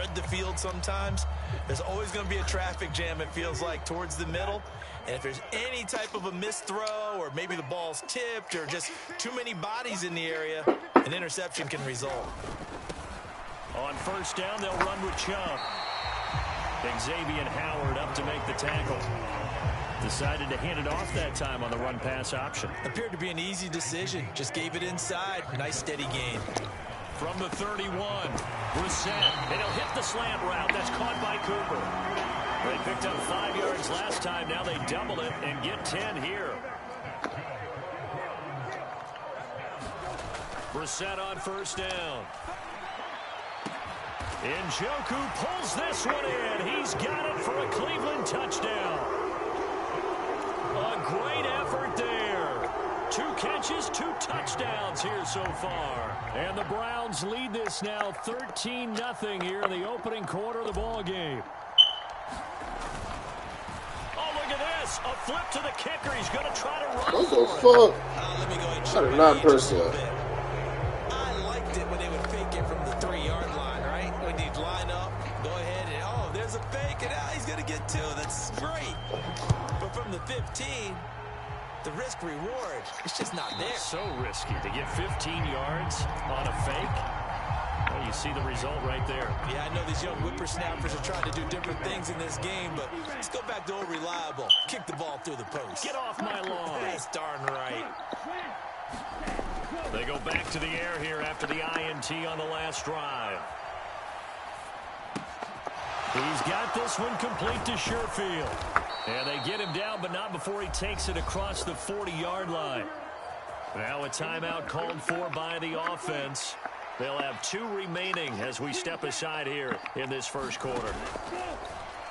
spread the field sometimes. There's always going to be a traffic jam, it feels like, towards the middle. And if there's any type of a missed throw or maybe the ball's tipped or just too many bodies in the area, an interception can result. On first down, they'll run with Chubb. Xavier Howard up to make the tackle. Decided to hand it off that time on the run-pass option. Appeared to be an easy decision. Just gave it inside. Nice steady gain. From the 31, Brissett. And he'll hit the slant route. That's caught by Cooper. They picked up 5 yards last time. Now they double it and get 10 here. Brissett on first down. Njoku pulls this one in. He's got it for a Cleveland touchdown. A great effort there. 2 catches, 2 touchdowns here so far. And the Browns lead this now 13-0 here in the opening quarter of the ball game. Oh, look at this. A flip to the kicker. He's going to try to run. What the fuck? Let me go ahead and I did not press that. I liked it when they would fake it from the 3-yard line, right? When you'd line up, go ahead and, oh, there's a fake, and now he's going to get 2. That's great. But from the 15, the risk-reward, it's just not there. So risky to get 15 yards on a fake. Well, you see the result right there. Yeah, I know these young whippersnappers are trying to do different things in this game, but let's go back to old reliable. Kick the ball through the post. Get off my lawn. That's darn right. They go back to the air here after the INT on the last drive. He's got this one complete to Sherfield. And they get him down, but not before he takes it across the 40-yard line. Now a timeout called for by the offense. They'll have 2 remaining as we step aside here in this first quarter.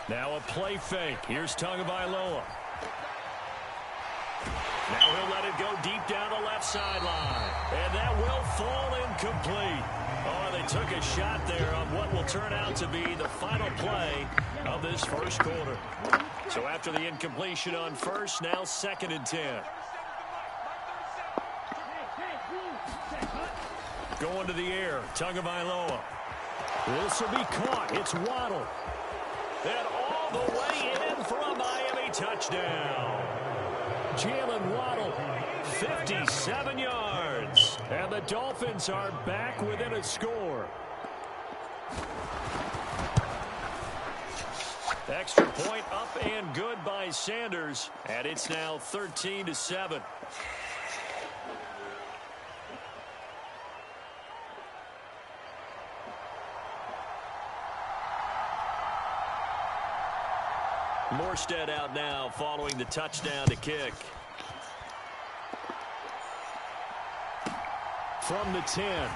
Now a play fake. Here's Tagovailoa. Now he'll let it go deep down the left sideline. And that will fall incomplete. Oh, they took a shot there on what will turn out to be the final play of this first quarter. So after the incompletion on first, now 2nd and 10. Going to the air, Tagovailoa. This will be caught. It's Waddle. And all the way in for a Miami touchdown. Jalen Waddle, 57 yards. And the Dolphins are back within a score. Extra point up and good by Sanders. And it's now 13-7. Morstead out now following the touchdown to kick. From the 10.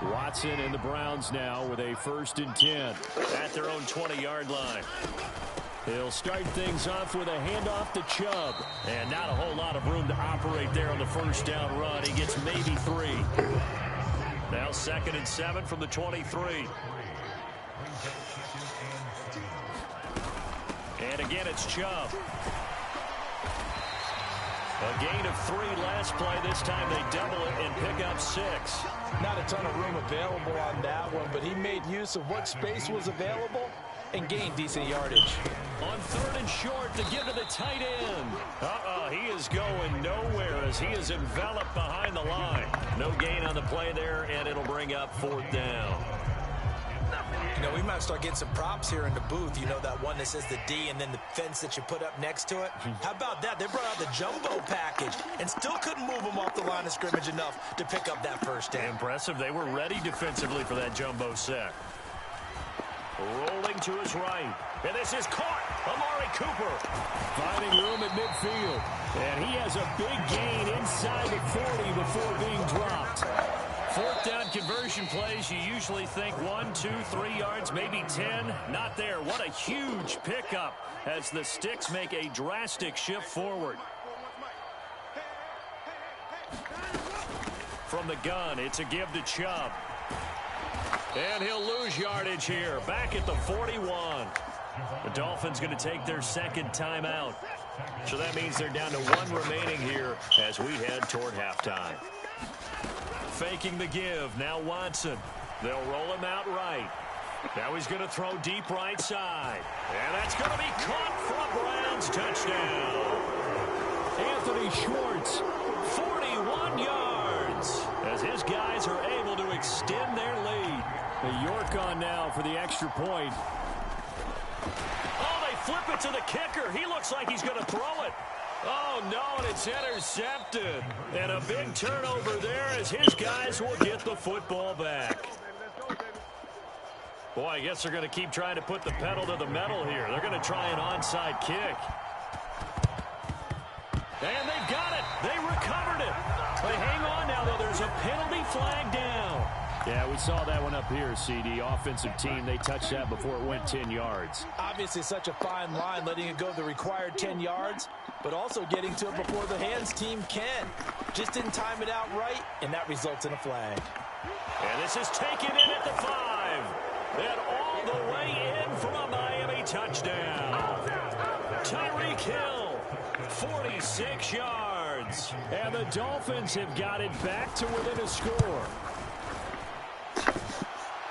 Watson and the Browns now with a 1st and 10 at their own 20-yard line. He'll start things off with a handoff to Chubb. And not a whole lot of room to operate there on the first down run. He gets maybe 3. Now 2nd and 7 from the 23. And again, it's Chubb. A gain of 3 last play. This time they double it and pick up 6. Not a ton of room available on that one, but he made use of what space was available and gained decent yardage. On 3rd and short to give to the tight end. He is going nowhere as he is enveloped behind the line. No gain on the play there, and it'll bring up 4th down. You know, we might start getting some props here in the booth. You know, that one that says the D and then the fence that you put up next to it. How about that? They brought out the jumbo package and still couldn't move them off the line of scrimmage enough to pick up that 1st down. Impressive. They were ready defensively for that jumbo set. Rolling to his right. And this is caught. Amari Cooper finding room at midfield. And he has a big gain inside the 40 before being dropped. Fourth down conversion plays, you usually think 1, 2, 3 yards, maybe 10. Not there. What a huge pickup as the Sticks make a drastic shift forward. From the gun, it's a give to Chubb. And he'll lose yardage here. Back at the 41. The Dolphins going to take their second timeout. So that means they're down to 1 remaining here as we head toward halftime. Faking the give. Now Watson. They'll roll him out right. Now he's going to throw deep right side. And that's going to be caught for a Browns touchdown. Anthony Schwartz, 41 yards. As his guys are able to extend their lead. The York on now for the extra point. Oh, they flip it to the kicker. He looks like he's going to throw it. Oh, no, and it's intercepted. And a big turnover there as his guys will get the football back. Boy, I guess they're going to keep trying to put the pedal to the metal here. They're going to try an onside kick. And they've got it. They recovered it. But hang on now, though. There's a penalty flag down. Yeah, we saw that one up here, CD. Offensive team, they touched that before it went 10 yards. Obviously such a fine line, letting it go the required 10 yards, but also getting to it before the hands team can. Just didn't time it out right, and that results in a flag. And this is taken in at the 5. And all the way in for a Miami touchdown. Tyreek Hill, 46 yards. And the Dolphins have got it back to within a score.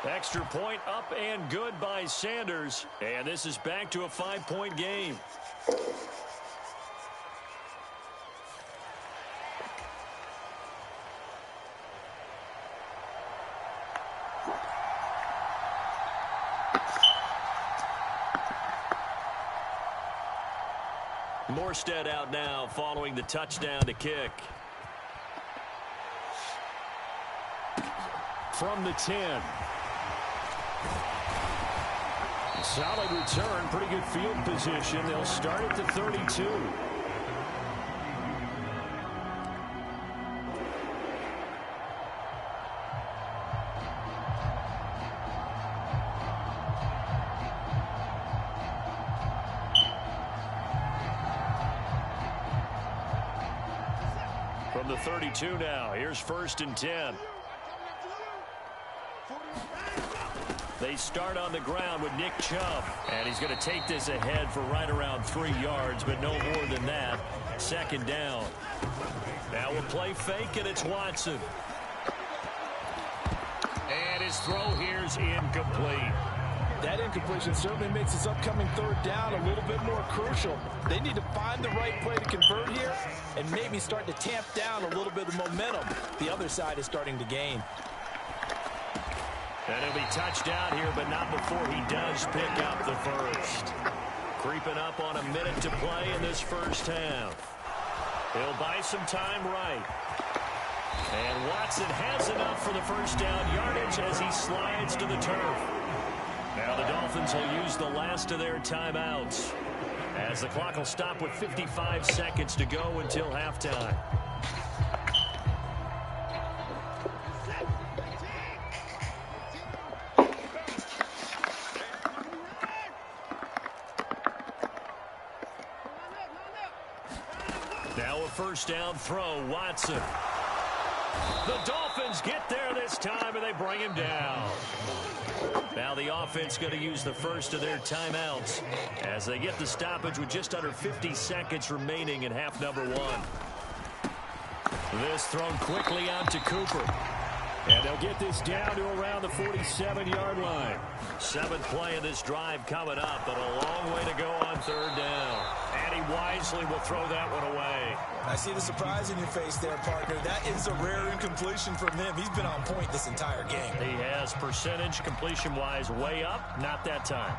Extra point up and good by Sanders. And this is back to a 5-point game. Morstead out now following the touchdown to kick. From the 10. Solid return, pretty good field position. They'll start at the 32. From the 32 now, here's 1st and 10. They start on the ground with Nick Chubb. And he's going to take this ahead for right around 3 yards, but no more than that. 2nd down. Now we'll play fake, and it's Watson. And his throw here's incomplete. That incompletion certainly makes this upcoming 3rd down a little bit more crucial. They need to find the right play to convert here and maybe start to tamp down a little bit of momentum. The other side is starting to gain. And he'll be touched out here, but not before he does pick up the first. Creeping up on a minute to play in this first half. He'll buy some time right. And Watson has enough for the first down yardage as he slides to the turf. Now the Dolphins will use the last of their timeouts, as the clock will stop with 55 seconds to go until halftime. Now a first down throw, Watson. The Dolphins get there this time, and they bring him down. Now the offense going to use the first of their timeouts as they get the stoppage with just under 50 seconds remaining in half number 1. This thrown quickly out to Cooper. And they'll get this down to around the 47-yard line. 7th play of this drive coming up, but a long way to go on 3rd down. And he wisely will throw that one away. I see the surprise in your face there, partner. That is a rare incompletion from him. He's been on point this entire game. He has percentage completion-wise way up. Not that time.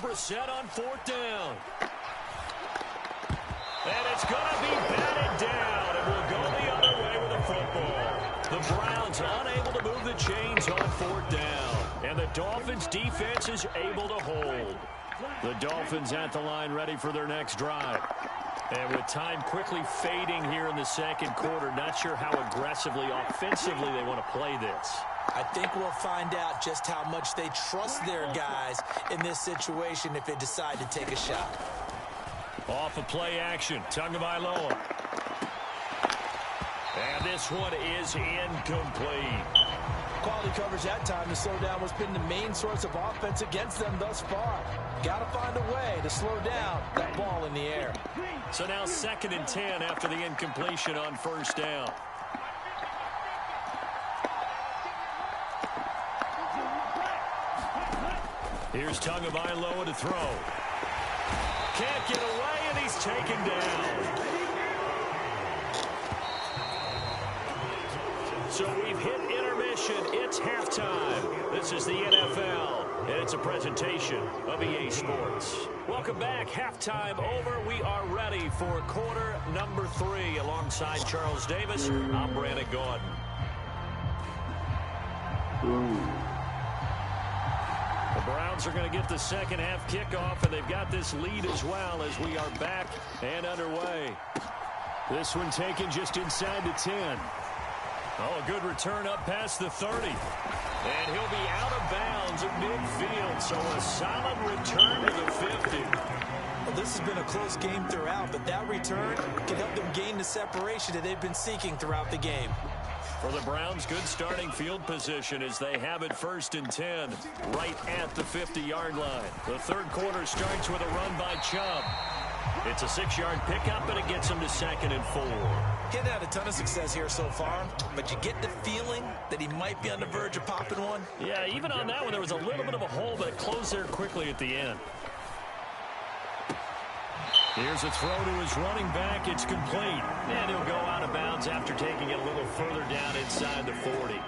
Brissett on 4th down. And it's going to be batted down. It will go the other way with the football. The Browns unable to move the chains on 4th down. And the Dolphins defense is able to hold. The Dolphins at the line ready for their next drive. And with time quickly fading here in the second quarter, not sure how aggressively, offensively they want to play this. I think we'll find out just how much they trust their guys in this situation if they decide to take a shot. Off of play action, Tagovailoa. And this one is incomplete. Quality coverage that time. The slowdown has been the main source of offense against them thus far. Got to find a way to slow down that ball in the air. So now 2nd and 10 after the incompletion on 1st down. Here's Tagovailoa to throw. Can't get away, and he's taken down. So we've hit intermission. It's halftime. This is the NFL, and it's a presentation of EA Sports. Welcome back. Halftime over. We are ready for quarter number 3. Alongside Charles Davis, I'm Brandon Gordon. The Browns are going to get the second half kickoff, and they've got this lead as well as we are back and underway. This one taken just inside the 10. Oh, a good return up past the 30. And he'll be out of bounds at midfield, so a solid return to the 50. Well, this has been a close game throughout, but that return can help them gain the separation that they've been seeking throughout the game. For the Browns, good starting field position as they have it 1st and 10 right at the 50-yard line. The third quarter starts with a run by Chubb. It's a 6-yard pickup, and it gets him to 2nd and 4. He hasn't had a ton of success here so far, but you get the feeling that he might be on the verge of popping one. Yeah, even on that one, there was a little bit of a hole, but it closed there quickly at the end. Here's a throw to his running back. It's complete. And he'll go out of bounds after taking it a little further down inside the 40.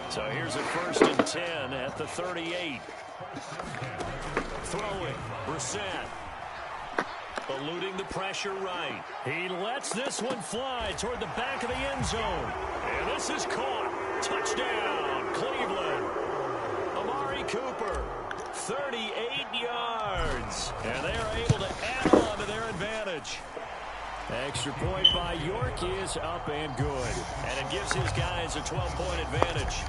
So here's a 1st and 10 at the 38. Throwing, Brissett. Eluding the pressure right. He lets this one fly toward the back of the end zone. And this is caught. Touchdown, Cleveland. Amari Cooper, 38 yards. And they are able to add on to their advantage. Extra point by York is up and good. And it gives his guys a 12-point advantage.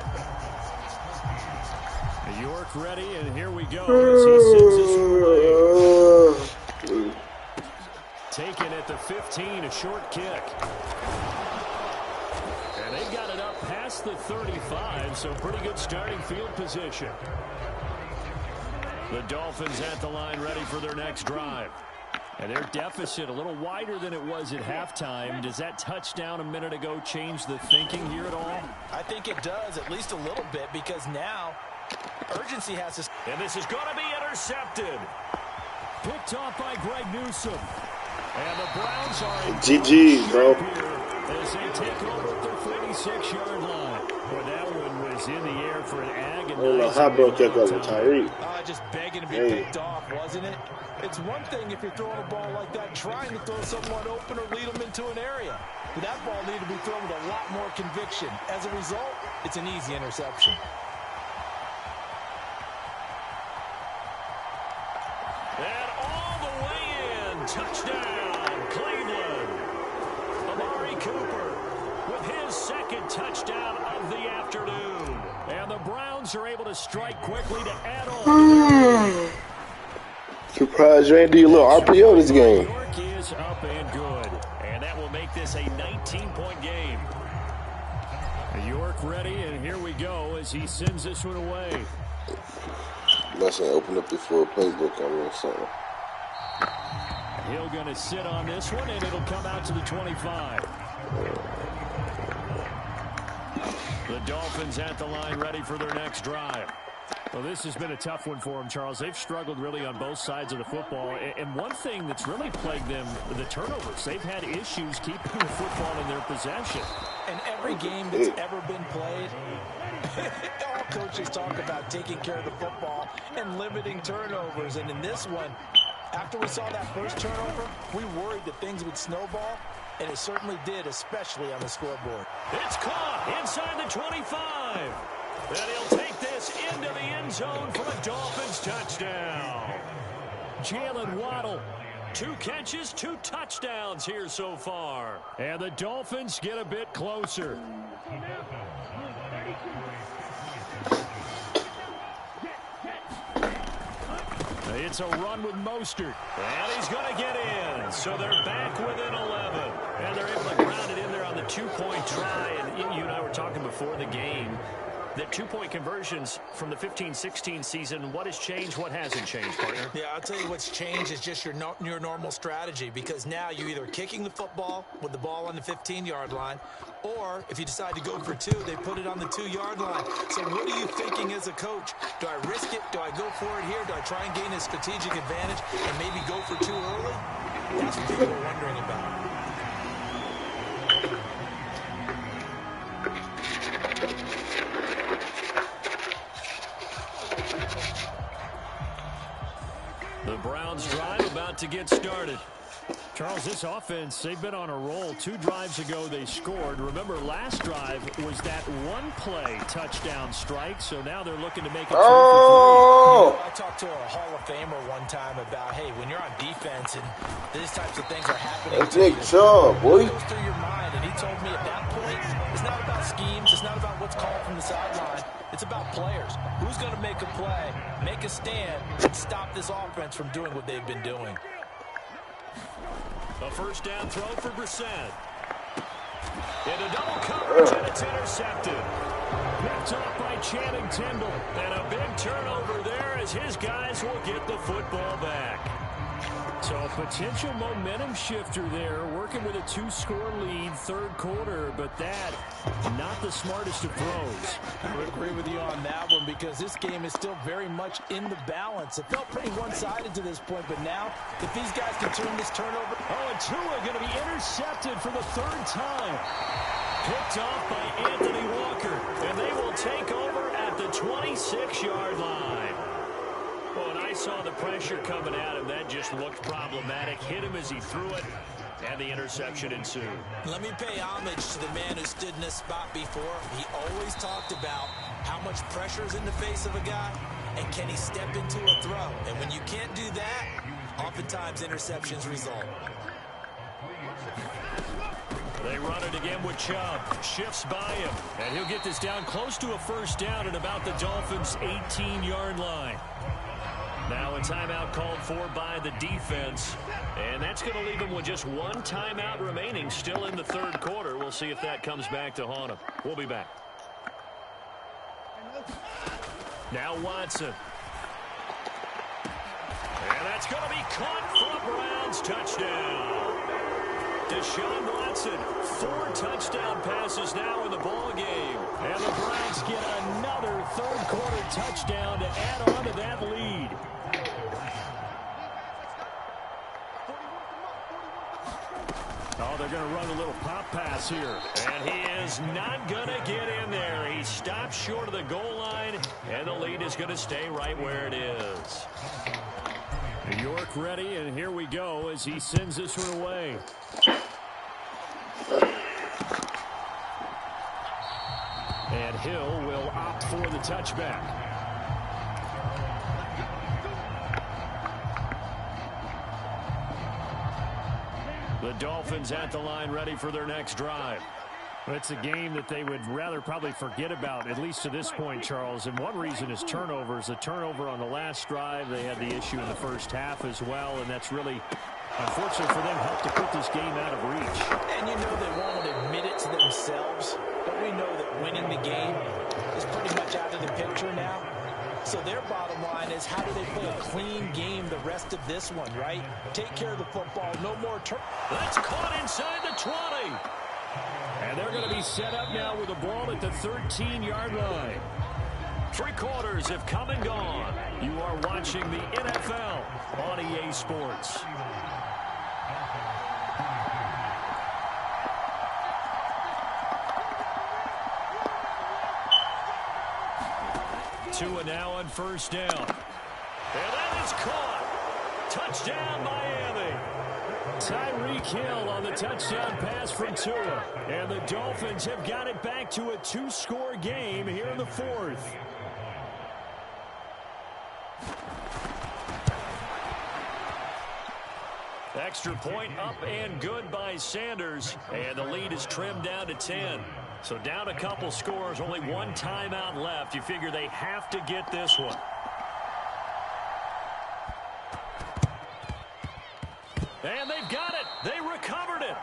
York ready, and here we go as he sends this away. Taken at the 15, a short kick. And they got it up past the 35, so pretty good starting field position. The Dolphins at the line ready for their next drive. And their deficit a little wider than it was at halftime. Does that touchdown a minute ago change the thinking here at all? I think it does, at least a little bit, because now urgency has to... And this is going to be intercepted. Picked off by Greg Newsome. And the Browns are in GG, bro. As they take over at their 46-yard line. Boy, that one was in the air for an agonizing... How broke that go to Tyreek? Just begging to be picked off, wasn't it? It's one thing if you're throwing a ball like that, trying to throw someone open or lead them into an area. But that ball needed to be thrown with a lot more conviction. As a result, it's an easy interception. And all the way in. Touchdown, Cleveland. Amari Cooper with his second touchdown of the afternoon. And the Browns are able to strike quickly to add on. Surprised you ain't do your little RPO this game. York is up and good. And that will make this a 19-point game. York ready, and here we go as he sends this one away. Must have opened up the full playbook on me or something. Hill going to sit on this one, and it'll come out to the 25. The Dolphins at the line ready for their next drive. Well, this has been a tough one for them, Charles. They've struggled really on both sides of the football. And one thing that's really plagued them, the turnovers. They've had issues keeping the football in their possession. And every game that's ever been played, all coaches talk about taking care of the football and limiting turnovers. And in this one, after we saw that first turnover, we worried that things would snowball, and it certainly did, especially on the scoreboard. It's caught inside the 25. And he'll take this into the end zone for a Dolphins touchdown. Jalen Waddle, 2 catches, 2 touchdowns here so far. And the Dolphins get a bit closer. It's a run with Mostert. And he's going to get in. So they're back within 11. And they're able to ground it in there on the 2-point try. And you and I were talking before the game that 2-point conversions from the 15-16 season, what has changed, what hasn't changed, partner? Yeah, I'll tell you what's changed is just your normal strategy, because now you're either kicking the football with the ball on the 15-yard line, or if you decide to go for 2, they put it on the 2-yard line. So what are you thinking as a coach? Do I risk it? Do I go for it here? Do I try and gain a strategic advantage and maybe go for 2 early? That's what people are wondering about. The Browns drive about to get started. Charles, this offense, they've been on a roll. 2 drives ago they scored. Remember, last drive was that 1-play touchdown strike, so now they're looking to make it 2 for 3. I talked to a Hall of Famer one time about, hey, when you're on defense and these types of things are happening, that's Nick Chubb, boy. It goes through your mind, and he told me at that point, it's not about schemes, it's not about what's called from the sideline, it's about players. Who's going to make a play, make a stand, and stop this offense from doing what they've been doing. A first down throw for Brissett. Into double coverage, and it's intercepted. Picked off by Channing Tindall. And a big turnover there as his guys will get the football back. So a potential momentum shifter there, working with a 2-score lead, 3rd quarter, but that, not the smartest of throws. I would agree with you on that one, because this game is still very much in the balance. It felt pretty one-sided to this point, but now, if these guys can turn this turnover... Oh, and Tua going to be intercepted for the 3rd time. Picked off by Anthony Walker, and they will take over at the 26-yard line. Well, and I saw the pressure coming at him. That just looked problematic. Hit him as he threw it, and the interception ensued. Let me pay homage to the man who stood in this spot before. He always talked about how much pressure is in the face of a guy, and can he step into a throw. And when you can't do that, oftentimes interceptions result. They run it again with Chubb. Shifts by him, and he'll get this down close to a first down at about the Dolphins' 18-yard line. Now a timeout called for by the defense, and that's going to leave them with just 1 timeout remaining still in the 3rd quarter. We'll see if that comes back to haunt them. We'll be back. Now Watson. And that's going to be caught for a Browns touchdown. Deshaun Watson, 4 touchdown passes now in the ballgame. And the Browns get another 3rd quarter touchdown to add on to that lead. Oh, they're going to run a little pop pass here. And he is not going to get in there. He stops short of the goal line, and the lead is going to stay right where it is. New York ready, and here we go as he sends this one away. And Hill will opt for the touchback. The Dolphins at the line ready for their next drive. It's a game that they would rather probably forget about, at least to this point, Charles. And one reason is turnovers. A turnover on the last drive. They had the issue in the first half as well, and that's really, unfortunately for them, helped to put this game out of reach. And you know they won't admit it to themselves, but we know that winning the game is pretty much out of the picture now. So their bottom line is, how do they play a clean game the rest of this one, right? Take care of the football, no more That's caught inside the 20. And they're going to be set up now with the ball at the 13-yard line. Three quarters have come and gone. You are watching the NFL on EA Sports. Tua now on first down. And that is caught. Touchdown, Miami. Tyreek Hill on the touchdown pass from Tua. And the Dolphins have got it back to a two-score game here in the fourth. Extra point up and good by Sanders. And the lead is trimmed down to 10. So down a couple scores, only one timeout left. You figure they have to get this one. And they've got it. They recovered it.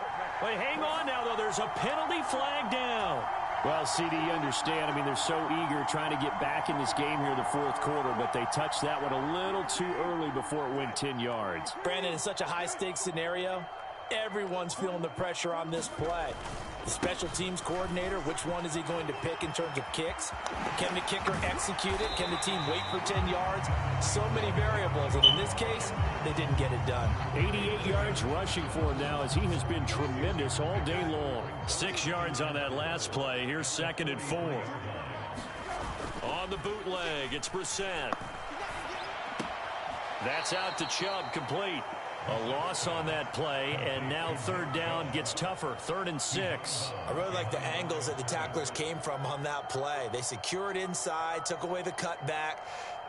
Wait, hang on now, though. There's a penalty flag down. Well, CD, you understand. I mean, they're so eager trying to get back in this game here in the fourth quarter, but they touched that one a little too early before it went 10 yards. Brandon, in such a high-stakes scenario, everyone's feeling the pressure on this play. The special teams coordinator, which one is he going to pick in terms of kicks? Can the kicker execute it? Can the team wait for 10 yards? So many variables, and in this case, they didn't get it done. 88 yards rushing for him now as he has been tremendous all day long. 6 yards on that last play. Here's 2nd and 4. On the bootleg, it's Brissett. That's out to Chubb, complete. A loss on that play, and now 3rd down gets tougher. 3rd and 6. I really like the angles that the tacklers came from on that play. They secured inside, took away the cutback.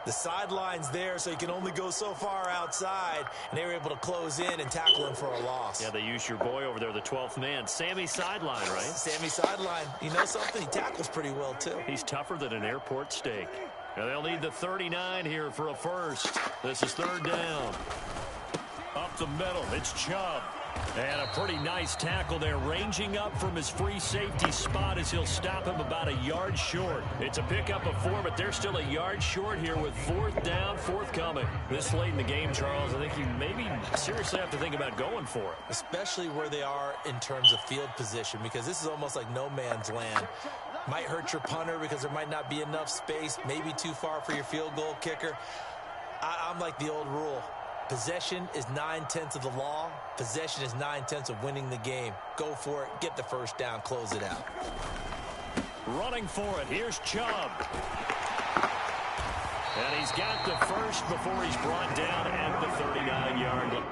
The sideline's there, so you can only go so far outside, and they were able to close in and tackle him for a loss. Yeah, they used your boy over there, the 12th man. Sammy Sideline, right? Sammy Sideline. You know something? He tackles pretty well, too. He's tougher than an airport steak. Now they'll need the 39 here for a first. This is 3rd down. Up the middle, it's Chubb. And a pretty nice tackle there, ranging up from his free safety spot as he'll stop him about a yard short. It's a pickup of 4, but they're still a yard short here with 4th down, forthcoming. This late in the game, Charles, I think you maybe seriously have to think about going for it. Especially where they are in terms of field position, because this is almost like no man's land. Might hurt your punter because there might not be enough space, maybe too far for your field goal kicker. I'm like the old rule. Possession is 9/10 of the law. Possession is 9/10 of winning the game. Go for it. Get the first down. Close it out. Running for it. Here's Chubb. And he's got the first before he's brought down at the 39-yard line.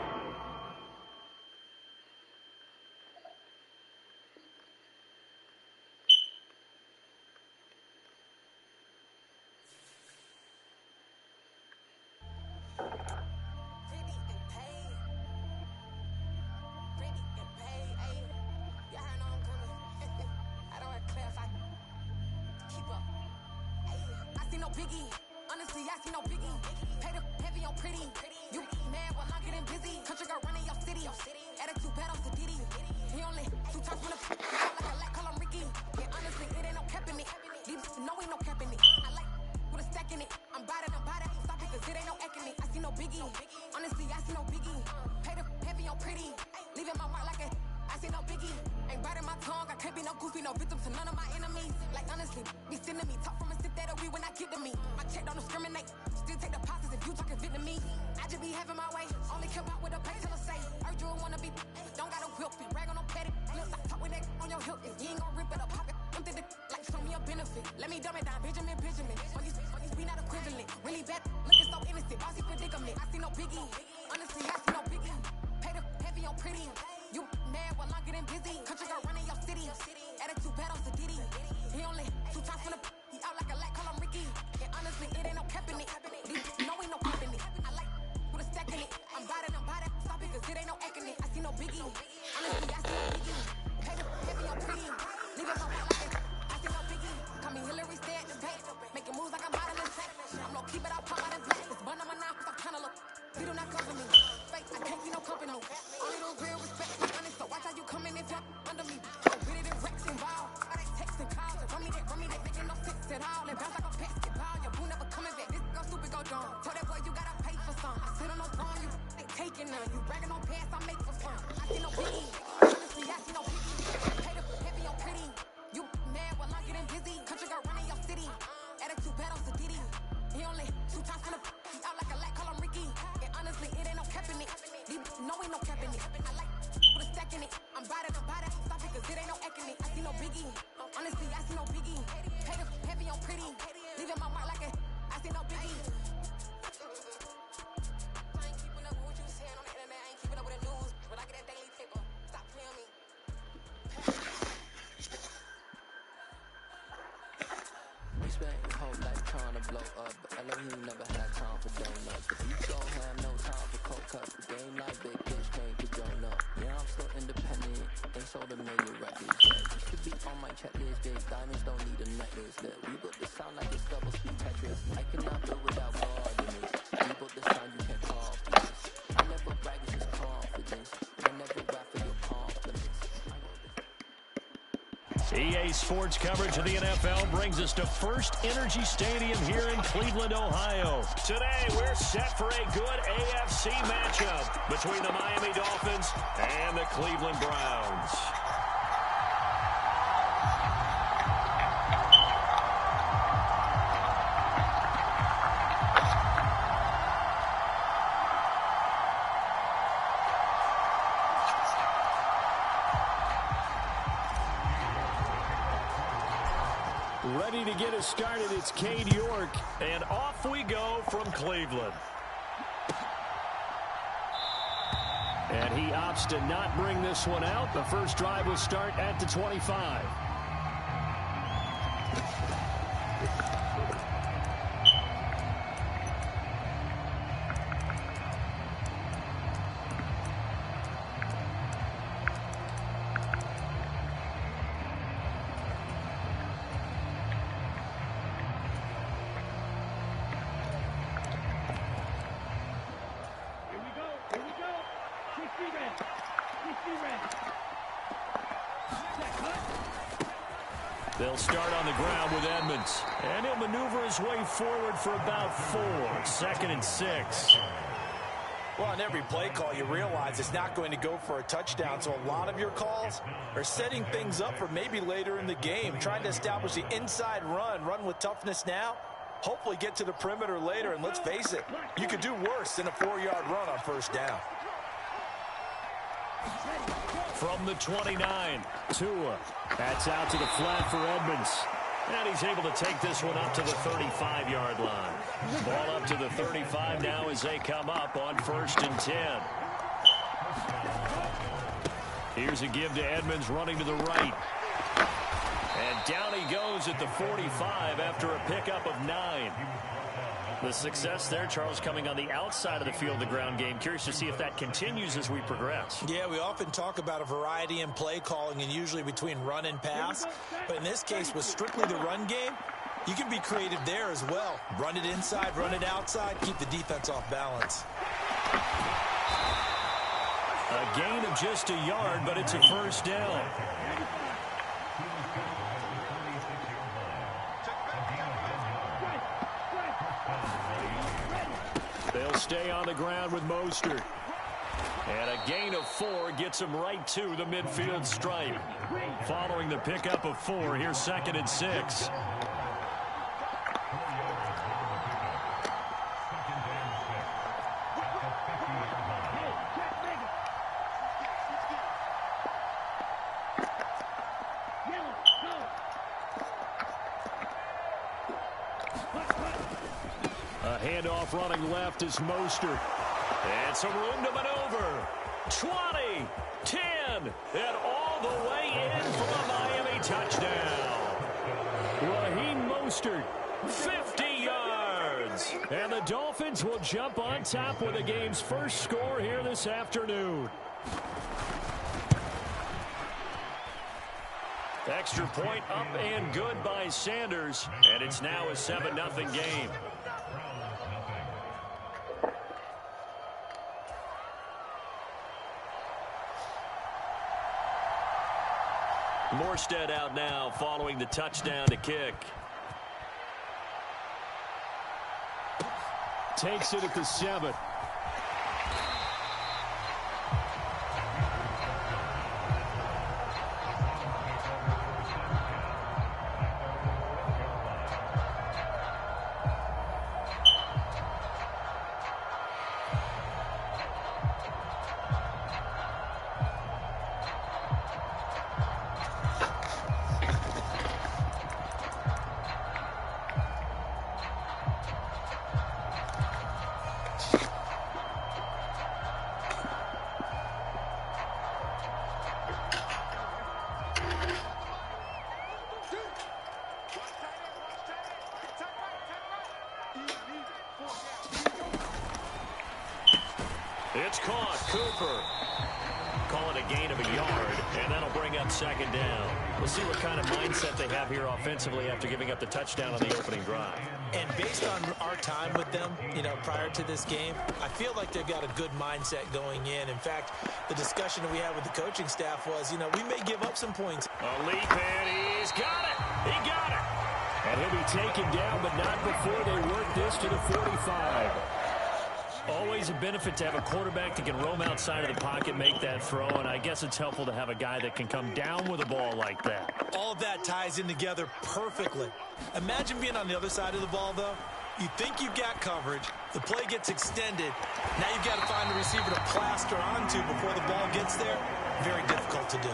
Only those real respect, honest, so watch how you come in if you're under me. spent your whole life trying to blow up, but Elohim never had time for donuts. But you don't have no time for cold cuts. The game like big bitch came to grown up. Yeah, I'm still independent. Ain't sold a million records yet. You should be on my checklist. Big diamonds don't need a necklace. That we built the sound like it's double speed Tetris. I cannot build without God in this. We built the sound you can't copy this. I never brag, it's just confidence. I never rap for your confidence. EA Sports coverage of the NFL brings us to First Energy Stadium here in Cleveland, Ohio. Today, we're set for a good AFC matchup between the Miami Dolphins and the Cleveland Browns. Ready to get us started, it's Cade York, and off we go from Cleveland. And he opts to not bring this one out. The first drive will start at the 25. They'll start on the ground with Edmonds. And he'll maneuver his way forward for about 4. 2nd and 6. Well, on every play call, you realize it's not going to go for a touchdown. So a lot of your calls are setting things up for maybe later in the game, trying to establish the inside run with toughness now, hopefully get to the perimeter later. And let's face it, you could do worse than a 4-yard run on first down. From the 29, Tua. That's out to the flat for Edmonds. And he's able to take this one up to the 35-yard line. Ball up to the 35 now as they come up on 1st and 10. Here's a give to Edmonds running to the right. And down he goes at the 45 after a pickup of 9. The success there, Charles, coming on the outside of the field, the ground game. Curious to see if that continues as we progress. Yeah, we often talk about a variety in play calling and usually between run and pass. But in this case, with strictly the run game, you can be creative there as well. Run it inside, run it outside, keep the defense off balance. A gain of just a yard, but it's a first down. They'll stay on the ground with Mostert. And a gain of 4 gets him right to the midfield stripe. Following the pickup of 4, here's 2nd and 6. Handoff running left is Mostert. And some room to maneuver. 20, 10, and all the way in for a Miami touchdown. Raheem Mostert, 50 yards. And the Dolphins will jump on top with the game's first score here this afternoon. Extra point up and good by Sanders. And it's now a 7-0 game. Morstead out now following the touchdown to kick. Takes it at the 7. Cooper. Call it a gain of a yard, and that'll bring up second down. We'll see what kind of mindset they have here offensively after giving up the touchdown on the opening drive. And based on our time with them, prior to this game, I feel like they've got a good mindset going in. In fact, the discussion that we had with the coaching staff was, we may give up some points. A leap, and he's got it. He got it. And he'll be taken down, but not before they work this to the 45. Always a benefit to have a quarterback that can roam outside of the pocket, make that throw, and I guess it's helpful to have a guy that can come down with a ball like that. All of that ties in together perfectly. Imagine being on the other side of the ball, though. You think you've got coverage. The play gets extended. Now you've got to find the receiver to plaster onto before the ball gets there. Very difficult to do.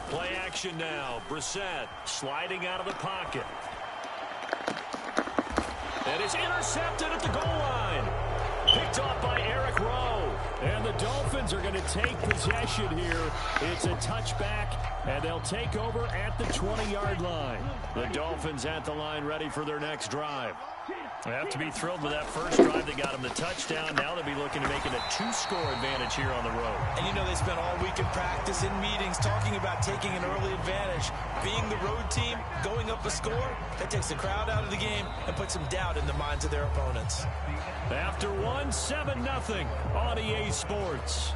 Play action now. Brissett sliding out of the pocket. And it's intercepted at the goal line. Picked off by Eric Rowe. And the Dolphins are going to take possession here. It's a touchback, and they'll take over at the 20-yard line. The Dolphins at the line ready for their next drive. They have to be thrilled with that first drive that got them the touchdown. Now they'll be looking to make it a 2-score advantage here on the road. And they spent all week in practice, in meetings, talking about taking an early advantage. Being the road team, going up a score, that takes the crowd out of the game and puts some doubt in the minds of their opponents. After one, 7-0 on EA Sports.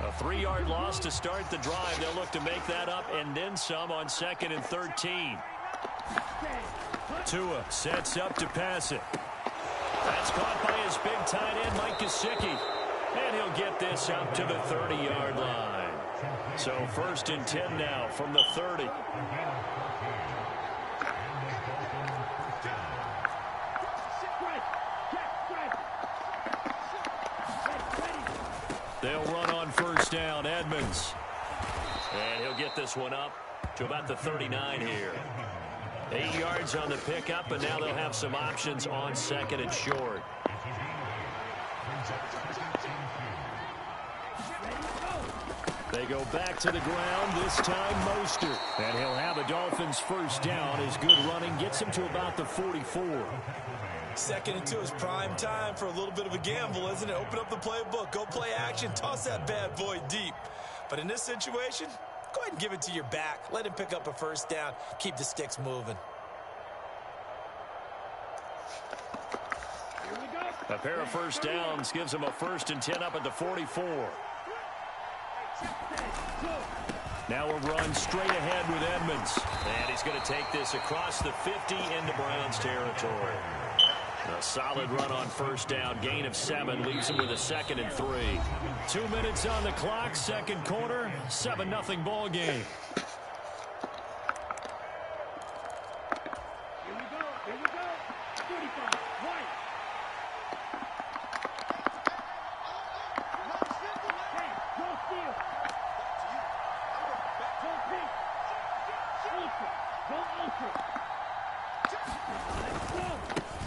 A 3-yard loss to start the drive. They'll look to make that up and then some on 2nd and 13. Tua sets up to pass it. That's caught by his big tight end, Mike Gesicki. And he'll get this out to the 30-yard line. So 1st and 10 now from the 30. They'll run on 1st down, Edmonds. And he'll get this one up to about the 39 here. 8 yards on the pickup, and now they'll have some options on 2nd and short. They go back to the ground, this time Mostert. And he'll have a Dolphins 1st down. His good running gets him to about the 44. 2nd and 2 is prime time for a little bit of a gamble, isn't it? Open up the playbook, go play action, toss that bad boy deep. But in this situation, go ahead and give it to your back. Let him pick up a 1st down. Keep the sticks moving. A pair of 1st downs gives him a 1st and 10 up at the 44. Now a run straight ahead with Edmonds. And he's going to take this across the 50 into Browns territory. A solid run on 1st down. Gain of 7 leaves him with a 2nd and 3. 2 minutes on the clock, 2nd quarter, 7-0 ball game.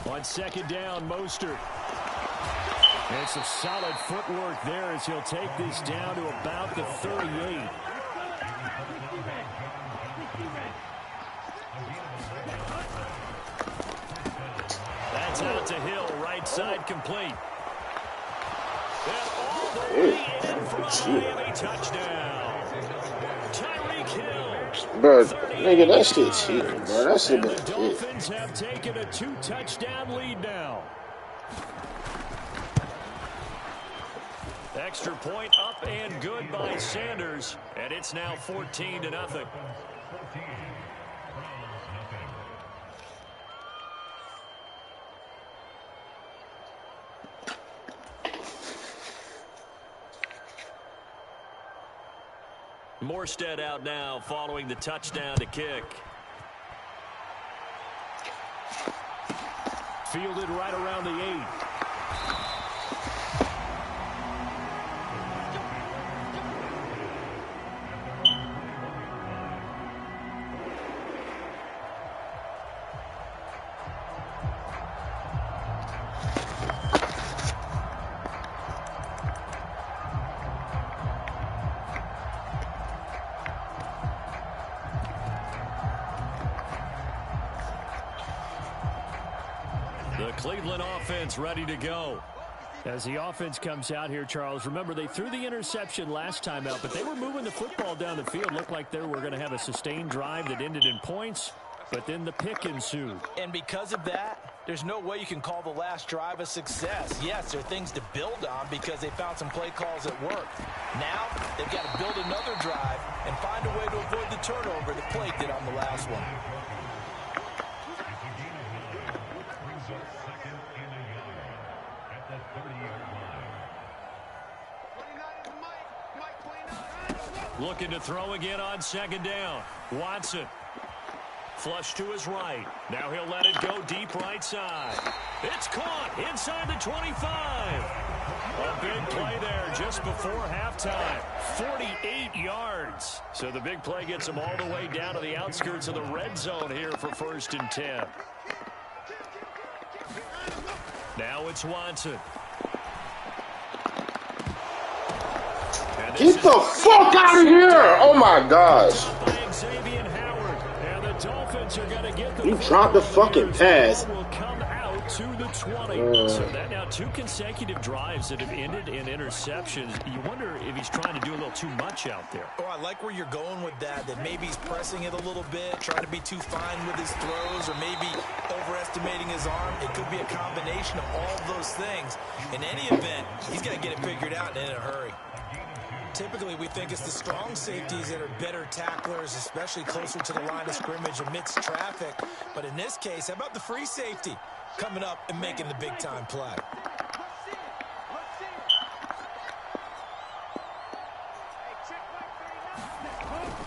On 2nd down, Mostert. And some solid footwork there as he'll take this down to about the 38. That's out to Hill, right side complete. And all the way in for a Miami touchdown. Tyreek Hill. Bro, nigga, that shit's cheating, bro. That shit been The Dolphins have taken a 2-touchdown lead now. Extra point up and good by Sanders. And it's now 14-0. Morstead out now following the touchdown to kick. Fielded right around the 8. The Cleveland offense ready to go. As the offense comes out here, Charles, remember they threw the interception last time out, but they were moving the football down the field. Looked like they were going to have a sustained drive that ended in points, but then the pick ensued. And because of that, there's no way you can call the last drive a success. Yes, there are things to build on because they found some play calls that worked. Now, they've got to build another drive and find a way to avoid the turnover that Play did on the last one. Looking to throw again on second down. Watson. Flush to his right. Now he'll let it go deep right side. It's caught inside the 25. A big play there just before halftime. 48 yards. So the big play gets him all the way down to the outskirts of the red zone here for 1st and 10. Now it's Watson. Get the fuck out of here! Oh my gosh. You dropped the fucking pass. Will come out to the 20. So that now 2 consecutive drives that have ended in interceptions. You wonder if he's trying to do a little too much out there. Oh, I like where you're going with that maybe he's pressing it a little bit, trying to be too fine with his throws, or maybe overestimating his arm. It could be a combination of all of those things. In any event, he's got to get it figured out and in a hurry. Typically, we think it's the strong safeties that are better tacklers, especially closer to the line of scrimmage amidst traffic. But in this case, how about the free safety coming up and making the big-time play?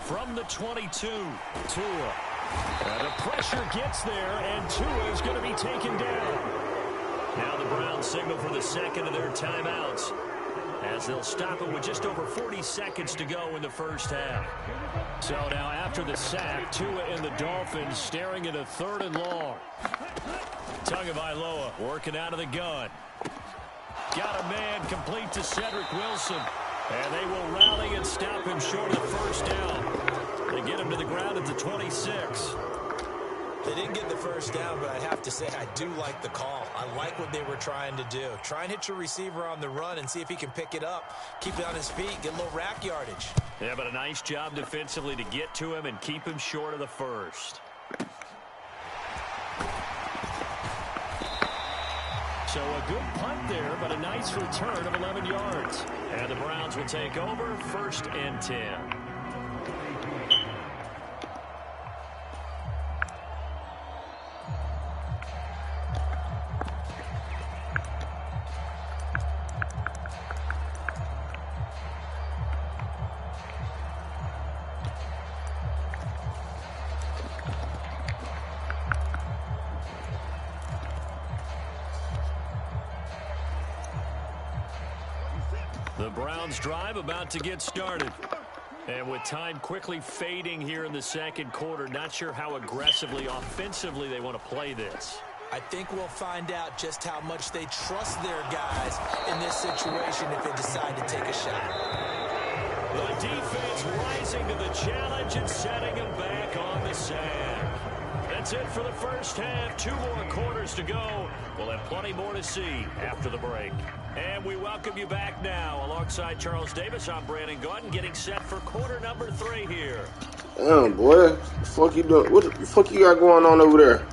From the 22, Tua. And the pressure gets there, and Tua is going to be taken down. Now the Browns signal for the second of their timeouts, as they'll stop it with just over 40 seconds to go in the first half. So now after the sack, Tua and the Dolphins staring at a 3rd and long. Tagovailoa working out of the gun. Got a man complete to Cedric Wilson. And they will rally and stop him short of the first down. They get him to the ground at the 26. They didn't get the first down, but I have to say I do like the call. I like what they were trying to do. Try and hit your receiver on the run and see if he can pick it up. Keep it on his feet, get a little rack yardage. Yeah, but a nice job defensively to get to him and keep him short of the first. So a good punt there, but a nice return of 11 yards. And the Browns will take over 1st and 10. The Browns drive about to get started. And with time quickly fading here in the second quarter, not sure how aggressively, offensively they want to play this. I think we'll find out just how much they trust their guys in this situation if they decide to take a shot. The defense rising to the challenge and setting them back on the sand. That's it for the first half. 2 more quarters to go. We'll have plenty more to see after the break. And we welcome you back now. Alongside Charles Davis, I'm Brandon Gordon, getting set for quarter number 3 here. Damn, boy. What the fuck you doing? What the fuck you got going on over there?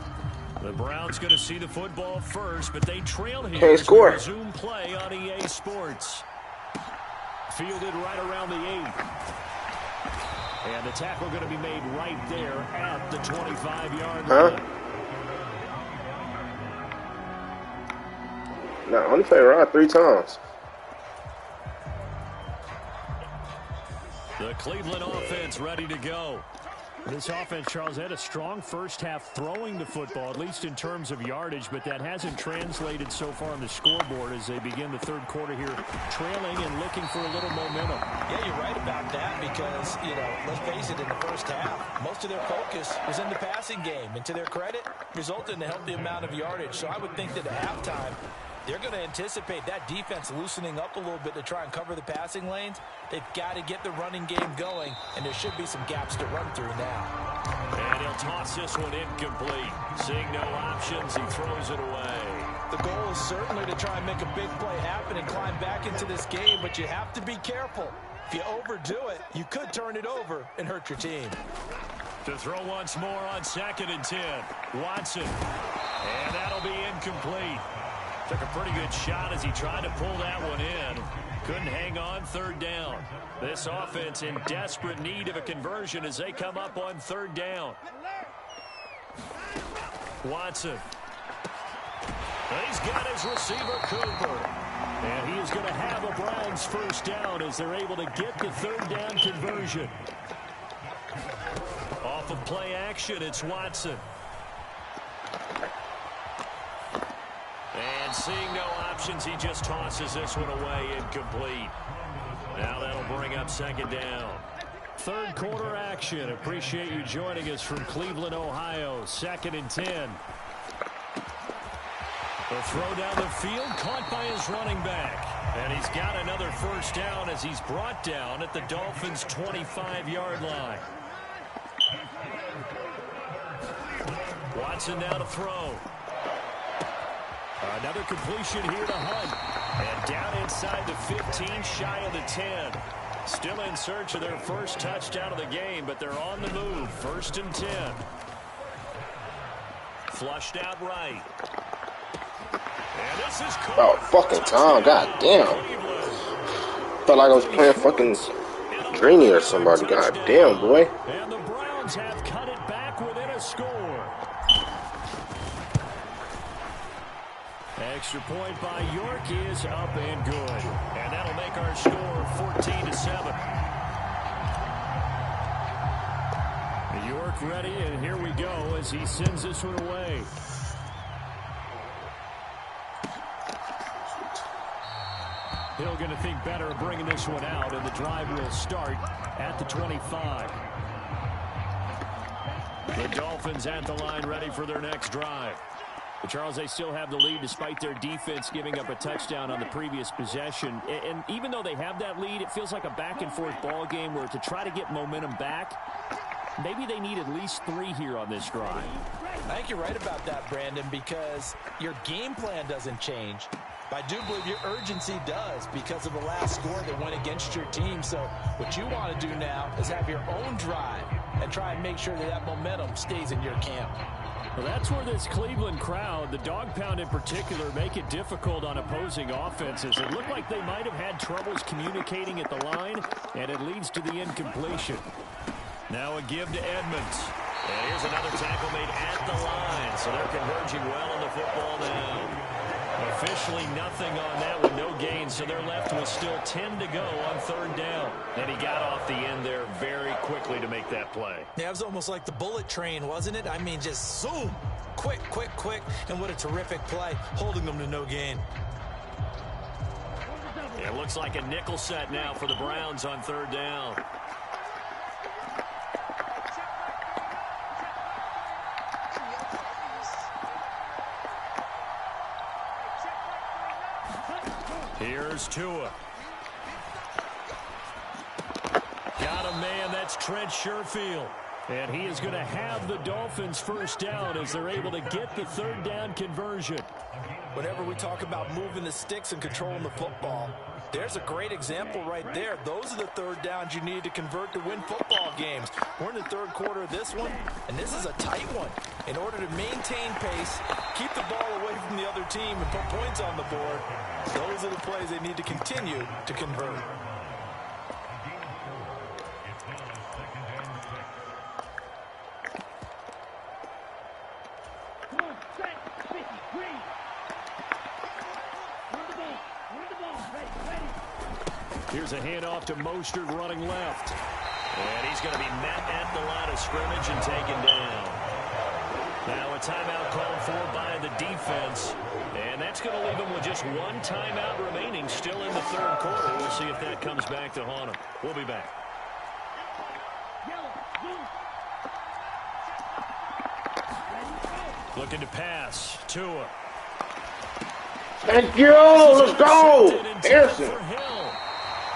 The Browns going to see the football first, but they trail here. Can't score. Resume play on EA Sports. Fielded right around the 8. And the tackle going to be made right there at the 25-yard line. No, I only played around 3 times. The Cleveland offense ready to go. This offense, Charles, had a strong first half throwing the football, at least in terms of yardage, but that hasn't translated so far on the scoreboard as they begin the third quarter here, trailing and looking for a little momentum. Yeah, you're right about that because, let's face it, in the first half, most of their focus was in the passing game. And to their credit, resulted in a healthy amount of yardage. So I would think that at halftime, they're going to anticipate that defense loosening up a little bit to try and cover the passing lanes. They've got to get the running game going, and there should be some gaps to run through now. And he'll toss this one incomplete. Seeing no options, he throws it away. The goal is certainly to try and make a big play happen and climb back into this game, but you have to be careful. If you overdo it, you could turn it over and hurt your team. To throw once more on 2nd and 10. Watson. And that'll be incomplete. Took a pretty good shot as he tried to pull that one in. Couldn't hang on 3rd down. This offense in desperate need of a conversion as they come up on 3rd down. Watson. He's got his receiver, Cooper. And he is going to have a Browns 1st down as they're able to get the 3rd down conversion. Off of play action, it's Watson. And seeing no options, he just tosses this one away, incomplete. Now that'll bring up 2nd down. 3rd quarter action. Appreciate you joining us from Cleveland, Ohio. 2nd and 10. The throw down the field, caught by his running back. And he's got another 1st down as he's brought down at the Dolphins' 25-yard line. Watson now to throw. Another completion here to Hunt. And down inside the 15, shy of the 10. Still in search of their 1st touchdown of the game, but they're on the move. 1st and 10. Flushed out right. And this is Oh, fucking Tom. God damn. Felt like I was playing fucking Dreamy or somebody. God damn, boy. And the Browns have cut it back within a score. Extra point by York is up and good. And that'll make our score 14-7. York ready, and here we go as he sends this one away. Hill going to think better of bringing this one out, and the drive will start at the 25. The Dolphins at the line ready for their next drive. But Charles, they still have the lead despite their defense giving up a touchdown on the previous possession. And even though they have that lead, it feels like a back-and-forth ball game where to try to get momentum back, maybe they need at least 3 here on this drive. I think you're right about that, Brandon, because your game plan doesn't change. I do believe your urgency does because of the last score that went against your team. So what you want to do now is have your own drive and try and make sure that that momentum stays in your camp. Well, that's where this Cleveland crowd, the dog pound in particular, make it difficult on opposing offenses. It looked like they might have had troubles communicating at the line, and it leads to the incompletion. Now a give to Edmonds. And here's another tackle made at the line. So they're converging well on the football now. Officially nothing on that with no gain, so they're left with still 10 to go on 3rd down. And he got off the end there very quickly to make that play. Yeah, it was almost like the bullet train, wasn't it? I mean, just zoom. Quick, quick, quick. And what a terrific play, holding them to no gain. Yeah, it looks like a nickel set now for the Browns on 3rd down. Here's Tua. Got a man, that's Trent Sherfield. And he is going to have the Dolphins 1st down as they're able to get the 3rd down conversion. Whenever we talk about moving the sticks and controlling the football, there's a great example right there. Those are the 3rd downs you need to convert to win football games. We're in the 3rd quarter of this one, and this is a tight one. In order to maintain pace, keep the ball away from the other team, and put points on the board, those are the plays they need to continue to convert. Here's a handoff to Mostert running left. And he's going to be met at the line of scrimmage and taken down. Now a timeout called for by the defense. And that's going to leave him with just 1 timeout remaining still in the 3rd quarter. We'll see if that comes back to haunt him. We'll be back. Looking to pass. Tua. Thank you. Let's go. Harrison.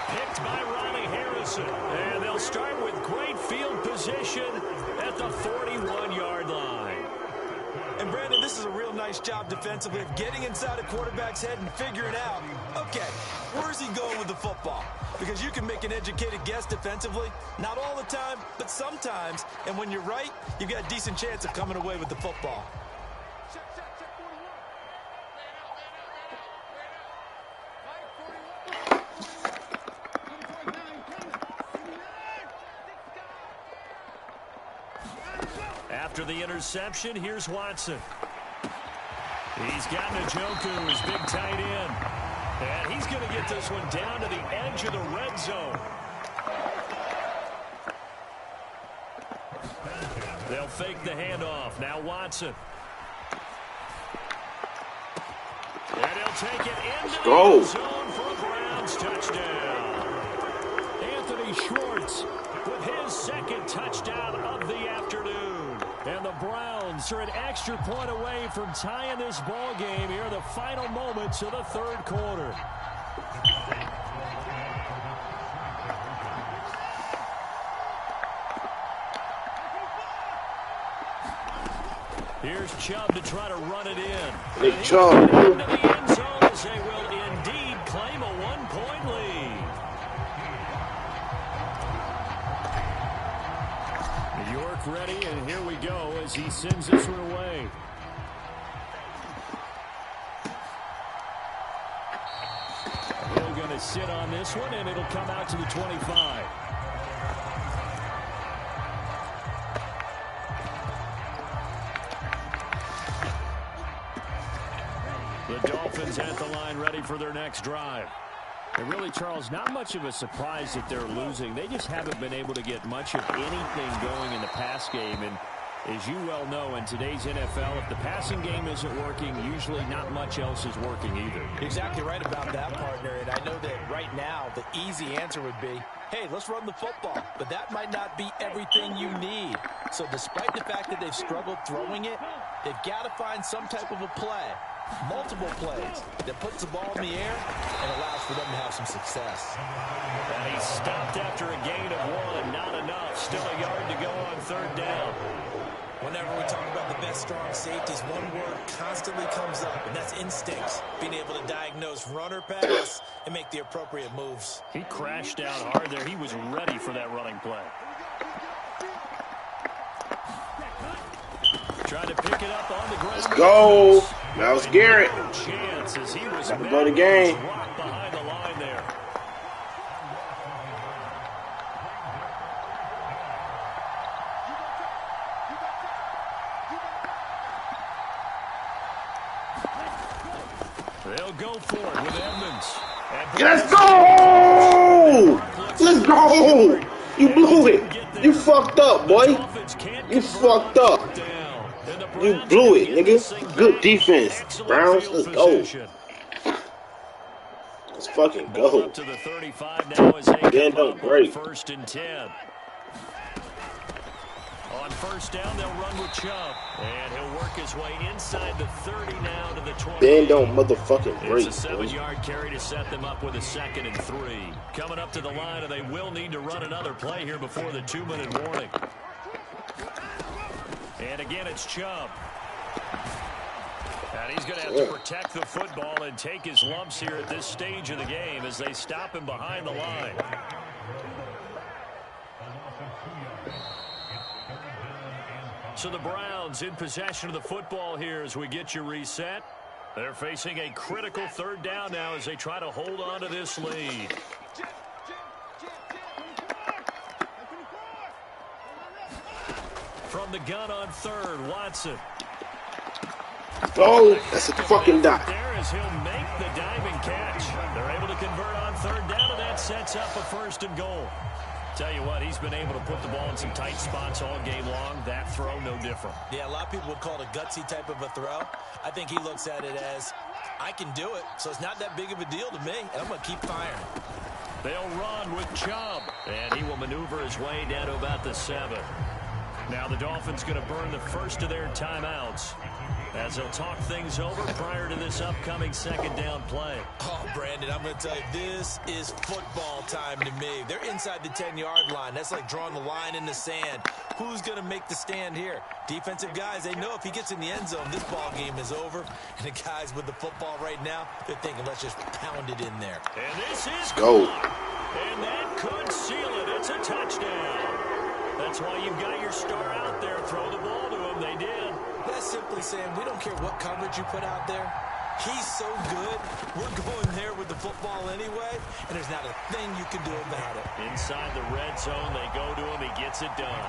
Picked by Ronnie Harrison. And they'll start with great field position at the 41-yard line. And, Brandon, this is a real nice job defensively of getting inside a quarterback's head and figuring out, okay, where's he going with the football? Because you can make an educated guess defensively. Not all the time, but sometimes. And when you're right, you've got a decent chance of coming away with the football. After the interception, here's Watson. He's got Njoku, his big tight end. And he's going to get this one down to the edge of the red zone. They'll fake the handoff. Now Watson. And he'll take it into the end zone for a Browns touchdown. Anthony Schwartz with his second touchdown of the afternoon. And the Browns are an extra point away from tying this ball game here in the final moments of the third quarter. Here's Chubb to try to run it in. Nick Chubb. Into the end zone as they will indeed claim a one-point lead. New York ready, and here we go as he sends this one away. They're going to sit on this one, and it'll come out to the 25. The Dolphins at the line ready for their next drive. And really, Charles, not much of a surprise that they're losing. They just haven't been able to get much of anything going in the pass game. And as you well know, in today's NFL, if the passing game isn't working, usually not much else is working either. Exactly right about that, partner. And I know that right now the easy answer would be, hey, let's run the football. But that might not be everything you need. So despite the fact that they've struggled throwing it, they've got to find some type of a play. Multiple plays that puts the ball in the air and allows for them to have some success. And he stopped after a gain of one. Not enough. Still a yard to go on third down. Whenever we talk about the best strong safeties, one word constantly comes up, and that's instincts. Being able to diagnose run or pass and make the appropriate moves. He crashed out hard there. He was ready for that running play. Trying to pick it up on the ground. Let's go. That was Garrett. Chances. He was About to go to the game. behind the line there. They'll go for it with Edmonds. Let's go! Let's go! You blew it. You fucked up, boy. You fucked up. You blew it, nigga. Good defense. Browns, let's go. Let's fucking go. Up to the 35 now as they Dan come don't up break. on 1st and 10. On first down, they'll run with Chubb. And he'll work his way inside the 30 now to the 20. Dan don't motherfucking break. It's a 7-yard carry to set them up with a 2nd and 3. Coming up to the line, and they will need to run another play here before the 2-minute warning. And again, it's Chubb. And he's going to have to protect the football and take his lumps here at this stage of the game as they stop him behind the line. So the Browns in possession of the football here as we get you reset. They're facing a critical 3rd down now as they try to hold on to this lead. From the gun on 3rd, Watson. Oh, that's a fucking dot. There as he'll make the diving catch. They're able to convert on 3rd down, and that sets up a 1st and goal. Tell you what, he's been able to put the ball in some tight spots all game long. That throw, no different. Yeah, a lot of people would call it a gutsy type of a throw. I think he looks at it as, I can do it, so it's not that big of a deal to me, and I'm going to keep firing. They'll run with Chubb, and he will maneuver his way down to about the 7. Now the Dolphins going to burn the first of their timeouts. as he'll talk things over prior to this upcoming second down play. Oh, Brandon, I'm going to tell you, this is football time to me. They're inside the 10-yard line. That's like drawing the line in the sand. Who's going to make the stand here? Defensive guys, they know if he gets in the end zone, this ball game is over. And the guys with the football right now, they're thinking, let's just pound it in there. And this is go. And that could seal it. It's a touchdown. That's why you've got your star out there. Throw the ball to him. They did. That's simply saying we don't care what coverage you put out there. He's so good, we're going there with the football anyway, and there's not a thing you can do about it. Inside the red zone, they go to him. He gets it done.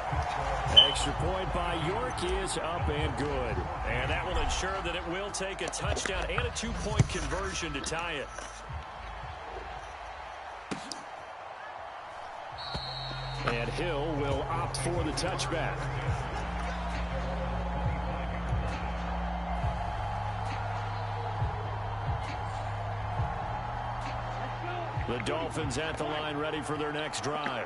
Extra point by York is up and good. And that will ensure that it will take a touchdown and a 2-point conversion to tie it. And Hill will opt for the touchback. The Dolphins at the line ready for their next drive.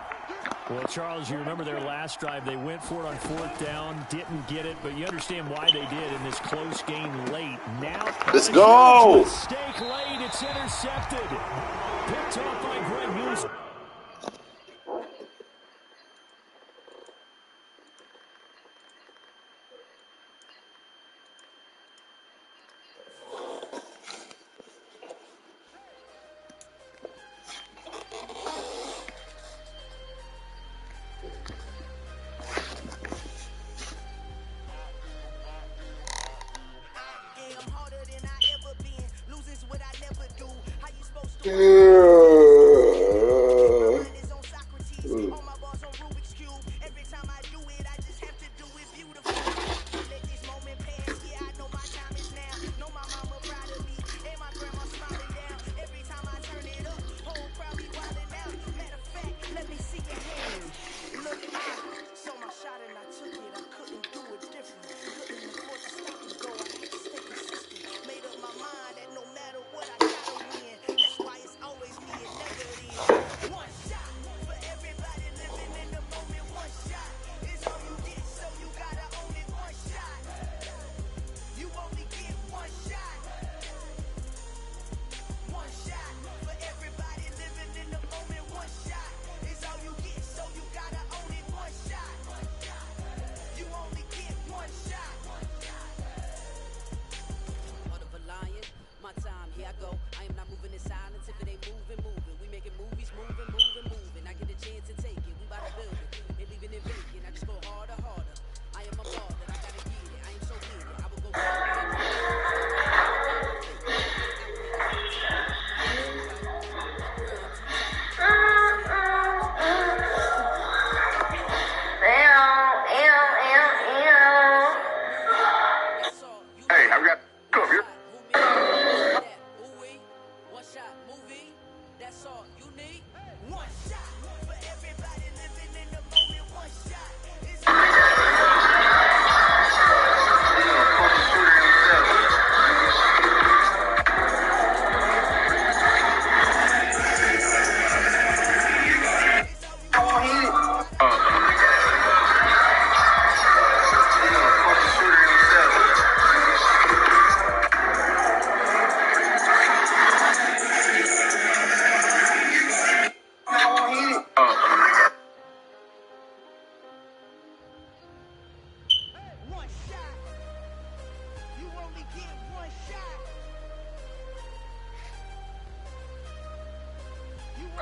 Well, Charles, you remember their last drive. They went for it on 4th down, didn't get it, but you understand why they did in this close game late. Now, let's go. Mistake late. It's intercepted. Picked off by Greg Newsom.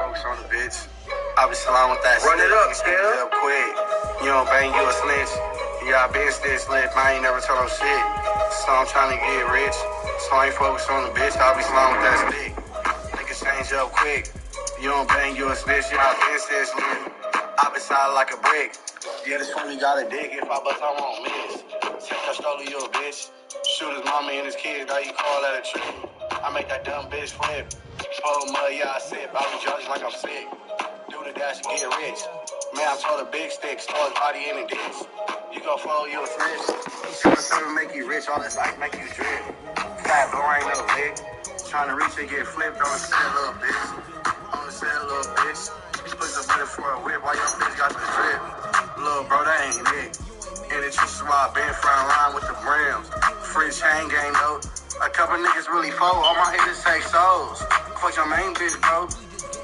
Focus on the bitch. I be slime with that. Run it up, scale. Up quick. You don't bang, you a snitch. You got been snitch lit. I ain't never told no shit. So I'm trying to get rich. So I ain't focused on the bitch. I be slime with that stick. Niggas change up quick. You don't bang, you a snitch. You got been snitch lit. I be solid like a brick. Yeah, this family got a dick. If I bust, I won't miss. Take a stroller, you a bitch. Shoot his mama and his kids. Now you call that a trick. I make that dumb bitch flip. Oh, mud, yeah, I sip. I be judged like I'm sick. Do the dash and get rich. Man, I told a big stick. Store his body in the ditch. You gon' follow your snitch. 7 make you rich. All this ice make you drip. Fat blow ain't no lick. Trying to reach and get flipped on the set, little bitch. On the set, little bitch. Put the bullet for a whip while your bitch got the drip. Little bro, that ain't it. And the truth is why I been front line with the Rams. free chain game, though. A couple niggas really fold. All my haters take souls. Fuck your main bitch, bro.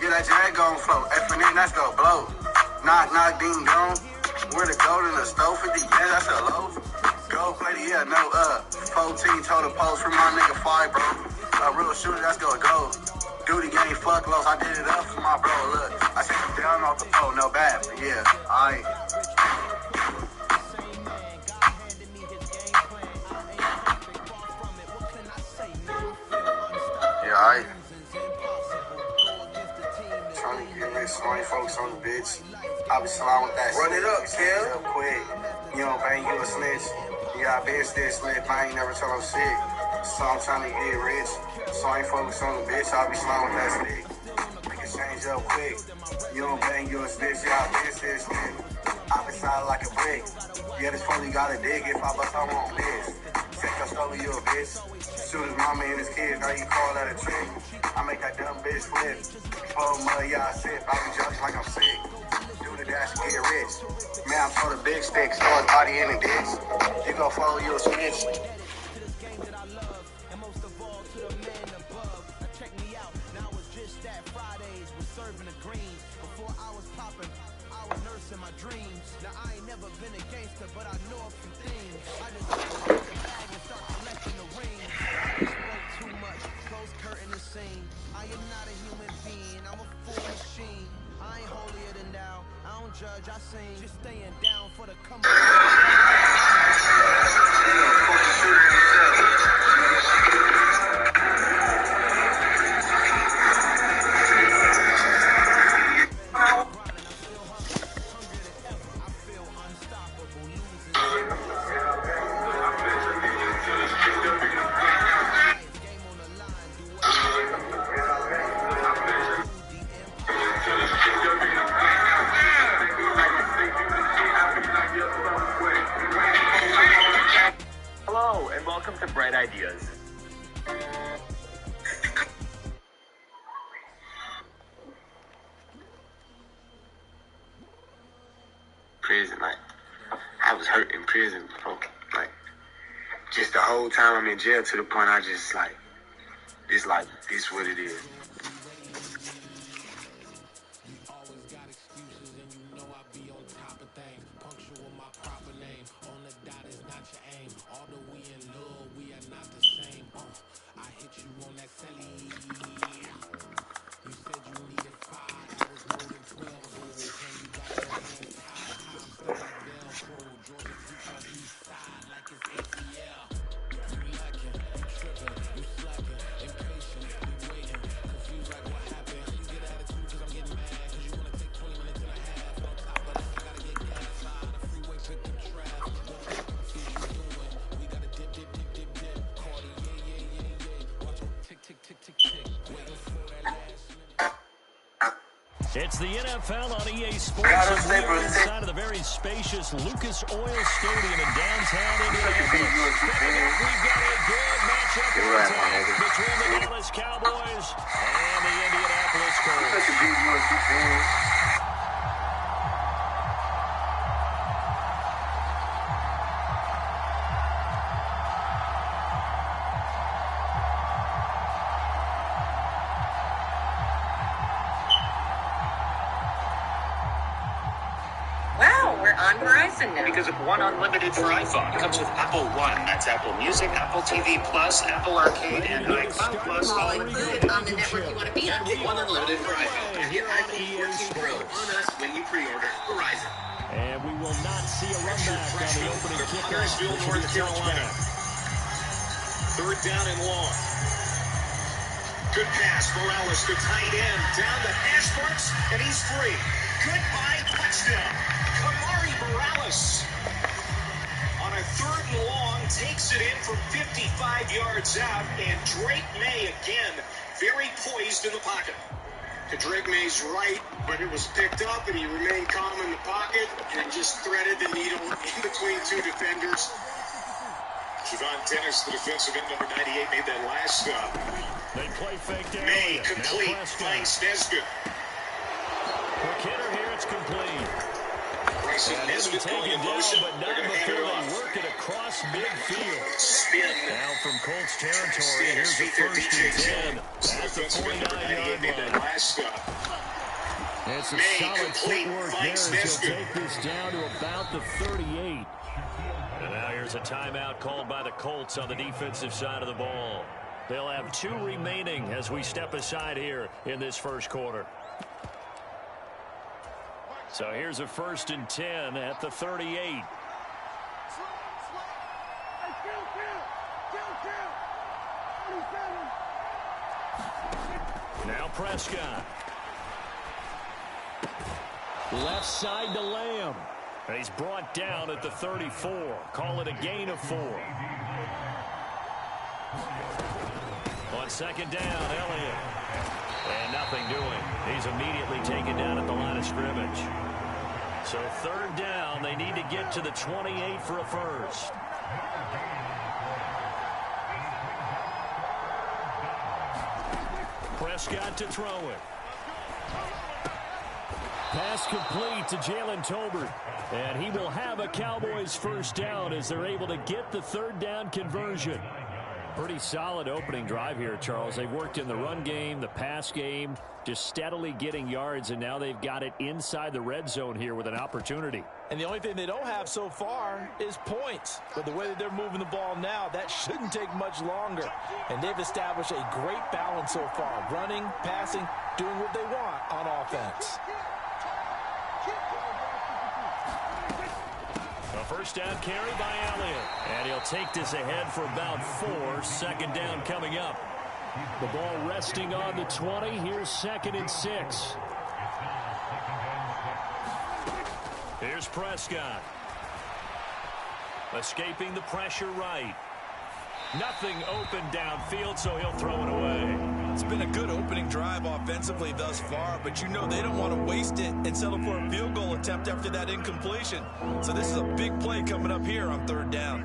Get that jag gon' flow. F and N, that's go blow. Knock, knock, ding dong. Where the gold in the stove? 50 yeah, that's a low. Gold plated, yeah, no 14 total post for my nigga 5, bro. A real shooter, that's go gold. Duty game, fuck lows. I did it up for my bro. Look, I take him down off the pole, no bad. But yeah, alright. Yeah, alright. Trying to get rich, 20 folks on the bitch. I be sliding with that shit. Run it up, kid. Real quick. You don't bang, you a snitch. You got been still slip. I ain't never told no shit. So I'm trying to get rich. So I ain't focused on the bitch. I be sliding with that stick. Make it change up quick. You don't bang, you a snitch. You got been still slip. I be sliding like a brick. Yeah, this phone you gotta dig. If I bust, I won't miss. Take your story, you a bitch. Shoot his mama and his kids. Now you call that a trick. I make that dumb bitch flip. Oh, mother, yeah, I sip. I be judged like I'm sick. Dash and get rich. Man, I'm for the big sticks, throw his body in the ditch. You gon' follow your snitch. Now I ain't never been a gangster, but I know a few things. I just get the bag and start collecting the rings. I just spoke too much, close curtain the scene. I am not a human being, I'm a full machine. I ain't holier than thou, I don't judge, I sing. Just staying down for the come up. Hello, and welcome to Bright Ideas. Prison, like, I was hurt in prison before. Like, just the whole time I'm in jail to the point I just, like, this what it is. It's the NFL on EA Sports, and we're inside of the very spacious Lucas Oil Stadium in downtown Indianapolis. We've got a good matchup between the Dallas Cowboys and the Indianapolis Colts. On Verizon now. Because of One Unlimited for iPhone. It comes with Apple One. That's Apple Music, Apple TV Plus, Apple Arcade, and iCloud Plus. All included on the network you want to be on. Get One Unlimited for iPhone. And get iPhone 14 Pro on us when you pre-order Verizon. And we will not see a run back on the opening kickoff. North Carolina. Third down and long. Good pass. Morales, the tight end. Down the hash marks, and he's free. Goodbye, touchdown. Kamari Morales on a third and long takes it in from 55 yards out, and Drake May again very poised in the pocket. To Drake May's right, but it was picked up, and he remained calm in the pocket and just threaded the needle in between two defenders. Javon Dennis, the defensive end, number 98, made that last stop. They play fake down. May complete, finds Nesbitt. For Kidder here, it's complete. Right Tyson And he'll be Nesbitt going taken in down, motion. but They're not going to hand it before they off. work it across midfield. Spin. Now from Colts territory, Stay on his here's a feet there, first DJ and 10 Taylor. at the Defensive end, number 98, 49-yard made that line. last stop. It's a May solid complete, footwork there finds as he'll Nesbitt. take this down to about the 38. And now here's a timeout called by the Colts on the defensive side of the ball. They'll have 2 remaining as we step aside here in this first quarter. So here's a 1st and 10 at the 38. Now Prescott. Left side to Lamb. He's brought down at the 34. Call it a gain of 4. On 2nd down, Elliott. And nothing doing. He's immediately taken down at the line of scrimmage. So 3rd down, they need to get to the 28 for a first. Prescott to throw it. Pass complete to Jalen Tolbert. And he will have a Cowboys first down as they're able to get the 3rd down conversion. Pretty solid opening drive here, Charles. They've worked in the run game, the pass game, just steadily getting yards, and now they've got it inside the red zone here with an opportunity. And the only thing they don't have so far is points. But the way that they're moving the ball now, that shouldn't take much longer. And they've established a great balance so far. Running, passing, doing what they want on offense. A first down carry by Elliott. And he'll take this ahead for about 4. 2nd down coming up. The ball resting on the 20. Here's 2nd and 6. Here's Prescott. Escaping the pressure right. Nothing open downfield, so he'll throw it away. It's been a good opening drive offensively thus far, but you know they don't want to waste it and settle for a field goal attempt after that incompletion. So this is a big play coming up here on 3rd down.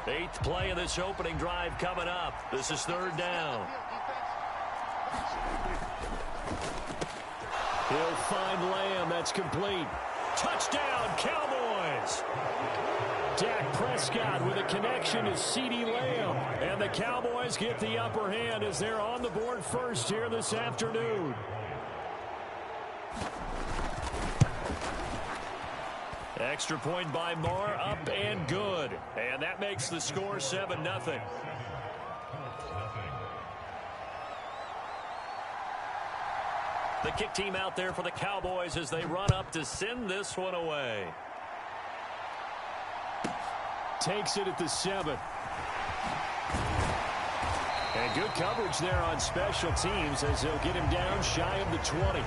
Eighth play of this opening drive coming up. This is 3rd down. He'll find Lamb. That's complete. Touchdown, Cowboys! Dak Prescott with a connection to CeeDee Lamb. And the Cowboys get the upper hand as they're on the board first here this afternoon. Extra point by Moore, up and good. And that makes the score 7-0. The kick team out there for the Cowboys as they run up to send this one away. Takes it at the 7. And good coverage there on special teams as they'll get him down shy of the 20.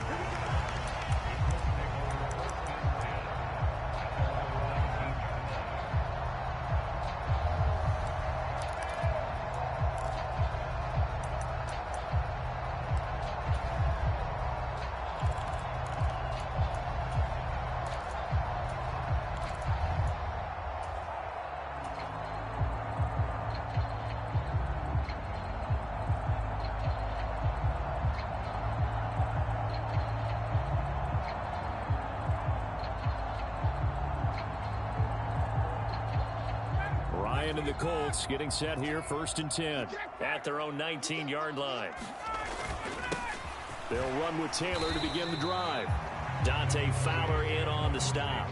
And the Colts getting set here, 1st and 10. At their own 19-yard line. They'll run with Taylor to begin the drive. Dante Fowler in on the stop.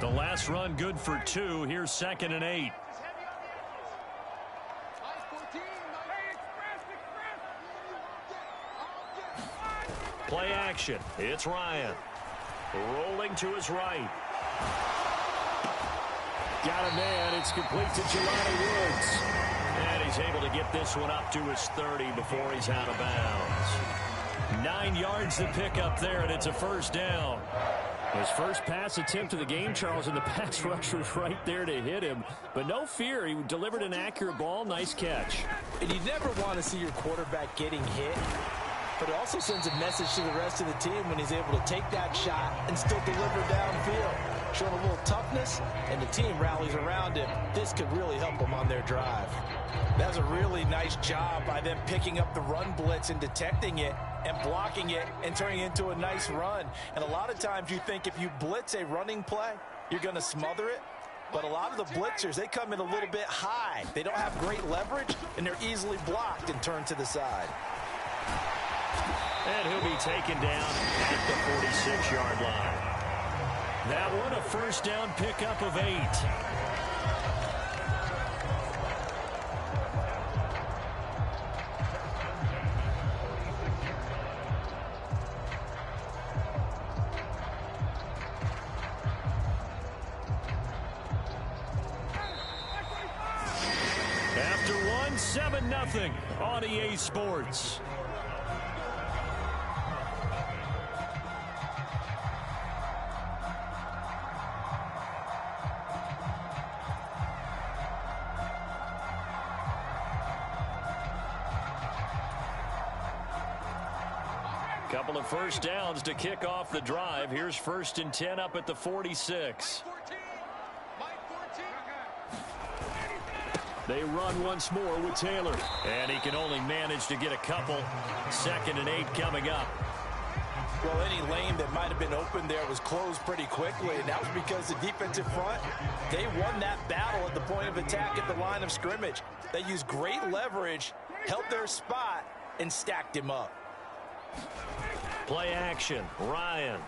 The last run good for 2. Here's 2nd and 8. Play action. It's Ryan. Rolling to his right. Got a man. It's complete to Jelani Woods. And he's able to get this one up to his 30 before he's out of bounds. 9 yards to pick up there, and it's a first down. His first pass attempt of the game, Charles, and the pass rush was right there to hit him. But no fear, he delivered an accurate ball. Nice catch. And you never want to see your quarterback getting hit. But it also sends a message to the rest of the team when he's able to take that shot and still deliver downfield. Showing a little toughness, and the team rallies around him. This could really help them on their drive. That was a really nice job by them picking up the run blitz and detecting it and blocking it and turning it into a nice run. And a lot of times you think if you blitz a running play, you're going to smother it. But a lot of the blitzers, they come in a little bit high. They don't have great leverage, and they're easily blocked and turned to the side. And he'll be taken down at the 46-yard line. That one, a first down pickup of 8. After one, 7-0 on EA Sports. Couple of first downs to kick off the drive. Here's 1st and 10 up at the 46. They run once more with Taylor. And he can only manage to get a couple. 2nd and 8 coming up. Well, any lane that might have been open there was closed pretty quickly, and that was because the defensive front, they won that battle at the point of attack at the line of scrimmage. They used great leverage, held their spot, and stacked him up. Play action. Ryan.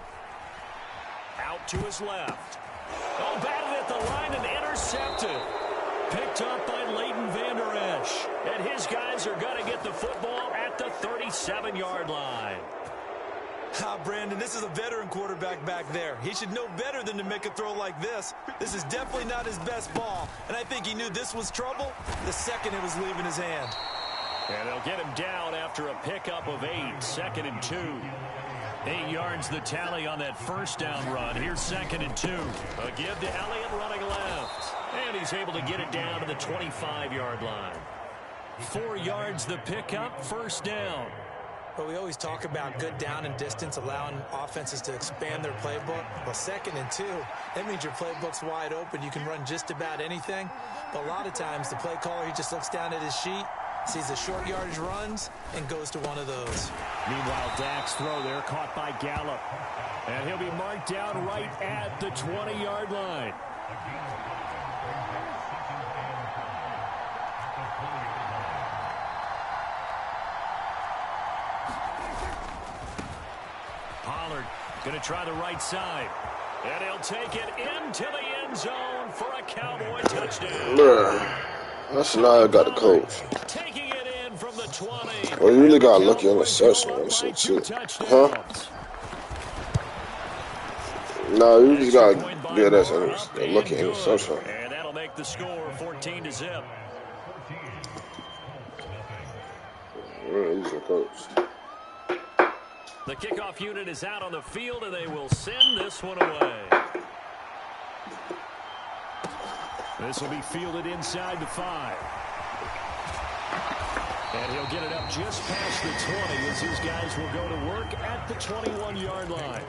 Out to his left. Oh, batted at the line and intercepted. Picked up by Leighton Vander Esch. And his guys are going to get the football at the 37-yard line. Brandon, this is a veteran quarterback back there. He should know better than to make a throw like this. This is definitely not his best ball. And I think he knew this was trouble the second it was leaving his hand. And they'll get him down after a pickup of 8. 2nd and 2. 8 yards the tally on that first down run. Here's 2nd and 2. A give to Elliott running left. And he's able to get it down to the 25-yard line. 4 yards the pickup, first down. But we always talk about good down and distance, allowing offenses to expand their playbook. Well, 2nd and 2, that means your playbook's wide open. You can run just about anything. But a lot of times the play caller, he just looks down at his sheet, sees the short yardage runs, and goes to one of those. Meanwhile, Dak's throw there caught by Gallup. And he'll be marked down right at the 20-yard line. Pollard going to try the right side. And he'll take it into the end zone for a Cowboy touchdown. Bruh. That's now I got the coach. Taking it in from the 20. Well, you really got lucky on the session, I'm so too. Huh? No, you just got to get us lucky in the session. And that'll make the score 14-0. Really, he's a coach. The kickoff unit is out on the field, and they will send this one away. This will be fielded inside the 5. And he'll get it up just past the 20 as his guys will go to work at the 21-yard line.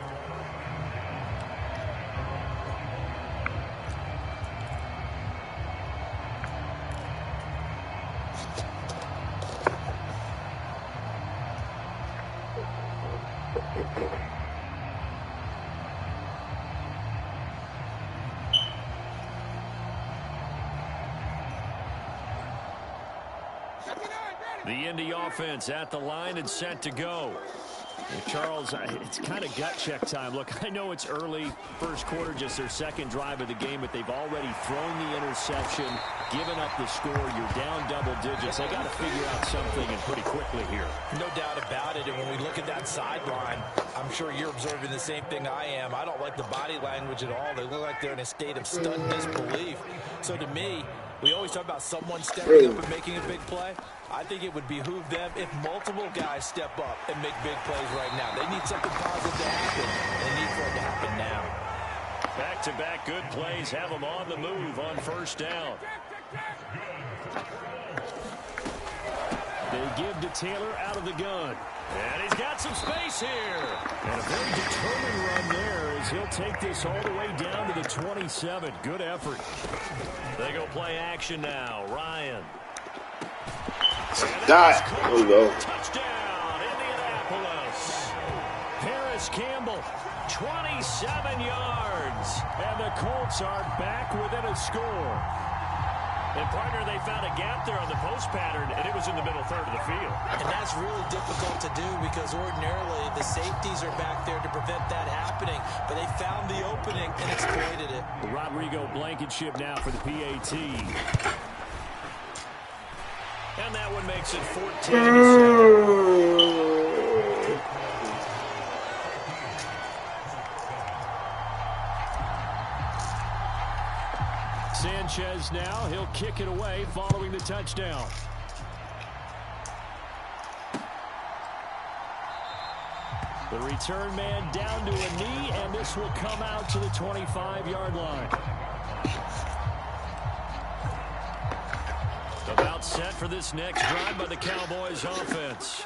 The Indy offense at the line and set to go. Charles, it's kind of gut check time. Look, I know it's early, first quarter, just their second drive of the game, but they've already thrown the interception, given up the score. You're down double digits. They got to figure out something and pretty quickly here. No doubt about it. And when we look at that sideline, I'm sure you're observing the same thing I am. I don't like the body language at all. They look like they're in a state of stunned disbelief. So to me, we always talk about someone stepping up and making a big play. I think it would behoove them if multiple guys step up and make big plays right now. They need something positive to happen. They need for it to happen now. Back-to-back good plays have them on the move on first down. They give to Taylor out of the gun. And he's got some space here. And a very determined run there as he'll take this all the way down to the 27. Good effort. They go play action now. Ryan. There we go. Touchdown, Indianapolis. Harris Campbell, 27 yards. And the Colts are back within a score. And, partner, they found a gap there on the post pattern, and it was in the middle third of the field. And that's really difficult to do because ordinarily the safeties are back there to prevent that happening. But they found the opening and exploited it. Rodrigo Blankenship now for the PAT. And that one makes it 14-7. Sanchez now, he'll kick it away following the touchdown. The return man down to a knee, and this will come out to the 25-yard line. About set for this next drive by the Cowboys offense.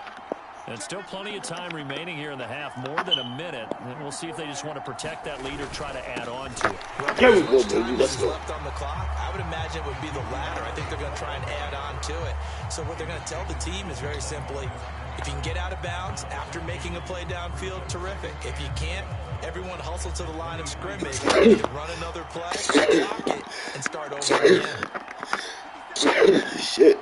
And still plenty of time remaining here in the half, more than a minute. And we'll see if they just want to protect that lead or try to add on to it. Here we go, baby. Let's go. Left on the clock, I would imagine it would be the latter. I think they're going to try and add on to it. So what they're going to tell the team is very simply, if you can get out of bounds after making a play downfield, terrific. If you can't, everyone hustle to the line of scrimmage, run another play, block it, and start over again. Shit.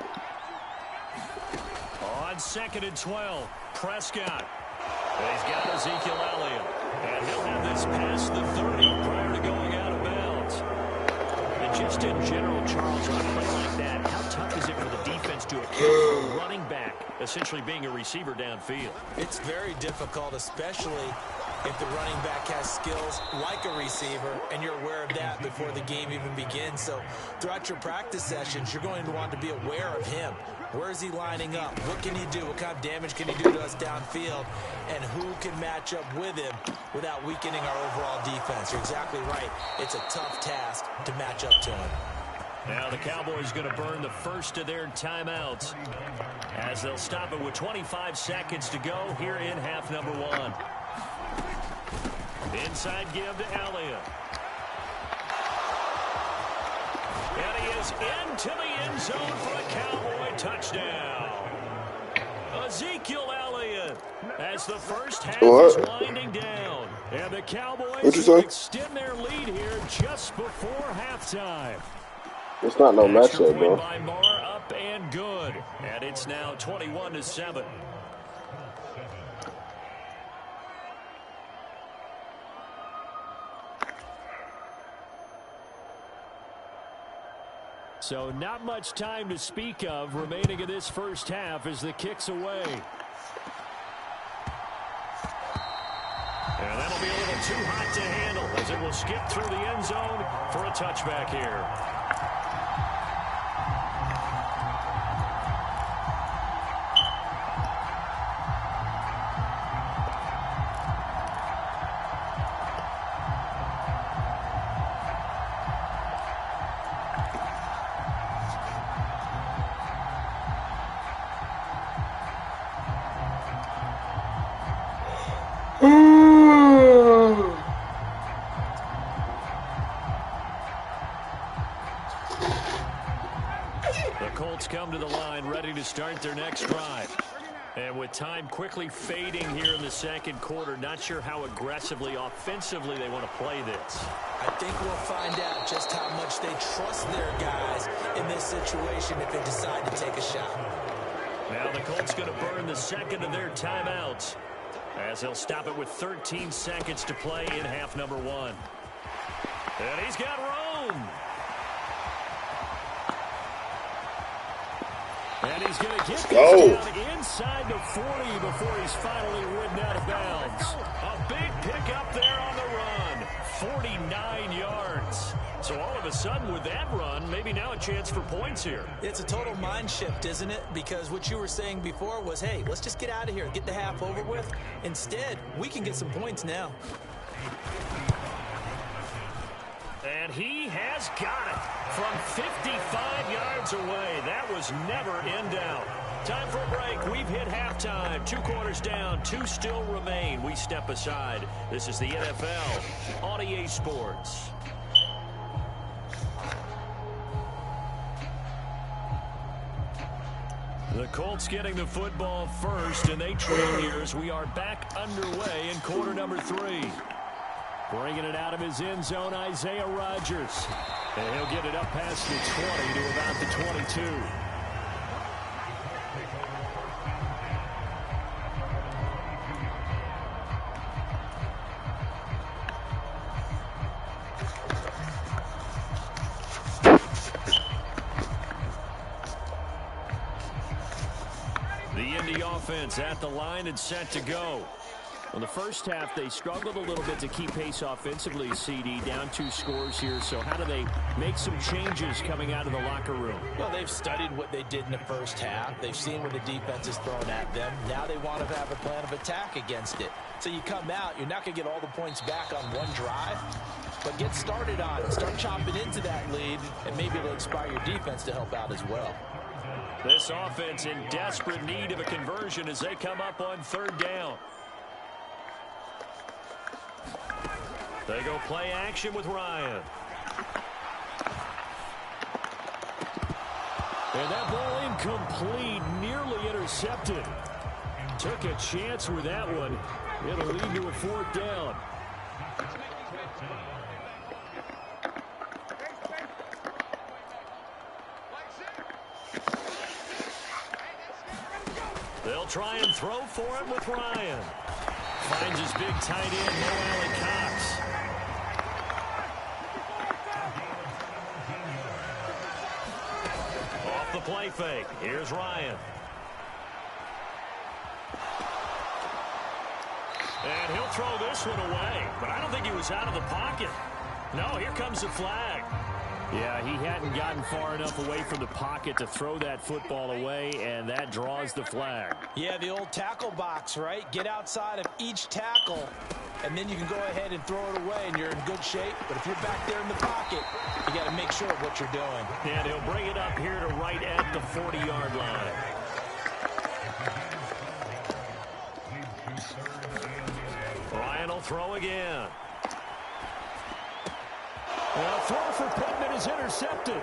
On 2nd and 12, Prescott. He's got Ezekiel Elliott. And he'll have this past the 30 prior to going out of bounds. And just in general, Charles, on a play like that, how tough is it for the defense to account for a running back essentially being a receiver downfield? It's very difficult, especially if the running back has skills like a receiver, and you're aware of that before the game even begins. So throughout your practice sessions, you're going to want to be aware of him. Where is he lining up? What can he do? What kind of damage can he do to us downfield? And who can match up with him without weakening our overall defense? You're exactly right. It's a tough task to match up to him. Now the Cowboys going to burn the first of their timeouts as they'll stop it with 25 seconds to go here in half number 1. Inside give to Elliott. And he is into the end zone for a Cowboy touchdown. Ezekiel Elliott as the first half is winding down. And the Cowboys will extend their lead here just before halftime. It's not no matchup, bro. By Marr, up and good. And it's now 21-7. So not much time to speak of remaining in this first half as the kick's away. And that'll be a little too hot to handle as it will skip through the end zone for a touchback here. Come to the line, ready to start their next drive. And with time quickly fading here in the second quarter, not sure how aggressively, offensively they want to play this. I think we'll find out just how much they trust their guys in this situation if they decide to take a shot. Now the Colts going to burn the second of their timeouts. As he'll stop it with 13 seconds to play in half number 1. And he's got room. And he's going to get this down inside the 40 before he's finally ridden out of bounds. A big pickup there on the run. 49 yards. So all of a sudden with that run, maybe now a chance for points here. It's a total mind shift, isn't it? Because what you were saying before was, hey, let's just get out of here, get the half over with. Instead, we can get some points now. And he has got it from 55 yards away. That was never in doubt. Time for a break. We've hit halftime. 2 quarters down. 2 still remain. We step aside. This is the NFL on EA Sports. The Colts getting the football first, and they trail here as we are back underway in quarter number 3. Bringing it out of his end zone, Isaiah Rodgers. And he'll get it up past the 20 to about the 22. The Indy offense at the line and set to go. In the first half, they struggled a little bit to keep pace offensively, CD, down 2 scores here. So how do they make some changes coming out of the locker room? Well, they've studied what they did in the first half. They've seen what the defense is throwing at them. Now they want to have a plan of attack against it. So you come out, you're not going to get all the points back on one drive, but get started on it. Start chopping into that lead, and maybe it'll inspire your defense to help out as well. This offense in desperate need of a conversion as they come up on 3rd down. They go play action with Ryan. And that ball incomplete, nearly intercepted. Took a chance with that one. It'll lead to a 4th down. They'll try and throw for it with Ryan. Finds his big tight end, Mo Alley Cox. Off the play fake. Here's Ryan. And he'll throw this one away. But I don't think he was out of the pocket. No, here comes the flag. Yeah, he hadn't gotten far enough away from the pocket to throw that football away, and that draws the flag. Yeah, the old tackle box, right? Get outside of each tackle, and then you can go ahead and throw it away, and you're in good shape. But if you're back there in the pocket, you got to make sure of what you're doing. And he'll bring it up here to right at the 40-yard line. Ryan will throw again. Well, throw for Pittman is intercepted.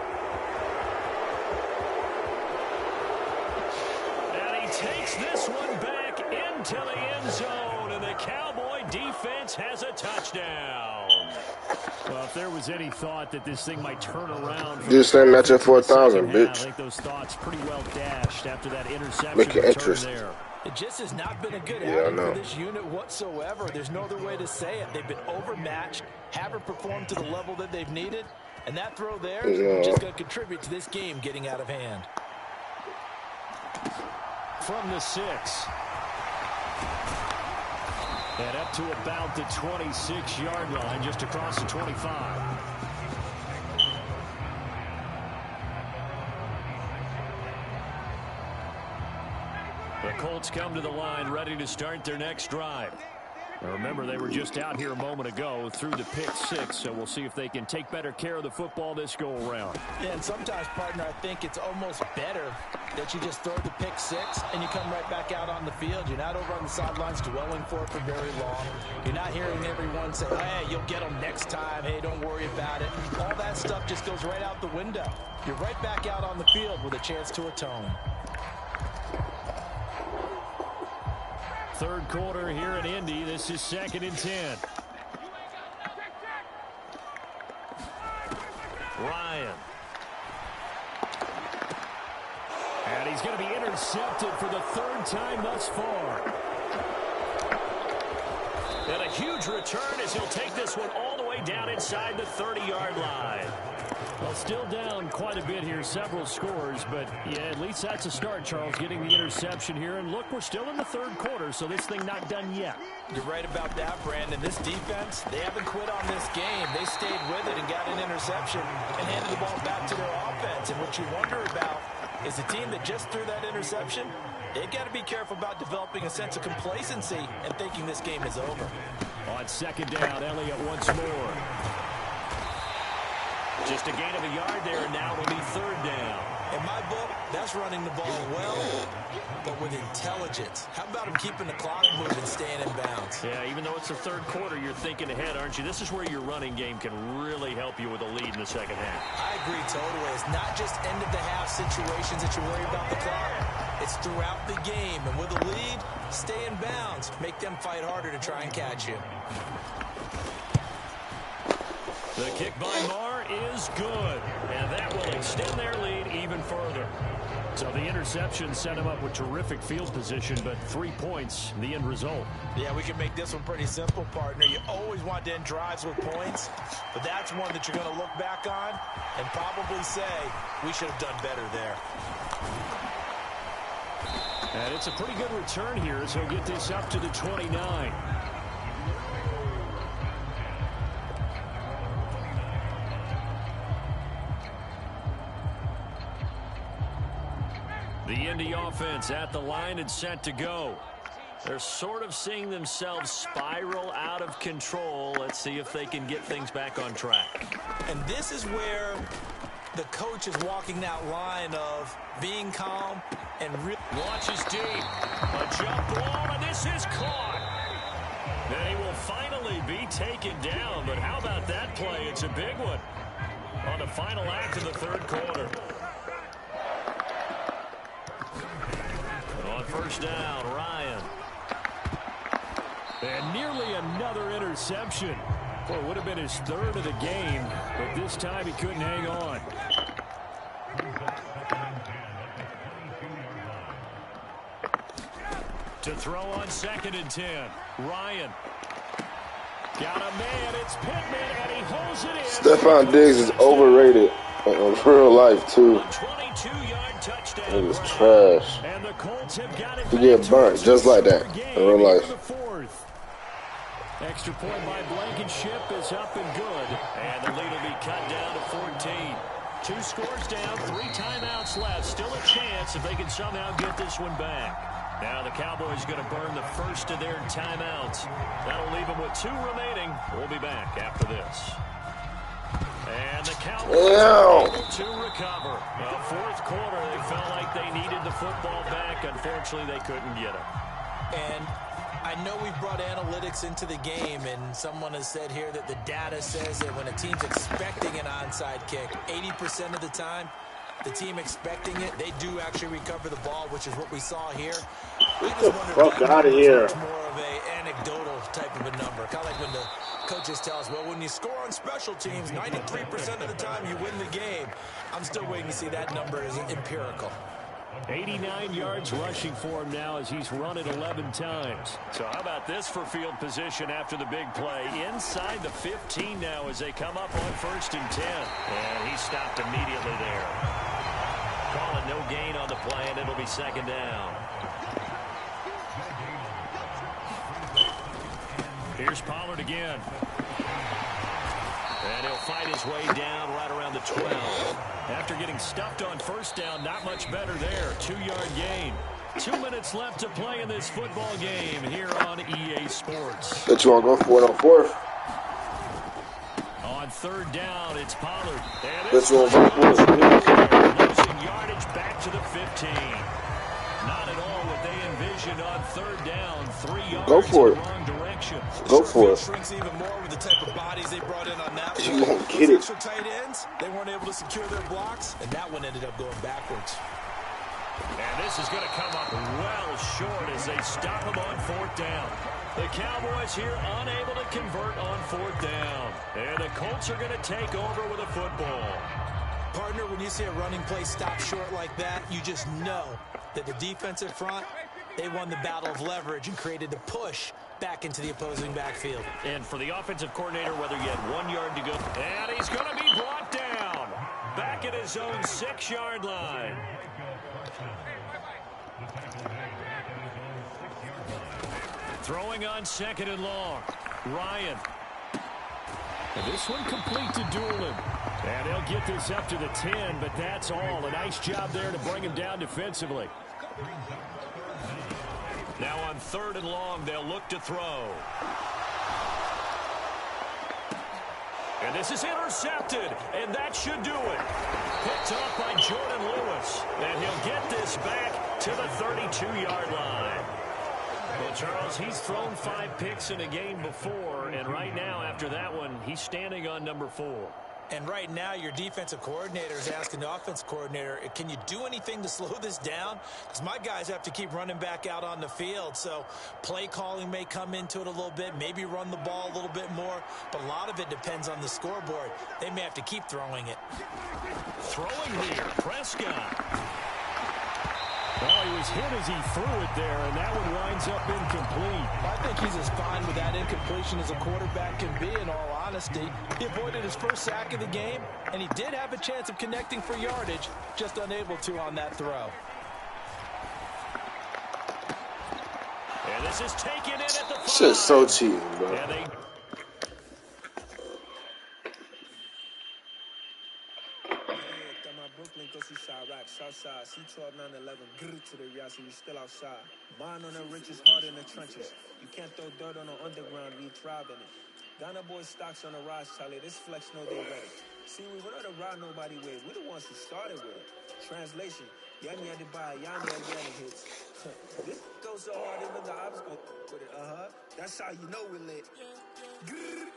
And he takes this one back into the end zone, and the Cowboy defense has a touchdown. Well, if there was any thought that this thing might turn around, this ain't match at 4,000, bitch. I think those thoughts pretty well dashed after that interception. Make it interesting. There. It just has not been a good outing for this unit whatsoever. There's no other way to say it. They've been overmatched, haven't performed to the level that they've needed, and that throw there is just going to contribute to this game getting out of hand. From the 6. And up to about the 26-yard line, just across the 25. The Colts come to the line ready to start their next drive. Now remember, they were just out here a moment ago through the pick 6, so we'll see if they can take better care of the football this go-around. Yeah, and sometimes, partner, I think it's almost better that you just throw the pick 6 and you come right back out on the field. You're not over on the sidelines dwelling for it for very long. You're not hearing everyone say, hey, you'll get them next time. Hey, don't worry about it. All that stuff just goes right out the window. You're right back out on the field with a chance to atone. 3rd quarter here in Indy. This is 2nd and 10. Ryan. And he's going to be intercepted for the 3rd time thus far. And a huge return as he'll take this one all the way down inside the 30-yard line. Well, still down quite a bit here, several scores, but yeah, at least that's a start, Charles, getting the interception here. And look, we're still in the third quarter, so this thing not done yet. You're right about that, Brandon. This defense, they haven't quit on this game. They stayed with it and got an interception and handed the ball back to their offense. And what you wonder about is the team that just threw that interception, they've got to be careful about developing a sense of complacency and thinking this game is over. On second down, Elliott once more. Just a gain of a yard there, and now it'll be third down. In my book, that's running the ball well, but with intelligence. How about him keeping the clock moving, staying in bounds? Yeah, even though it's the third quarter, you're thinking ahead, aren't you? This is where your running game can really help you with a lead in the second half. I agree totally. It's not just end-of-the-half situations that you worry about the clock. It's throughout the game, and with a lead, stay in bounds. Make them fight harder to try and catch you. The kick by Marr is good, and that will extend their lead even further. So the interception set him up with terrific field position, but 3 points, the end result. Yeah, we can make this one pretty simple, partner. You always want to end drives with points, but that's one that you're going to look back on and probably say, we should have done better there. And it's a pretty good return here as he'll get this up to the 29. The Indy offense at the line and set to go. They're sort of seeing themselves spiral out of control. Let's see if they can get things back on track. And this is where the coach is walking that line of being calm and launches deep. A jump ball, and this is caught. And he will finally be taken down, but how about that play? It's a big one on the final act of the third quarter. On first down, Ryan. And nearly another interception. Well, it would have been his third of the game, but this time he couldn't hang on. To throw on 2nd and 10. Ryan. Got a man. It's Pittman, and he holds it in. Stephon Diggs is overrated in real life, too. 22-yard touchdown. It was trash. And the Colts have got it. He get burnt just like that in real life. Extra point by Blankenship is up and good. And the lead will be cut down to 14. 2 scores down, 3 timeouts left. Still a chance if they can somehow get this one back. Now the Cowboys going to burn the first of their timeouts. That'll leave them with 2 remaining. We'll be back after this. And the Cowboys are able to recover. Well, fourth quarter, they felt like they needed the football back. Unfortunately, they couldn't get it. And I know we've brought analytics into the game, and someone has said here that the data says that when a team's expecting an onside kick, 80% of the time, the team expecting it, they do actually recover the ball, which is what we saw here. Get the fuck out of here. It's more of a anecdotal type of a number. Kind of like when the coaches tell us, well, when you score on special teams, 93% of the time you win the game. I'm still waiting to see that number is empirical. 89 yards rushing for him now as he's run it 11 times. So how about this for field position after the big play? Inside the 15 now as they come up on 1st and 10. And he stopped immediately there. Calling no gain on the play, and it'll be 2nd down. Here's Pollard again. And he'll fight his way down right around the 12. After getting stuffed on 1st down, not much better there. 2-yard gain. 2 minutes left to play in this football game here on EA Sports. Bet you want to go for it on 4th? On 3rd down, it's Pollard. Bet you want to go for it. Losing yardage back to the 15. Not at all what they envisioned on 3rd down. 3 yards go for in the wrong direction. Go for it. Shrinks even more with the type of bodies they brought in on that. You won't get it. Extra tight ends, they weren't able to secure their blocks, and that one ended up going backwards. And this is going to come up well short as they stop him on 4th down. The Cowboys here unable to convert on 4th down. And the Colts are going to take over with a football. Partner, when you see a running play stop short like that, you just know that the defensive front, they won the battle of leverage and created a push back into the opposing backfield. And for the offensive coordinator, whether you had 1 yard to go, and he's going to be brought down back at his own 6-yard line. Throwing on 2nd and long. Ryan. And this one complete to Doolin. And they'll get this up to the 10, but that's all. A nice job there to bring him down defensively. Now on 3rd and long, they'll look to throw. And this is intercepted, and that should do it. Picked up by Jordan Lewis, and he'll get this back to the 32-yard line. Well, Charles, he's thrown 5 picks in a game before, and right now, after that one, he's standing on number 4. And right now, your defensive coordinator is asking the offense coordinator, can you do anything to slow this down? Because my guys have to keep running back out on the field. So play calling may come into it a little bit, maybe run the ball a little bit more. But a lot of it depends on the scoreboard. They may have to keep throwing it. Throwing here, Prescott. Well, he was hit as he threw it there, and that one winds up incomplete. I think he's as fine with that incompletion as a quarterback can be, in all honesty. He avoided his first sack of the game, and he did have a chance of connecting for yardage, just unable to on that throw. And this is taken in at the 5. Shit's so cheap, bro. Yeah, they... Brooklyn, go see Chirac, Southside, C12, 911, grrr to the Yassi, we still outside. Bond on the richest, heart in the trenches. You can't throw dirt on the underground, we thrive in it. Ghana boys stocks on the rise, Charlie, this flex know they ready. See, we were not to ride nobody with, we the ones who started with it. Translation, Yanni had to buy, Yanni had Yanni hits. This goes so hard, even the ops go with it, That's how you know we lit. Grrr,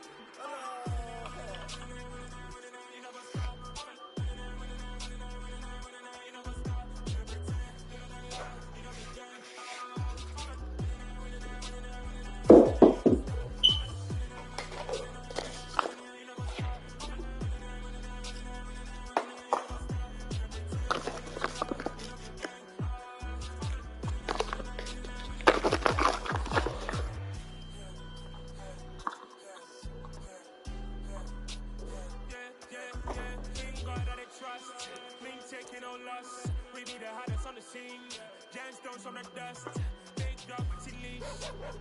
on the dust, big dog with leash.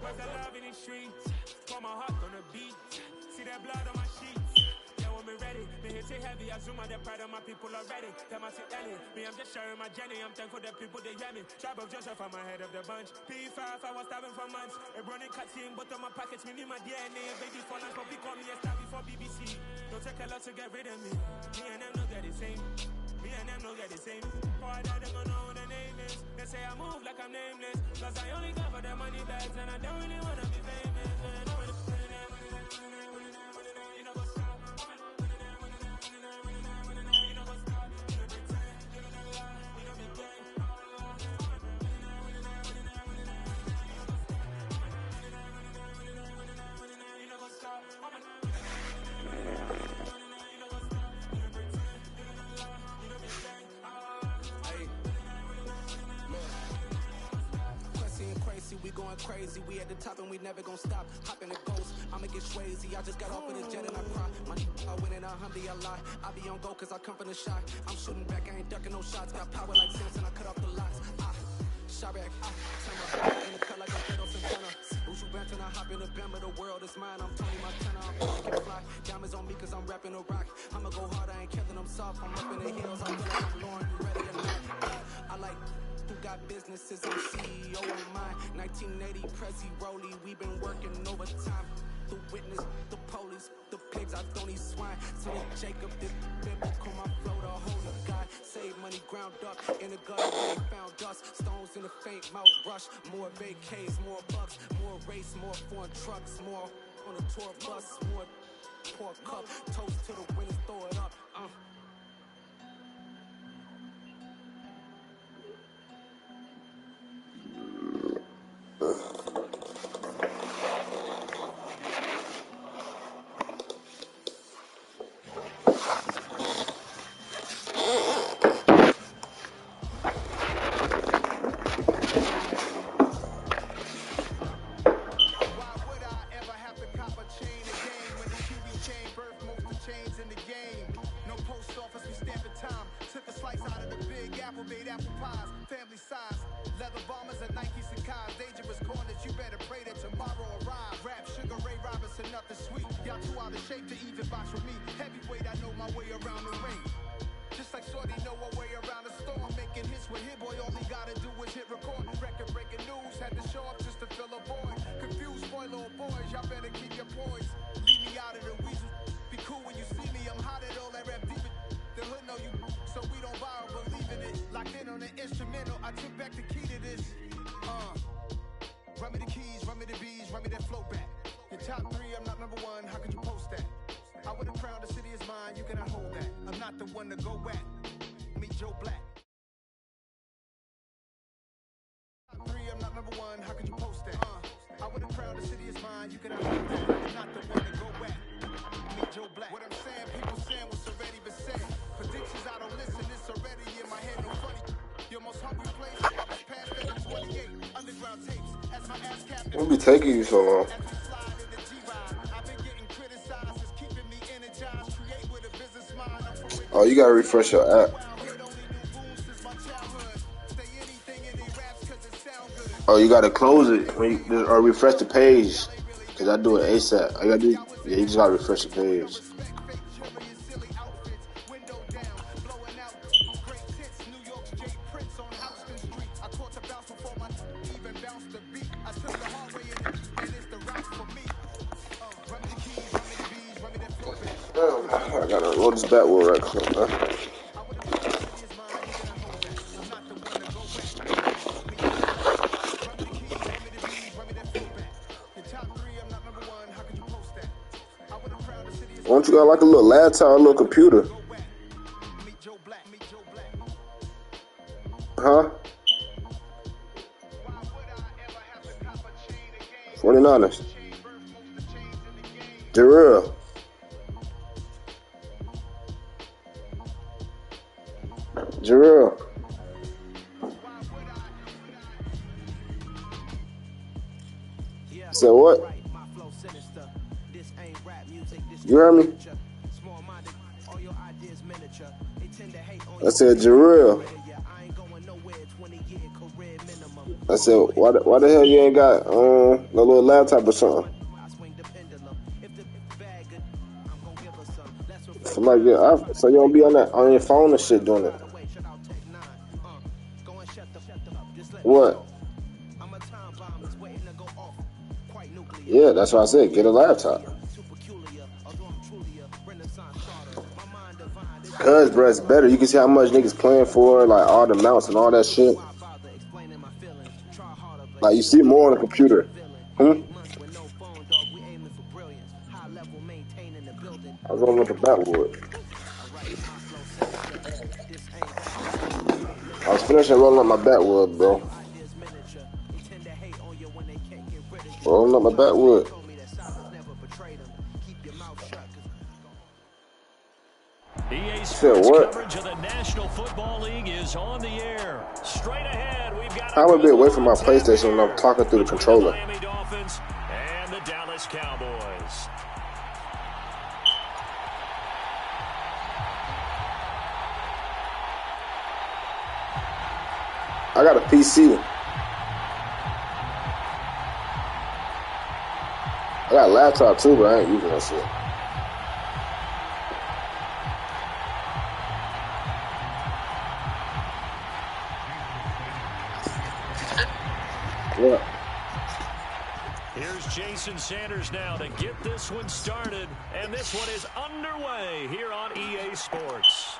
Was the love in the streets? Pour my heart on the beat. See that blood on my sheets. Yeah, when we ready, me hit it heavy. I zoom out the pride of my people already. Tell my sit Ellie, me I'm just sharing my journey. I'm thankful the people they hear me. Tribe of Joseph, I'm ahead of the bunch. P5, I was starving for months. A running cutscene, but on my pockets, me need my DNA. Baby for lunch, but we call me a star before BBC. Don't take a lot to get rid of me. Me and them know they're the same. Me and them know they're the same. Boy, that they gonna know who the name is. They say I move like I'm nameless. Cause I only got for the money bags and I don't really wanna be famous. You know what's up? You know what's up? You know pretend. You know the lie. You know the game. You know what's up? We going crazy, we at the top and we never gonna stop. Hopping the ghost, I'ma get crazy. I just got off of the jet and I cry. I win in a Humvee, I lie. I be on go cause I come from the shot. I'm shooting back, I ain't ducking no shots. Got power like Samson, I cut off the lots. Shot back, turn my back in the cut like a Fredo Santana. Who's you bent and I hop in the bend, but the world is mine. I'm Tony Montana, I'm can fly. Diamonds on me cause I'm rapping a rock. I'ma go hard, I ain't killing them soft. I'm up in the hills, I feel like I'm Lauren, you ready or not? I like who got businesses, I'm CEO of mine. 1980 Prezi Rolly, we been working overtime. The witness, the police, the pigs, I don't eat swine. So Jacob, this biblical, my flow, the holy God. Save money, ground up in the gutter, where they found dust. Stones in the faint mouth rush. More vacays, more bucks, more race, more foreign trucks, more on a tour bus, more pour cup. Toast to the winners, throw it up. I'm too out of shape to even box with me. Heavyweight, I know my way around the ring. Just like Shorty know her way around the storm. Making hits with Hit Boy, all he gotta do is hit record. Record breaking news, had to show up just to fill a void. Confused boy, little boys, y'all better keep your poise. Leave me out of the weasel. Be cool when you see me, I'm hot at all that rap deep. The hood know you, so we don't borrow, believe in it. Locked in on the instrumental, I took back the key to this. Run me the keys, run me the bees, run me that flow back. Your top 3, I'm not number 1, how could you post that? I would have crowned the city is mine, you cannot hold that. I'm not the one to go at. Meet Joe Black. Top 3, I'm not number 1, how could you post that? I would have crowned the city is mine, you cannot hold that. I'm not the one to go at. Meet Joe Black. What I'm saying, people saying what's already been said. Predictions, I don't listen, it's already in my head, no funny. Your most hungry place, past that 28. Underground tapes, as my ass cap. What be taking you so long? Oh, you gotta refresh your app. Oh, you gotta close it or refresh the page. Cause I do it ASAP. You just gotta refresh the page. I gotta roll this backwood right quick, man. Why don't you got like a little laptop, a little computer? Huh? 49ers. Jarrell. Jarrell. Said what? You heard me? I said Jarrell. I said, why the hell you ain't got no little laptop or something? Somebody so you don't be on your phone and shit doing it. What? Yeah, that's what I said. Get a laptop. Cause, bro, it's better. You can see how much niggas playing for, like all the mounts and all that shit. Like you see more on the computer. I was rolling with the backwood. I was finishing rolling up my backwood, bro. Rolling up my backwood. EA Sports coverage of the National Football League is on the air. Straight ahead, we've got I'm a bit away from my PlayStation when I'm talking through the controller. The Miami Dolphins and the Dallas Cowboys. I got a PC. I got a laptop too, but I ain't using that shit. Yeah. Here's Jason Sanders now to get this one started, and this one is underway here on EA Sports.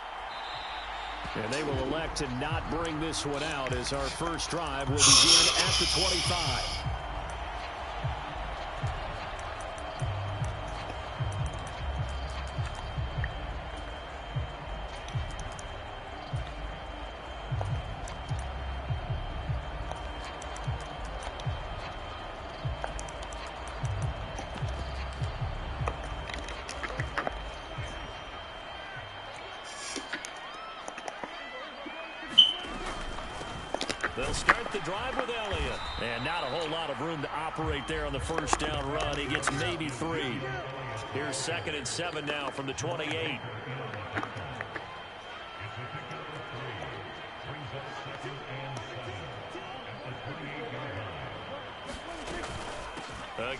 And they will elect to not bring this one out as our first drive will begin at the 25. They'll start the drive with Elliott. And not a whole lot of room to operate there on the first down run. He gets maybe 3. Here's 2nd and 7 now from the 28.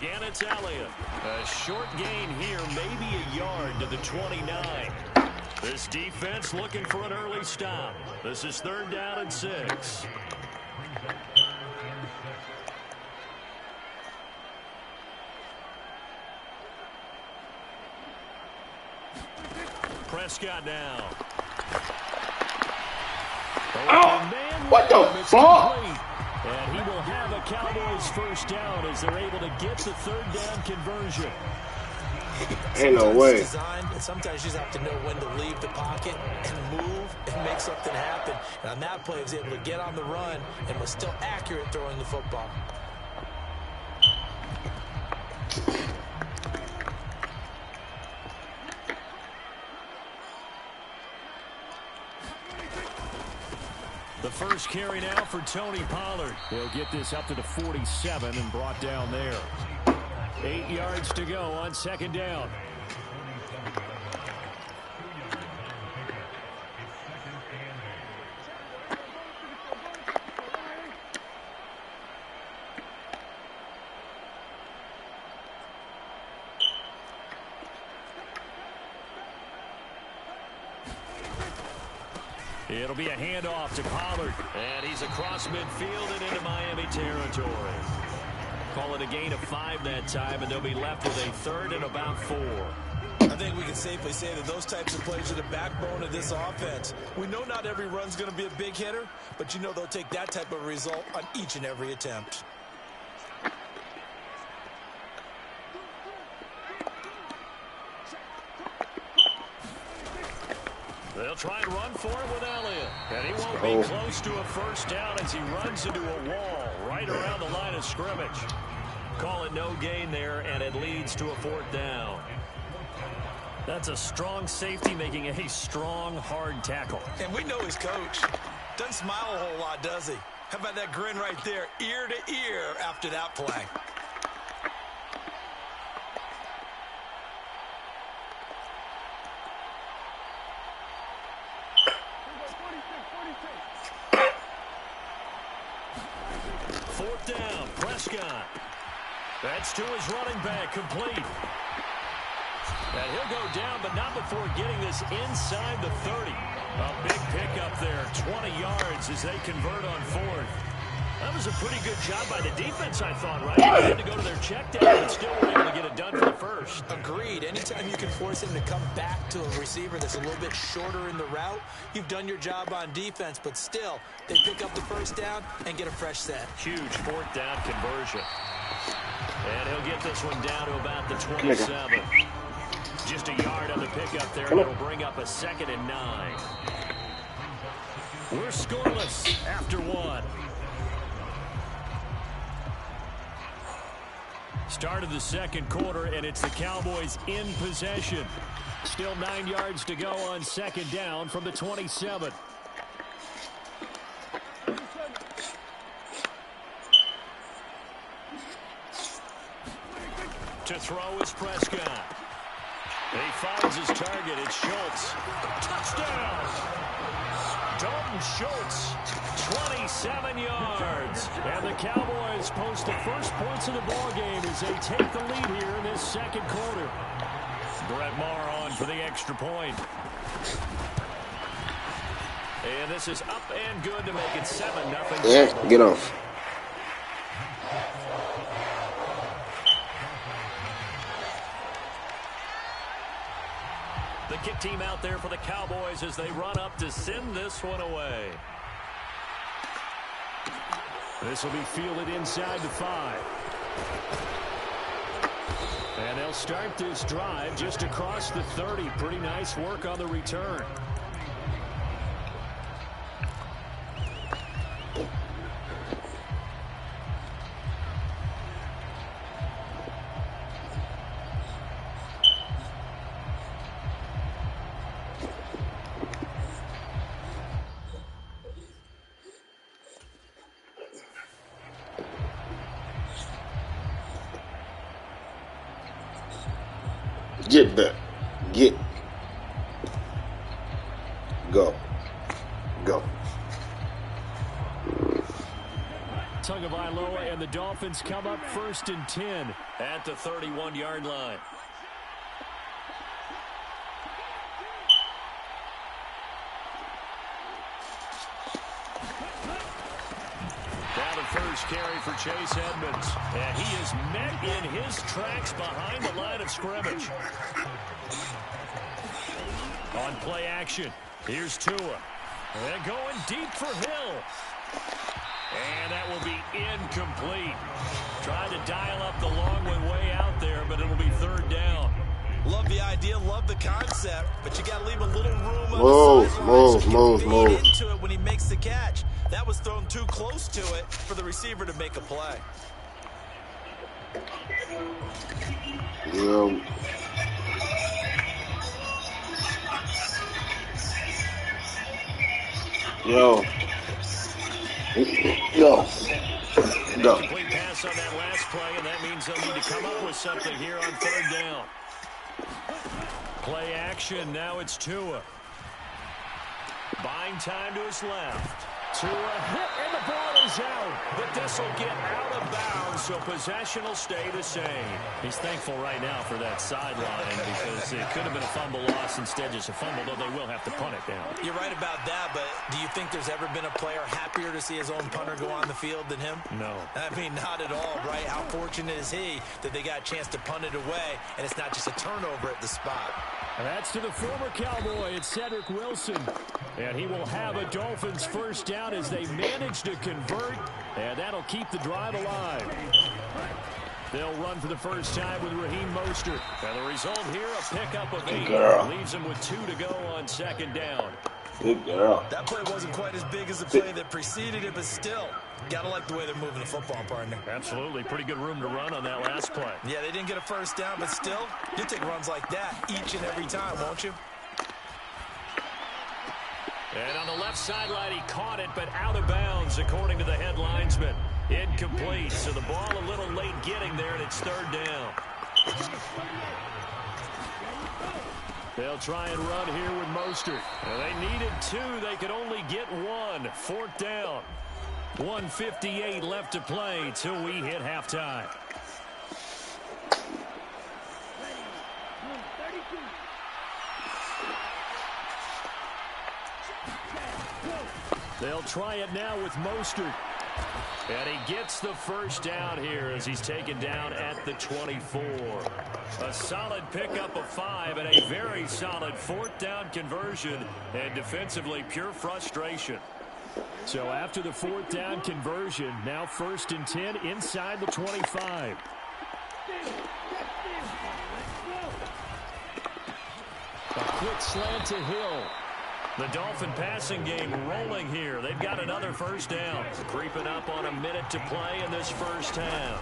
Again, it's Elliott. A short gain here, maybe a yard to the 29. This defense looking for an early stop. This is 3rd down and 6. Prescott now. Oh, what the fuck? And he will have a Cowboys first down as they're able to get the 3rd down conversion. Ain't no way. Sometimes you just have to know when to leave the pocket and move and make something happen. And on that play, he was able to get on the run and was still accurate throwing the football. The first carry now for Tony Pollard. He'll get this up to the 47 and brought down there. 8 yards to go on 2nd down. It'll be a handoff to Pollard. And he's across midfield and into Miami territory. Call it a gain of 5 that time, and they'll be left with a 3rd and about 4. I think we can safely say that those types of plays are the backbone of this offense. We know not every run's going to be a big hitter, but you know they'll take that type of result on each and every attempt. They'll try and run for it with Elliott. And he won't be close to a first down as he runs into a wall right around the line of scrimmage. Call it no gain there, and it leads to a 4th down. That's a strong safety making a strong, hard tackle. And we know his coach. Doesn't smile a whole lot, does he? How about that grin right there, ear to ear after that play? Down, Prescott. That's to his running back, complete. And he'll go down, but not before getting this inside the 30. A big pickup there, 20 yards as they convert on 4th. That was a pretty good job by the defense, I thought, right? They had to go to their check down, but still were able to get it done for the first. Agreed. Anytime you can force him to come back to a receiver that's a little bit shorter in the route, you've done your job on defense, but still, they pick up the first down and get a fresh set. Huge 4th down conversion. And he'll get this one down to about the 27. Just a yard on the pickup there, and it'll bring up a 2nd and 9. We're scoreless after 1. Start of the 2nd quarter, and it's the Cowboys in possession. Still 9 yards to go on 2nd down from the 27. To throw is Prescott. He finds his target. It's Schultz. Touchdown! Dalton Schultz, 27 yards. And the Cowboys post the first points of the ballgame as they take the lead here in this 2nd quarter. Brett Maher on for the extra point. And this is up and good to make it 7-0. Yeah, get off. The kick team out there for the Cowboys as they run up to send this one away. This will be fielded inside the 5. And they'll start this drive just across the 30. Pretty nice work on the return. Get back. Get. Go. Go. Tagovailoa, and the Dolphins come up 1st and 10 at the 31-yard line. Now the first carry for Chase Edmonds. And he is met in his tracks behind the line of scrimmage. On play action, here's Tua. And going deep for Hill. And that will be incomplete. Trying to dial up the long way out there, but it'll be 3rd down. Love the idea, love the concept, but you got to leave a little room on the sidelines so you can fade into it when he makes the catch. That was thrown too close to it for the receiver to make a play. Yo. Go. Complete pass on that last play, and that means they'll need to come up with something here on 3rd down. Play action, now it's Tua. Buying time to his left. Tua hit, and the ball is out. But this will get out of bounds, so possession will stay the same. He's thankful right now for that sideline because it could have been a fumble loss, instead just a fumble, though they will have to punt it down. You're right about that, but do you think there's ever been a player happier to see his own punter go on the field than him? No. I mean, not at all, right? How fortunate is he that they got a chance to punt it away, and it's not just a turnover at the spot. And that's to the former Cowboy. It's Cedric Wilson. And he will have a Dolphins first down as they manage to convert. And that'll keep the drive alive. They'll run for the first time with Raheem Mostert. And the result here, a pickup of 8. Leaves him with 2 to go on 2nd down. Good girl. That play wasn't quite as big as the play that preceded it, but still, gotta like the way they're moving the football, partner. Absolutely. Pretty good room to run on that last play. Yeah, they didn't get a first down, but still, you'll take runs like that each and every time, won't you? And on the left sideline, he caught it, but out of bounds, according to the head linesman. Incomplete, so the ball a little late getting there, and it's 3rd down. They'll try and run here with Mostert. And they needed 2. They could only get 1. 4th down. 1:58 left to play till we hit halftime. They'll try it now with Mostert. And he gets the first down here as he's taken down at the 24. A solid pickup of 5 and a very solid 4th down conversion. And defensively, pure frustration. So after the 4th down conversion, now 1st and 10 inside the 25. A quick slant to Hill. The Dolphin passing game rolling here. They've got another first down. Creeping up on a minute to play in this first half.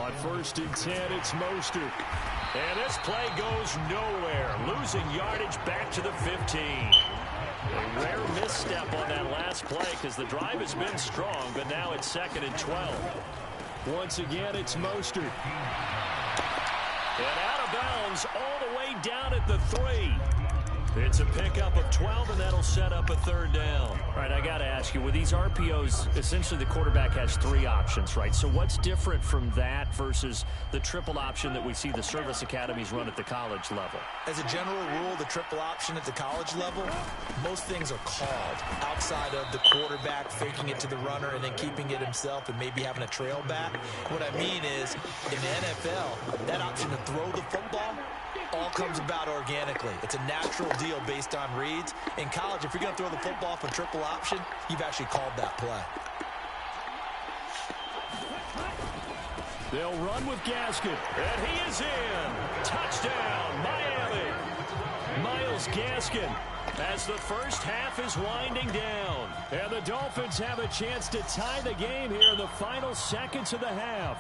On 1st and 10, it's Mostert. And this play goes nowhere. Losing yardage back to the 15. A rare misstep on that last play because the drive has been strong, but now it's 2nd and 12. Once again, it's Mostert. And out of bounds all the way down at the 3. It's a pickup of 12, and that'll set up a 3rd down. All right, I got to ask you, with these RPOs, essentially the quarterback has 3 options, right? So what's different from that versus the triple option that we see the service academies run at the college level? As a general rule, the triple option at the college level, most things are called outside of the quarterback faking it to the runner and then keeping it himself and maybe having a trail back. What I mean is, in the NFL, that option to throw the football all comes about organically. It's a natural deal based on reads. In college, if you're going to throw the football for triple option, you've actually called that play. They'll run with Gaskin. And he is in. Touchdown, Miami. Myles Gaskin as the first half is winding down. And the Dolphins have a chance to tie the game here in the final seconds of the half.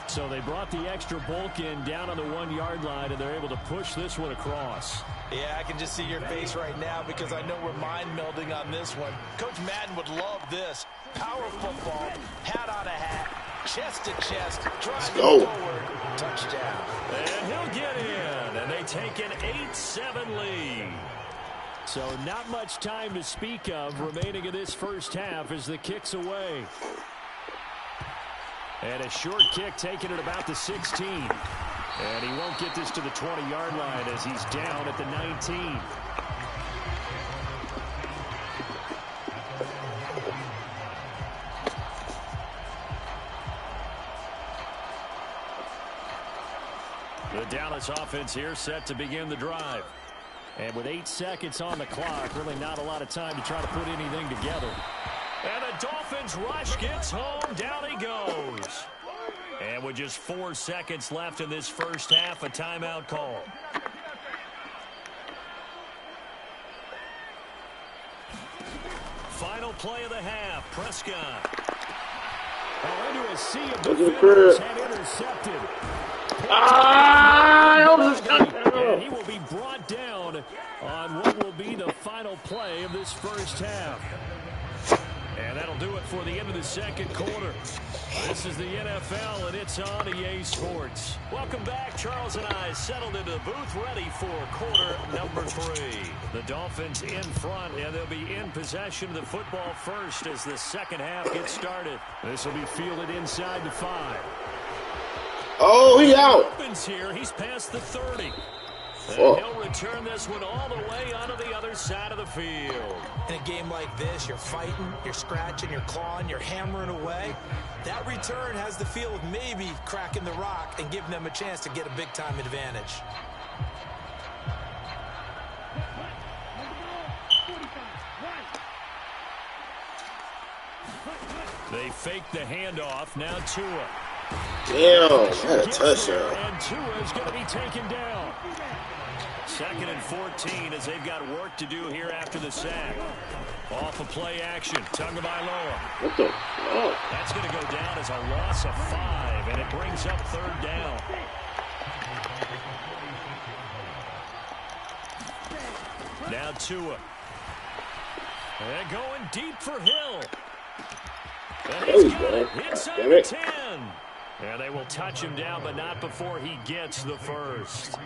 So they brought the extra bulk in down on the 1-yard line, and they're able to push this one across. Yeah, I can just see your face right now because I know we're mind melding on this one. Coach Madden would love this. Power football, hat on a hat, chest to chest, driving forward, touchdown. And he'll get in, and they take an 8-7 lead. So not much time to speak of remaining in this first half as the kick's away. And a short kick taken at about the 16. And he won't get this to the 20-yard line as he's down at the 19. The Dallas offense here set to begin the drive. And with 8 seconds on the clock, really not a lot of time to try to put anything together. And the Dolphins rush gets home. Down he goes. And with just 4 seconds left in this first half, a timeout call. Final play of the half. Prescott. Into a sea of defenders and intercepted. And he will be brought down on what will be the final play of this first half. And that'll do it for the end of the second quarter. This is the NFL, and it's on EA Sports. Welcome back. Charles and I settled into the booth, ready for quarter number 3. The Dolphins in front, and they'll be in possession of the football first as the second half gets started. This will be fielded inside the 5. Oh, he out. Opens here. He's past the 30. And he'll return this one all the way onto the other side of the field. In a game like this, you're fighting, you're scratching, you're clawing, you're hammering away. That return has the feel of maybe cracking the rock and giving them a chance to get a big-time advantage. They fake the handoff. Now Tua. Damn, had a touchdown. And Tua is going to be taken down. 2nd and 14 as they've got work to do here after the sack. Off of play action. Tagovailoa. What the fuck? That's going to go down as a loss of 5, and it brings up 3rd down. Now Tua. And going deep for Hill. And he's got it inside the 10. And they will touch him down, but not before he gets the first.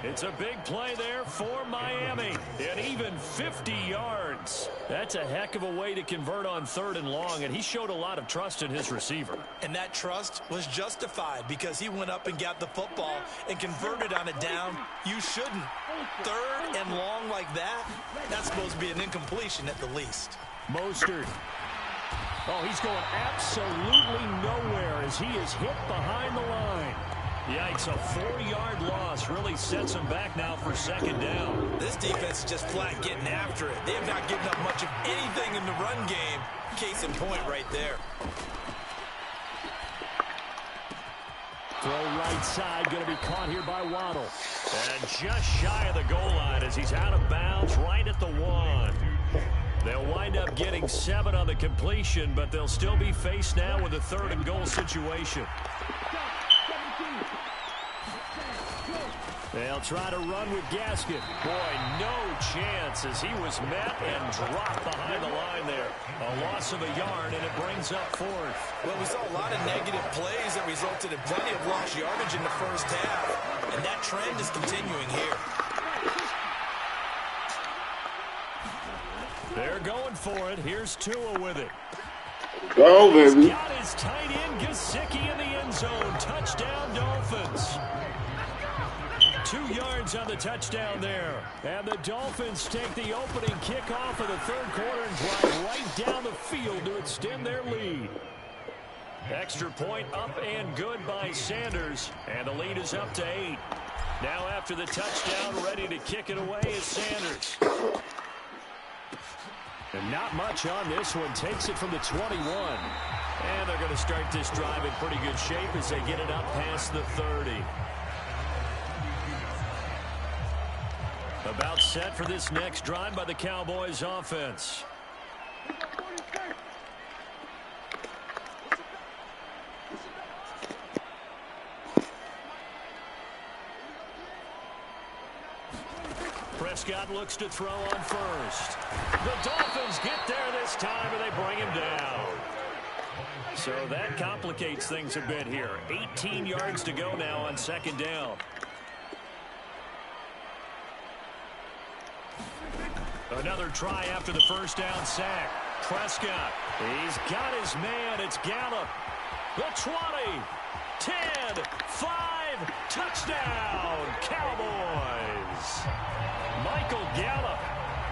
It's a big play there for Miami. And even 50 yards. That's a heck of a way to convert on 3rd and long, and he showed a lot of trust in his receiver. And that trust was justified because he went up and got the football and converted on a down. You shouldn't. 3rd and long like that, that's supposed to be an incompletion at the least. Mostert. Oh, he's going absolutely nowhere as he is hit behind the line. Yikes, a 4-yard loss really sets him back now for 2nd down. This defense is just flat getting after it. They have not given up much of anything in the run game. Case in point right there. Throw right side, going to be caught here by Waddle. And just shy of the goal line as he's out of bounds right at the 1. They'll wind up getting 7 on the completion, but they'll still be faced now with a 3rd and goal situation. They'll try to run with Gaskin. Boy, no chance as he was met and dropped behind the line there. A loss of a yard, and it brings up 4th. Well, we saw a lot of negative plays that resulted in plenty of lost yardage in the first half, and that trend is continuing here. They're going for it. Here's Tua with it. Go, baby. He's got his tight end, Gesicki, in the end zone. Touchdown, Dolphins. 2 yards on the touchdown there. And the Dolphins take the opening kickoff of the 3rd quarter and drive right down the field to extend their lead. Extra point up and good by Sanders. And the lead is up to 8. Now after the touchdown, ready to kick it away is Sanders. And not much on this one. Takes it from the 21. And they're going to start this drive in pretty good shape as they get it up past the 30. About set for this next drive by the Cowboys offense. Prescott looks to throw on first. The Dolphins get there this time, and they bring him down. So that complicates things a bit here. 18 yards to go now on 2nd down. Another try after the first down sack. Prescott, he's got his man. It's Gallup. The 20, 10, 5, touchdown, Cowboys. Michael Gallup,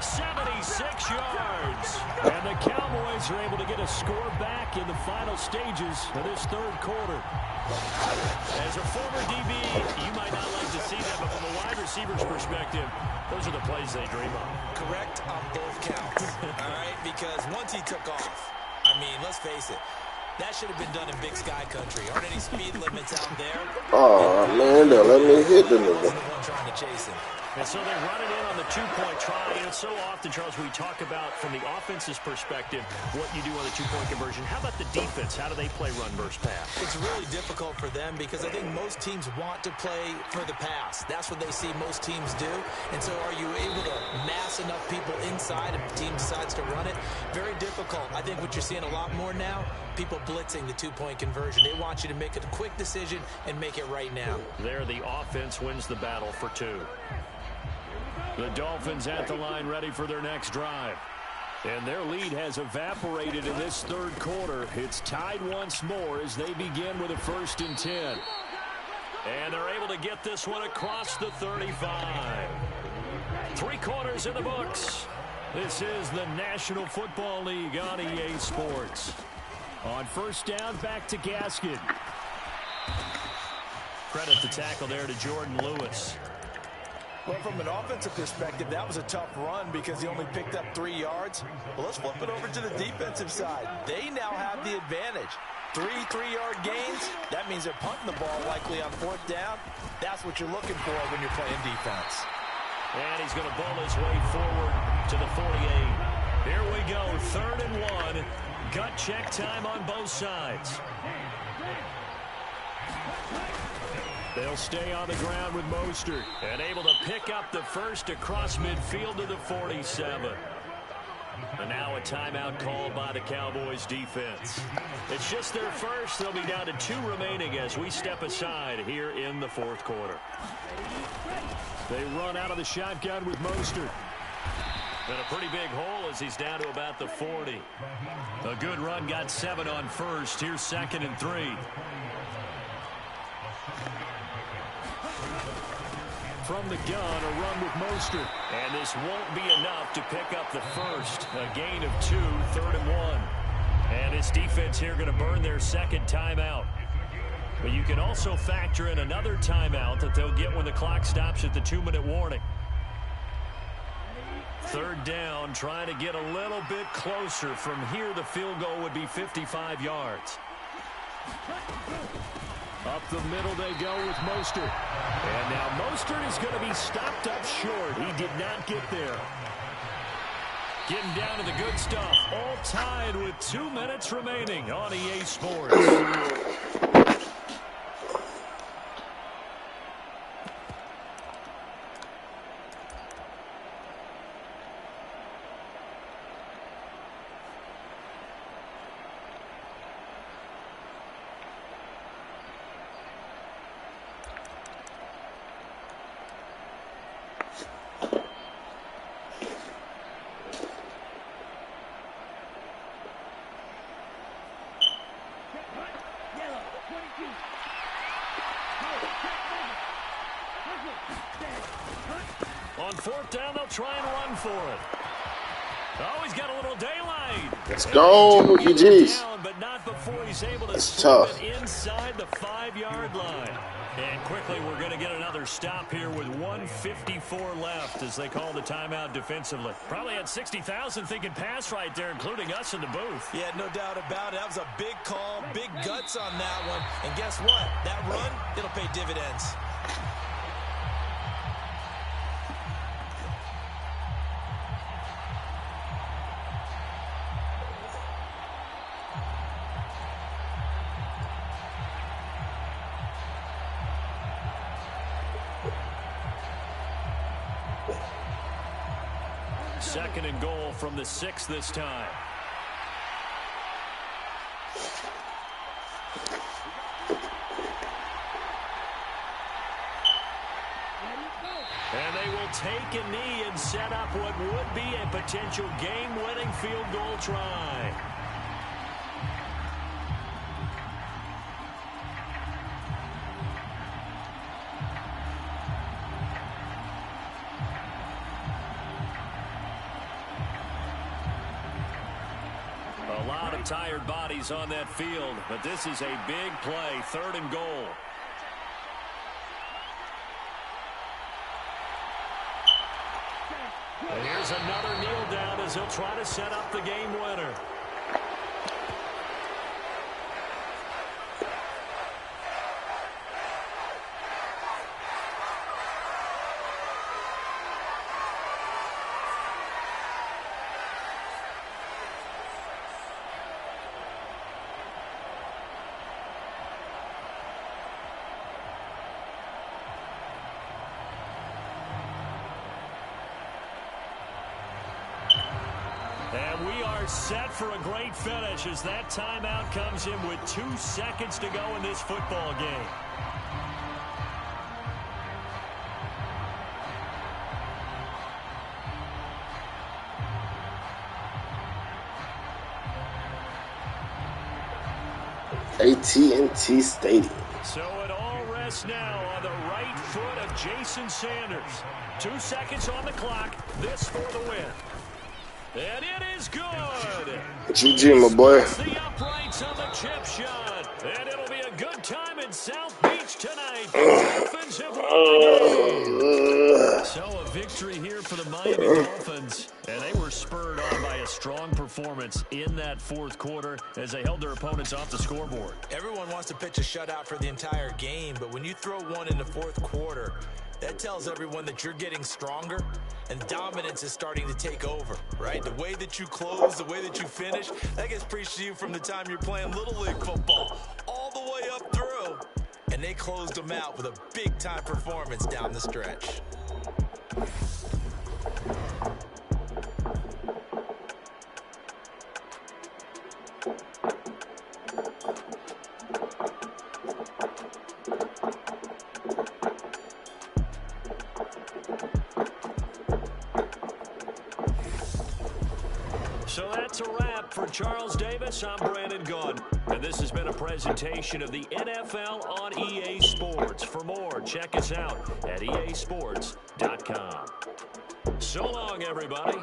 76 yards. And the Cowboys are able to get a score back in the final stages of this third quarter. As a former DB, you might not like to see that, but from a wide receiver's perspective, those are the plays they dream of. Correct on both counts, all right? Because once he took off, I mean, let's face it, that should have been done in Big Sky country. Aren't any speed limits out there? Oh, man, don't let me hit the nigga. Trying to chase him. And so they run it in on the two-point try. You know, so often, Charles, we talk about, from the offense's perspective, what you do on the two-point conversion. How about the defense? How do they play run versus pass? It's really difficult for them because I think most teams want to play for the pass. That's what they see most teams do. And so are you able to mass enough people inside if the team decides to run it? Very difficult. I think what you're seeing a lot more now, people blitzing the two-point conversion. They want you to make a quick decision and make it right now. There, the offense wins the battle for two. The Dolphins at the line ready for their next drive. And their lead has evaporated in this third quarter. It's tied once more as they begin with a 1st and 10. And they're able to get this one across the 35. 3 quarters in the books. This is the National Football League on EA Sports. On 1st down, back to Gaskin. Credit the tackle there to Jordan Lewis. Well, from an offensive perspective, that was a tough run because he only picked up 3 yards. Well, let's flip it over to the defensive side. They now have the advantage. 3 3-yard gains. That means they're punting the ball likely on 4th down. That's what you're looking for when you're playing defense. And he's going to ball his way forward to the 48. Here we go, 3rd and 1. Gut check time on both sides. They'll stay on the ground with Mostert and able to pick up the first across midfield to the 47. And now a timeout called by the Cowboys defense. It's just their first. They'll be down to 2 remaining as we step aside here in the 4th quarter. They run out of the shotgun with Mostert. And a pretty big hole as he's down to about the 40. A good run, got 7 on first. Here's 2nd and 3. From the gun, a run with Mostert. And this won't be enough to pick up the first. A gain of 2, 3rd and 1. And this defense here going to burn their 2nd timeout. But you can also factor in another timeout that they'll get when the clock stops at the 2-minute warning. 3rd down, trying to get a little bit closer. From here, the field goal would be 55 yards. Up the middle they go with Mostert. And now Mostert is going to be stopped up short. He did not get there. Getting down to the good stuff. All tied with 2 minutes remaining on EA Sports. On 4th down, they'll try and run for it. Oh, he's got a little daylight. Let's go, GG's. But not before he's able to it's tough. It inside the 5-yard line. And quickly, we're going to get another stop here with 1:54 left as they call the timeout defensively. Probably had 60,000 thinking pass right there, including us in the booth. Yeah, no doubt about it. That was a big call, big guts on that one. And guess what? That run, it'll pay dividends. Second and goal from the 6 this time. And they will take a knee and set up what would be a potential game-winning field goal try. A lot of tired bodies on that field, but this is a big play, 3rd and goal. And here's another kneel down as he'll try to set up the game winner. And we are set for a great finish as that timeout comes in with 2 seconds to go in this football game. AT&T Stadium. So it all rests now on the right foot of Jason Sanders. 2 seconds on the clock. This for the win. And it is good. GG, my boy. The uprights on the chip shot. And it'll be a good time in South Beach tonight. So a victory here for the Miami Dolphins. And they were spurred on by a strong performance in that 4th quarter as they held their opponents off the scoreboard. Everyone wants to pitch a shutout for the entire game, but when you throw one in the 4th quarter, that tells everyone that you're getting stronger and dominance is starting to take over, right? The way that you close, the way that you finish, that gets preached to you from the time you're playing Little League football all the way up through. And they closed them out with a big-time performance down the stretch. So that's a wrap for Charles Davis. I'm Brandon Gunn. And this has been a presentation of the NFL on EA Sports. For more, check us out at easports.com. So long, everybody.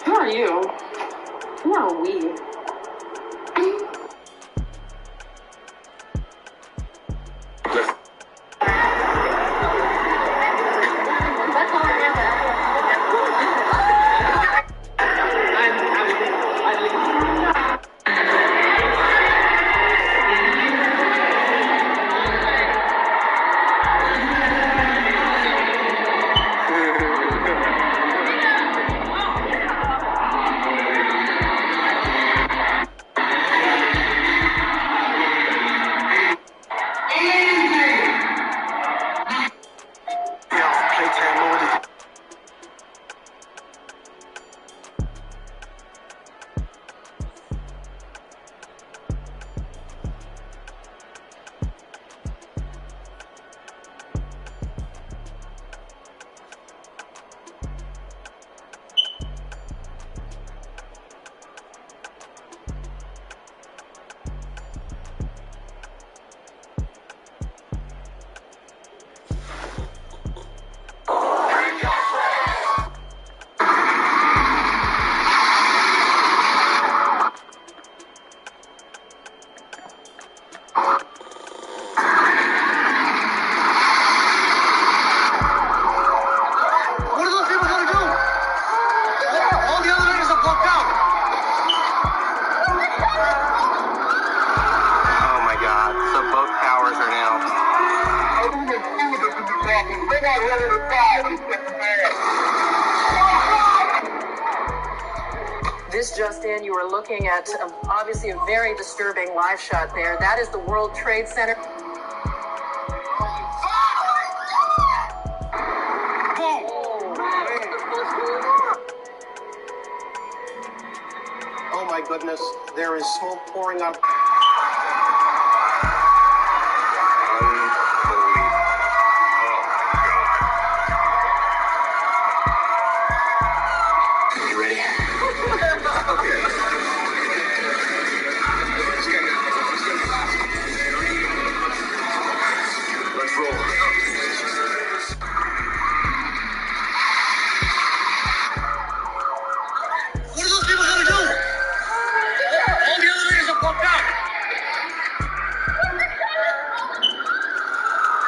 Who are you? Who are we? This just in, you are looking at obviously a very disturbing live shot there. That is the World Trade Center. Oh my goodness, there is smoke pouring out. You ready? Okay. Let's roll. What are those people gonna do? All the elevators are blocked out.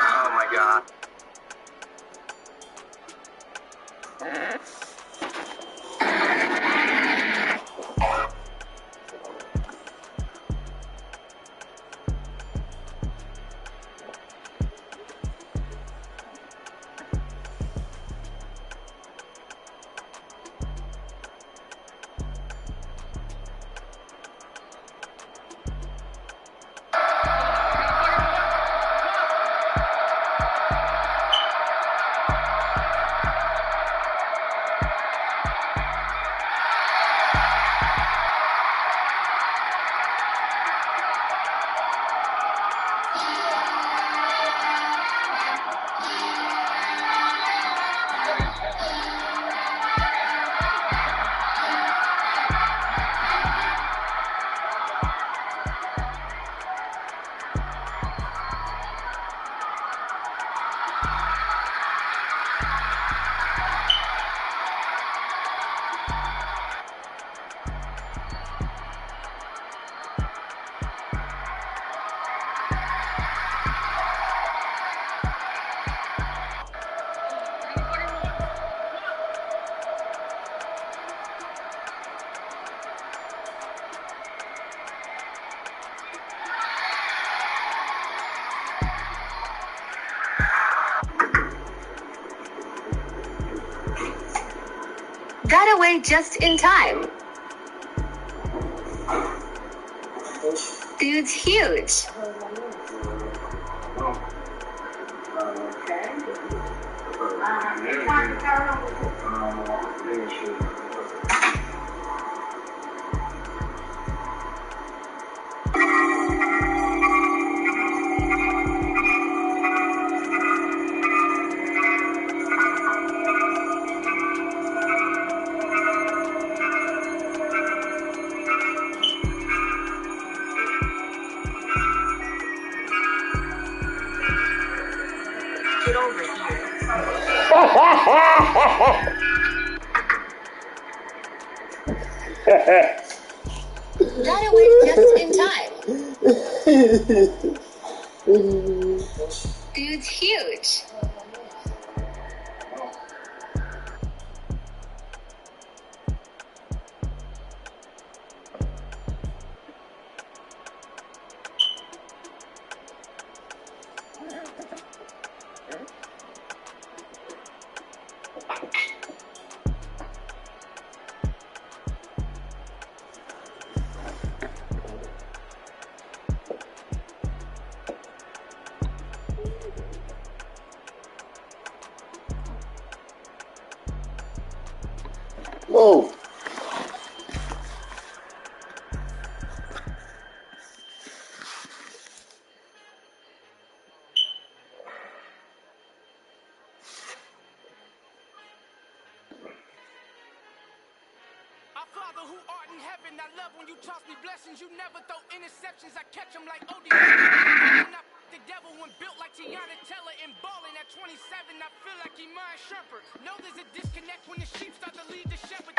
Oh my God. Got away just in time. Dude's huge. Get over here. Got away just in time. Dude's huge. Whoa. Our Father who art in heaven, I love when you toss me blessings. You never throw interceptions. I catch them like OD. The devil when built like Tiana Teller and balling at 27. I feel like Iman Shumpert. Know there's a disconnect when the sheep start to lead the shepherd.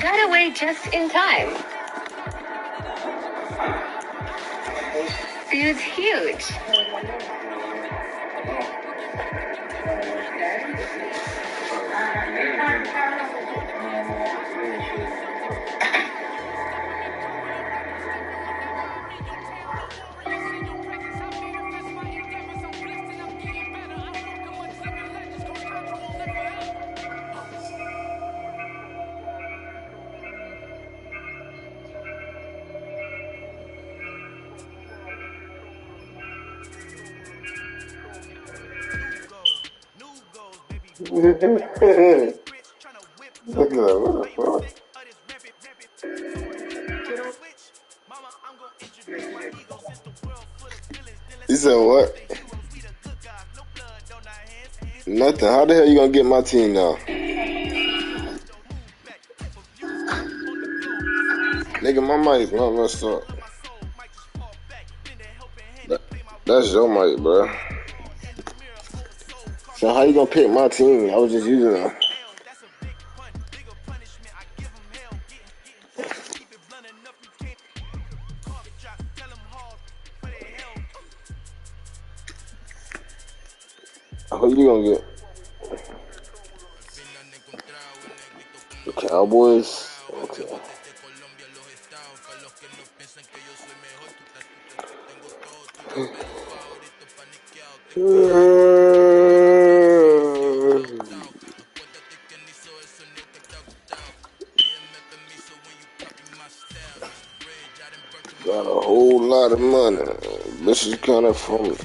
Got away just in time. Dude's huge. Look at that. What the fuck? You said what? Nothing. How the hell you gonna get my team now? Nigga, my mic not messed up. That's your mic, bro. So how you gonna pick my team? I was just using them. Who you gonna get? The Cowboys? Okay. Got a whole lot of money. This is kind of from me.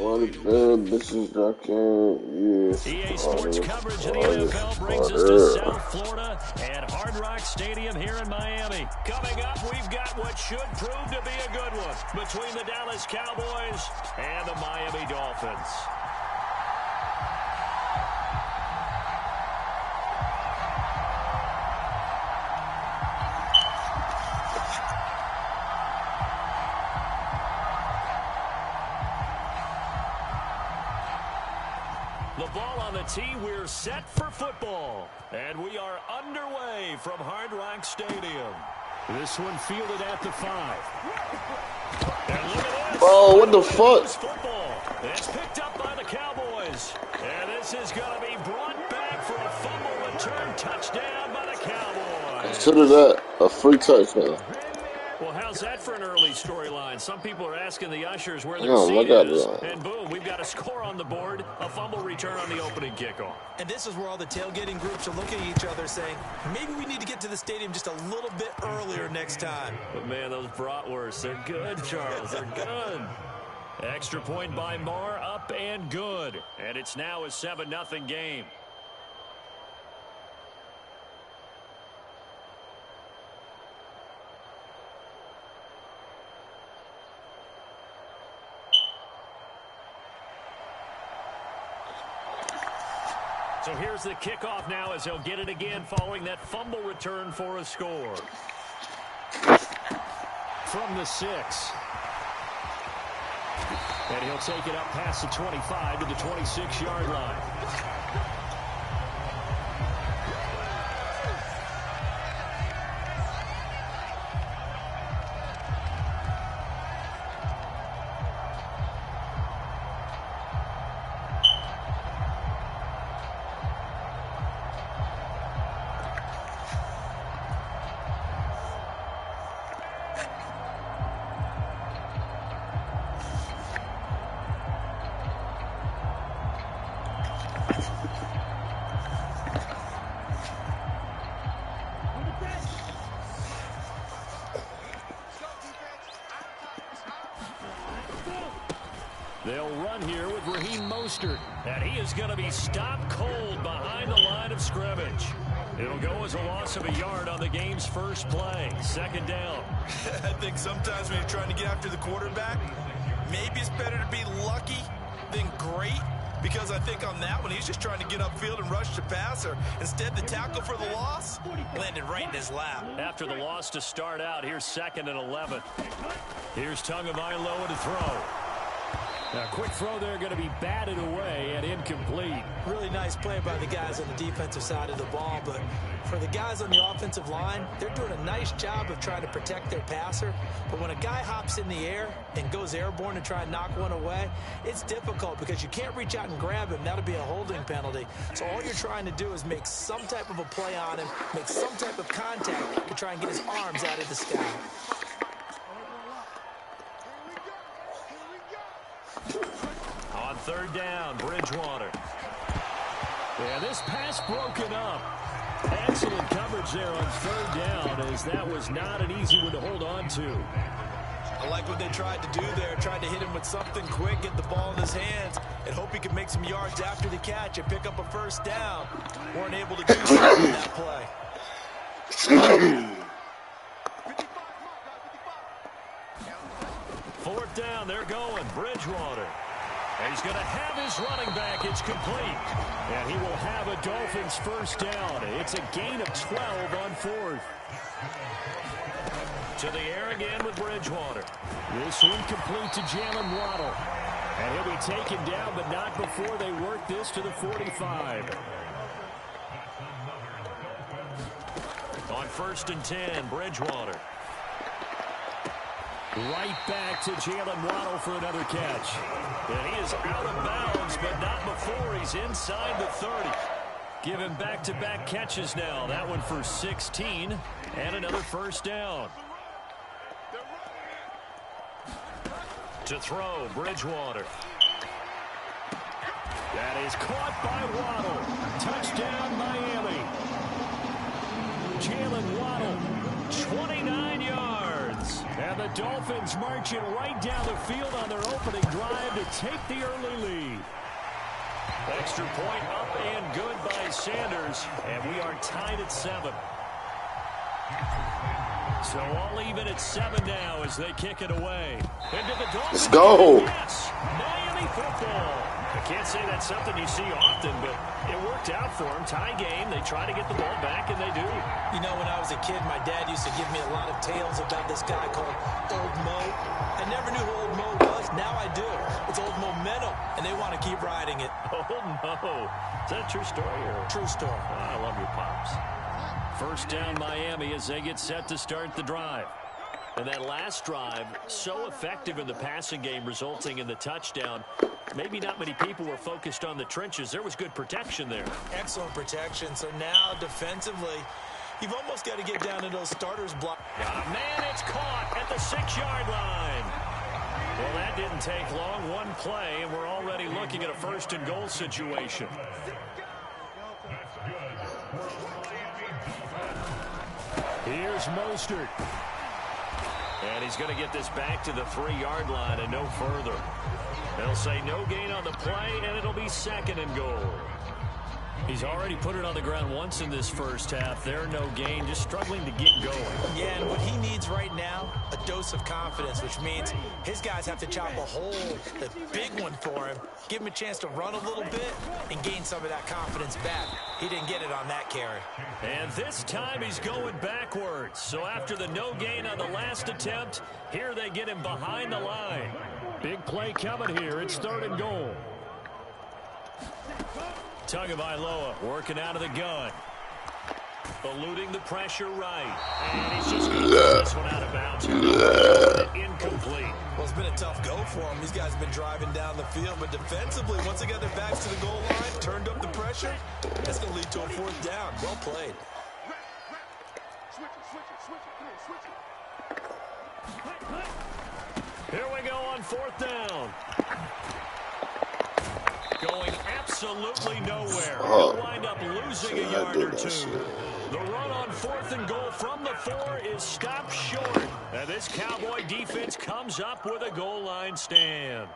One of the bitches I can't use. EA Sports coverage of the NFL brings us to South Florida at Hard Rock Stadium here in Miami. Coming up, we've got what should prove to be a good one between the Dallas Cowboys and the Miami Dolphins. The ball on the tee, we're set for football. And we are underway from Hard Rock Stadium. This one fielded at the 5. And look at this. Oh, what the fuck? Football. It's picked up by the Cowboys. And this is going to be brought back for a fumble return touchdown by the Cowboys. Consider that a free touchdown. Well, how's that for an early storyline? Some people are asking the ushers where their Oh, seat my God, is. man. And boom, we've got a score on the board, a fumble return on the opening kickoff. And this is where all the tailgating groups are looking at each other saying, maybe we need to get to the stadium just a little bit earlier next time. But, man, those bratwursts, they're good, Charles. They're good. Extra point by Marr, up and good. And it's now a 7-0 game. So here's the kickoff now as he'll get it again following that fumble return for a score. From the 6. And he'll take it up past the 25 to the 26-yard line. They'll run here with Raheem Mostert, and he is going to be stopped cold behind the line of scrimmage. It'll go as a loss of a yard on the game's first play. Second down. I think sometimes when you're trying to get after the quarterback, maybe it's better to be lucky than great, because I think on that one, he's just trying to get upfield and rush the passer. Instead, the tackle for the loss landed right in his lap. After the loss to start out, here's 2nd and 11. Here's Tagovailoa to throw. A quick throw there, going to be batted away and incomplete. Really nice play by the guys on the defensive side of the ball, but for the guys on the offensive line, they're doing a nice job of trying to protect their passer. But when a guy hops in the air and goes airborne to try and knock one away, it's difficult because you can't reach out and grab him. That'll be a holding penalty. So all you're trying to do is make some type of a play on him, make some type of contact to try and get his arms out of the sky. On 3rd down, Bridgewater. Yeah, this pass broken up. Excellent coverage there on 3rd down, as that was not an easy one to hold on to. I like what they tried to do there. Tried to hit him with something quick, get the ball in his hands, and hope he could make some yards after the catch and pick up a first down. Weren't able to do so on that play. Fourth down, they're going. Bridgewater. And he's going to have his running back. It's complete. And he will have a Dolphins first down. It's a gain of 12 on fourth. To the air again with Bridgewater. This one complete to Jalen Waddle. And he'll be taken down, but not before they work this to the 45. On 1st and 10, Bridgewater. Right back to Jalen Waddle for another catch. And he is out of bounds, but not before he's inside the 30. Give him back-to-back catches now. That one for 16 and another first down. To throw, Bridgewater. That is caught by Waddle. Touchdown, Miami. Jalen Waddle, 29 yards. And the Dolphins marching right down the field on their opening drive to take the early lead. Extra point up and good by Sanders. And we are tied at 7. So all even at 7 now as they kick it away. Into the Dolphins. Let's go. Yes, Miami football. I can't say that's something you see often, but it worked out for them. Tie game. They try to get the ball back, and they do. You know, when I was a kid, my dad used to give me a lot of tales about this guy called Old Mo. I never knew who Old Mo was. Now I do. It's Old Momentum, and they want to keep riding it. Old Mo. Is that a true story? Or? True story. I love your pops. First down, Miami, as they get set to start the drive. And that last drive, so effective in the passing game, resulting in the touchdown. Maybe not many people were focused on the trenches. There was good protection there. Excellent protection. So now, defensively, you've almost got to get down to those starters block. Got a man, it's caught at the 6-yard line. Well, that didn't take long. One play, and we're already looking at a 1st and goal situation. Here's Mostert. And he's going to get this back to the 3-yard line and no further. They'll say no gain on the play, and it'll be 2nd and goal. He's already put it on the ground once in this first half. There, no gain, just struggling to get going. Yeah, and what he needs right now, a dose of confidence, which means his guys have to chop a hole, the big one for him, give him a chance to run a little bit and gain some of that confidence back. He didn't get it on that carry. And this time he's going backwards. So after the no gain on the last attempt, here they get him behind the line. Big play coming here. It's 3rd and goal. Tagovailoa working out of the gun. Eluding the pressure right. And he's just going to throw this one out of bounds. Incomplete. Well, it's been a tough go for him. These guys have been driving down the field. But defensively, once they got their backs to the goal line, turned up the pressure, that's going to lead to a 4th down. Well played. Here we go on 4th down. Going absolutely nowhere. He'll wind up losing a yard or 2. The run on 4th and goal from the 4 is stopped short. And this Cowboy defense comes up with a goal line stand.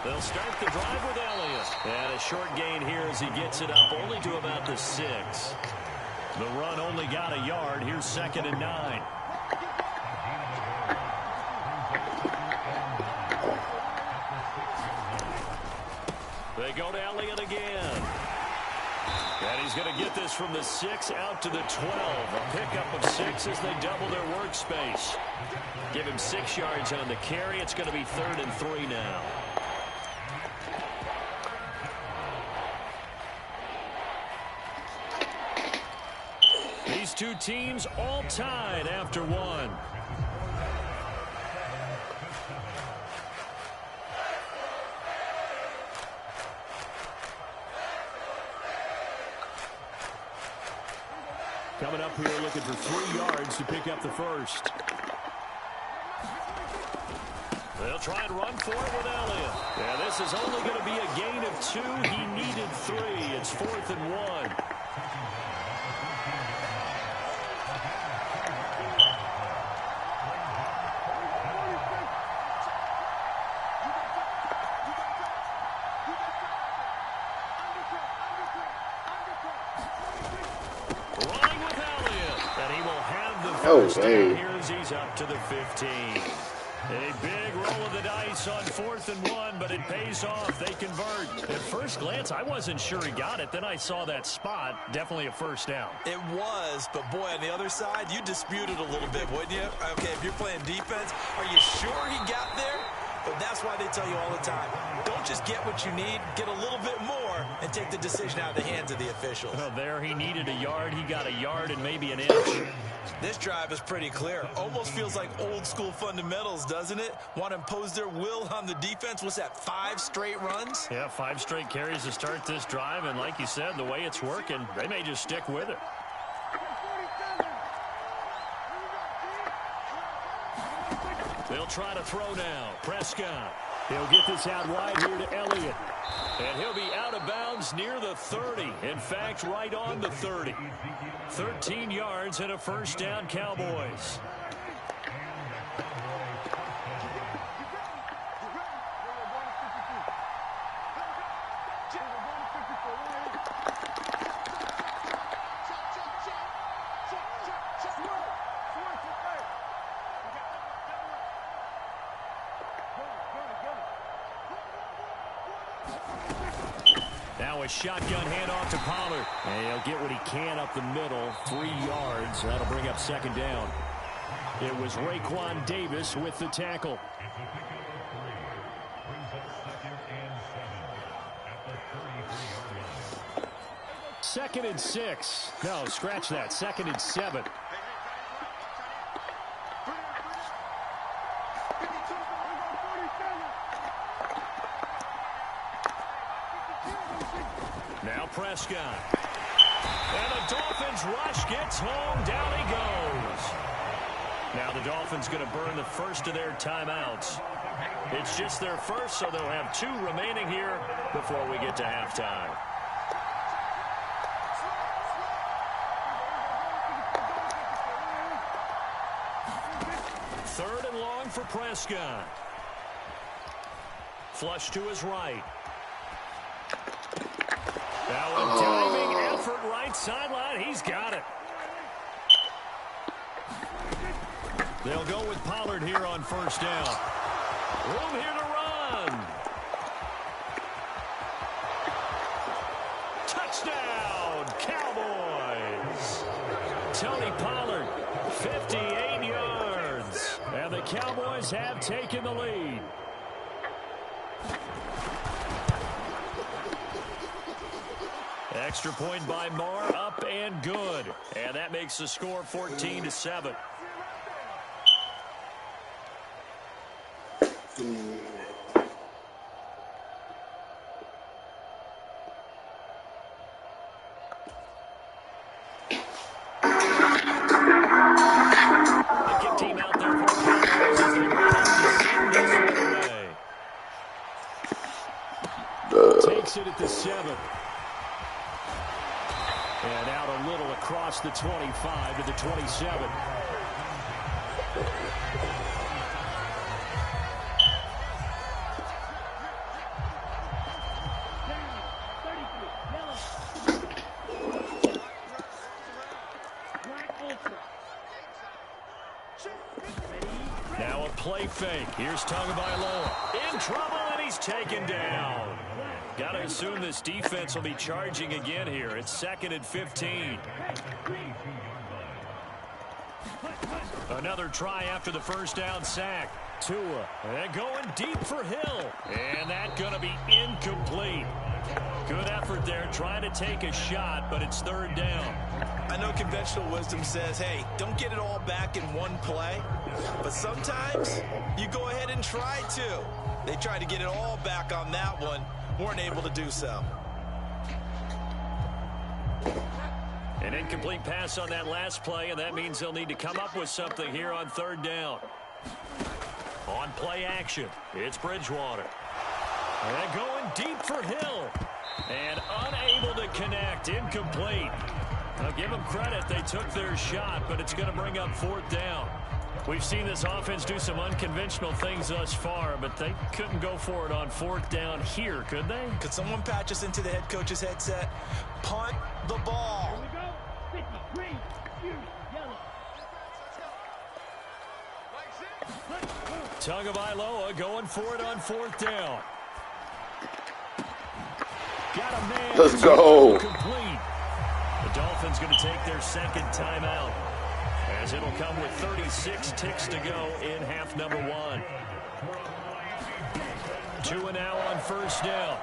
They'll start the drive with Elliott. And a short gain here as he gets it up only to about the 6. The run only got a yard. Here's 2nd and 9. They go to Elliott again. And he's going to get this from the 6 out to the 12. A pickup of 6 as they double their workspace. Give him 6 yards on the carry. It's going to be 3rd and 3 now. These two teams all tied after 1. Coming up here looking for 3 yards to pick up the first. They'll try and run for it with Elliott. Yeah, this is only going to be a gain of 2. He needed 3. It's 4th and 1. Running with Elliott. And he will have the first down here as he's up to the 15. A big roll of the dice on 4th and 1, but it pays off. They convert. At first glance, I wasn't sure he got it. Then I saw that spot. Definitely a first down. It was, but boy, on the other side, you disputed a little bit, wouldn't you? Okay, if you're playing defense, are you sure he got there? But that's why they tell you all the time, don't just get what you need, get a little bit more, and take the decision out of the hands of the officials. Well, there he needed a yard. He got a yard and maybe an inch. This drive is pretty clear. Almost feels like old school fundamentals, doesn't it? Want to impose their will on the defense. What's that, 5 straight runs? Yeah, 5 straight carries to start this drive. And like you said, the way it's working, they may just stick with it. They'll try to throw now. Prescott. He'll get this out wide here to Elliott. And he'll be out of bounds near the 30. In fact, right on the 30. 13 yards and a first down, Cowboys. Now a shotgun handoff to Pollard. And he'll get what he can up the middle. 3 yards. That'll bring up 2nd down. It was Raekwon Davis with the tackle. Second and 6. No, scratch that. 2nd and 7. Now Prescott. And the Dolphins rush gets home. Down he goes. Now the Dolphins going to burn the first of their timeouts. It's just their first, so they'll have 2 remaining here before we get to halftime. Third and long for Prescott. Flush to his right. Now a diving effort right sideline. He's got it. They'll go with Pollard here on first down. Room here to run. Touchdown, Cowboys. Tony Pollard, 58 yards. And the Cowboys have taken the lead. Extra point by Marr, up and good. And that makes the score 14-7. The kick team out there for the Cowboys as they run up to send this one away. Takes it at the 7. And out a little across the 25 to the 27. Now a play fake. Here's Tagovailoa. In trouble, and he's taken down. Got to assume this defense will be charging again here. It's 2nd and 15. Another try after the first down sack. Tua, and going deep for Hill. And that's going to be incomplete. Good effort there, trying to take a shot, but it's 3rd down. I know conventional wisdom says, hey, don't get it all back in one play. But sometimes you go ahead and try to. They tried to get it all back on that one. Weren't able to do so. An incomplete pass on that last play, and that means they'll need to come up with something here on third down. On play action, it's Bridgewater. And going deep for Hill. And unable to connect, incomplete. I'll give them credit, they took their shot, but it's going to bring up fourth down. We've seen this offense do some unconventional things thus far, but they couldn't go for it on fourth down here, could they? Could someone patch us into the head coach's headset? Punt the ball. Here we go. 50, green, yellow. Tagovailoa going for it on fourth down. Got a man. Let's go. Complete. The Dolphins going to take their second timeout, as it'll come with 36 ticks to go in half number one. 2 and now on first down.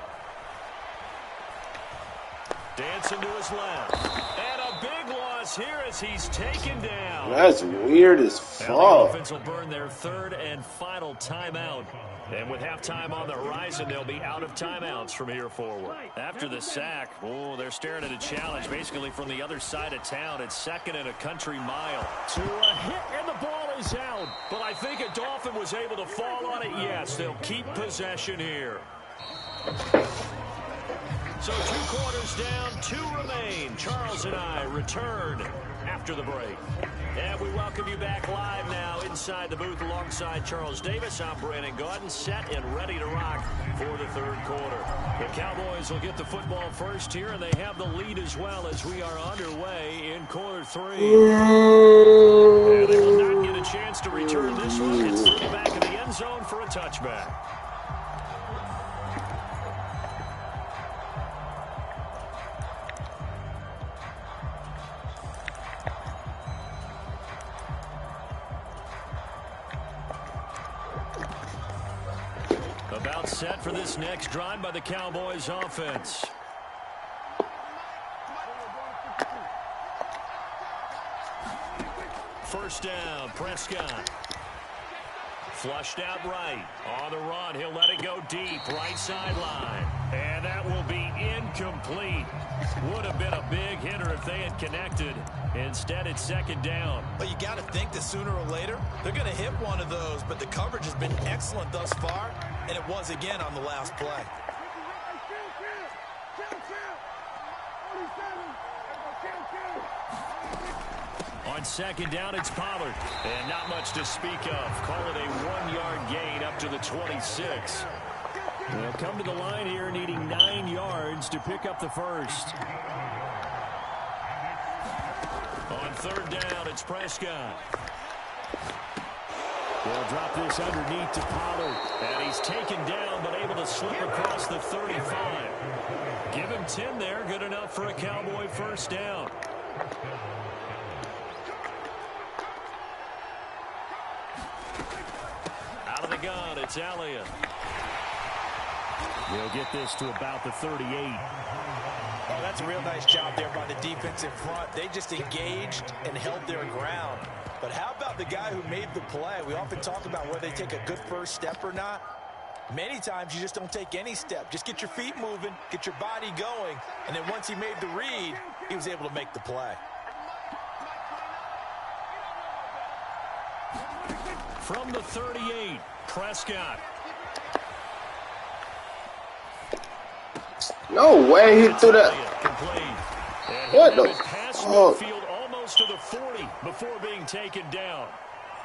Dancing to his left. And a big loss here as he's taken down. That's weird as fuck. Now the offense will burn their third and final timeout. And with halftime on the horizon, they'll be out of timeouts from here forward. After the sack, they're staring at a challenge basically from the other side of town. It's second and a country mile. To a hit, and the ball is out. But I think a Dolphin was able to fall on it. Yes, they'll keep possession here. So 2 quarters down, 2 remain. Charles and I return after the break. And we welcome you back live now inside the booth alongside Charles Davis. I'm Brandon Gaudin, set and ready to rock for the third quarter. The Cowboys will get the football first here, and they have the lead as well as we are underway in quarter 3. And they will not get a chance to return this one. It's through the back of the end zone for a touchback. About set for this next drive by the Cowboys offense. First down, Prescott. Flushed out right. On the run, he'll let it go deep, right sideline. And that will be incomplete. Would have been a big hitter if they had connected. Instead, it's second down. But you got to think that sooner or later, they're going to hit one of those. But the coverage has been excellent thus far, and it was again on the last play. On second down, it's Pollard. And not much to speak of. Call it a 1-yard gain up to the 26. They'll come to the line here needing 9 yards to pick up the first. On third down, it's Prescott. They'll drop this underneath to Pollard. And he's taken down, but able to slip across the 35. Give him 10 there. Good enough for a Cowboy first down. Out of the gun, it's Elliott. They'll get this to about the 38. Oh, that's a real nice job there by the defense in front. They just engaged and held their ground. But how about the guy who made the play? We often talk about whether they take a good first step or not. Many times you just don't take any step. Just get your feet moving, get your body going, and then once he made the read, he was able to make the play. From the 38, Prescott. No way he threw that. What the? Oh. Almost to the 40 before being taken down.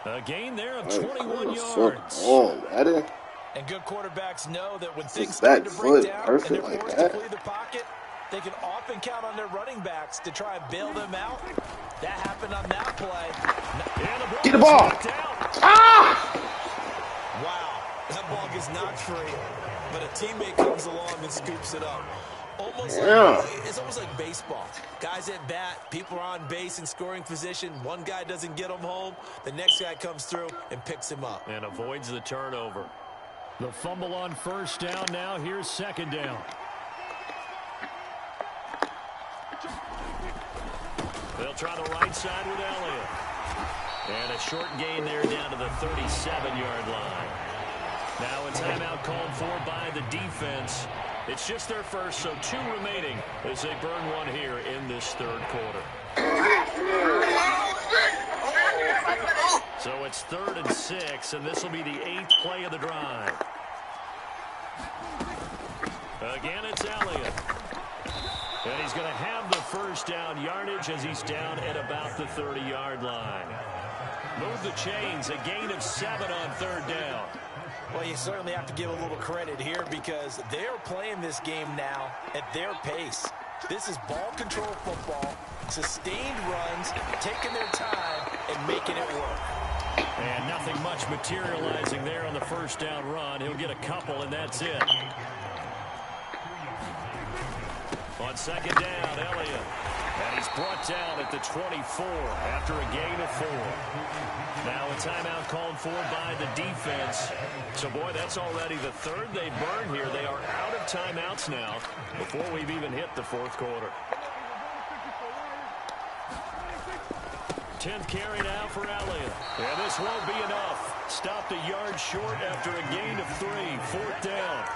A gain there of 21 yards. And good quarterbacks know that when things start to break down and they're forced to flee the pocket, they can often count on their running backs to try and bail them out. That happened on that play. Get the ball. Ah! Wow, that ball gets knocked free, but a teammate comes along and scoops it up. It's almost like baseball. Guys at bat, people are on base in scoring position. One guy doesn't get him home. The next guy comes through and picks him up. And avoids the turnover. The fumble on first down now. Here's second down. They'll try the right side with Elliott. And a short gain there down to the 37-yard line. Now a timeout called for by the defense. It's just their first, so 2 remaining as they burn one here in this third quarter. So it's 3rd and 6, and this will be the 8th play of the drive. Again, it's Elliott. And he's going to have the first down yardage as he's down at about the 30-yard line. Move the chains, a gain of 7 on 3rd down. Well, you certainly have to give a little credit here because they're playing this game now at their pace. This is ball control football, sustained runs, taking their time, and making it work. And nothing much materializing there on the first down run. He'll get a couple, and that's it. On 2nd down, Elliott. And he's brought down at the 24 after a gain of 4. Now a timeout called for by the defense. So, boy, that's already the 3rd they've burned here. They are out of timeouts now before we've even hit the 4th quarter. 10th carry now for Elliott. And this won't be enough. Stopped a yard short after a gain of 3. 4th down.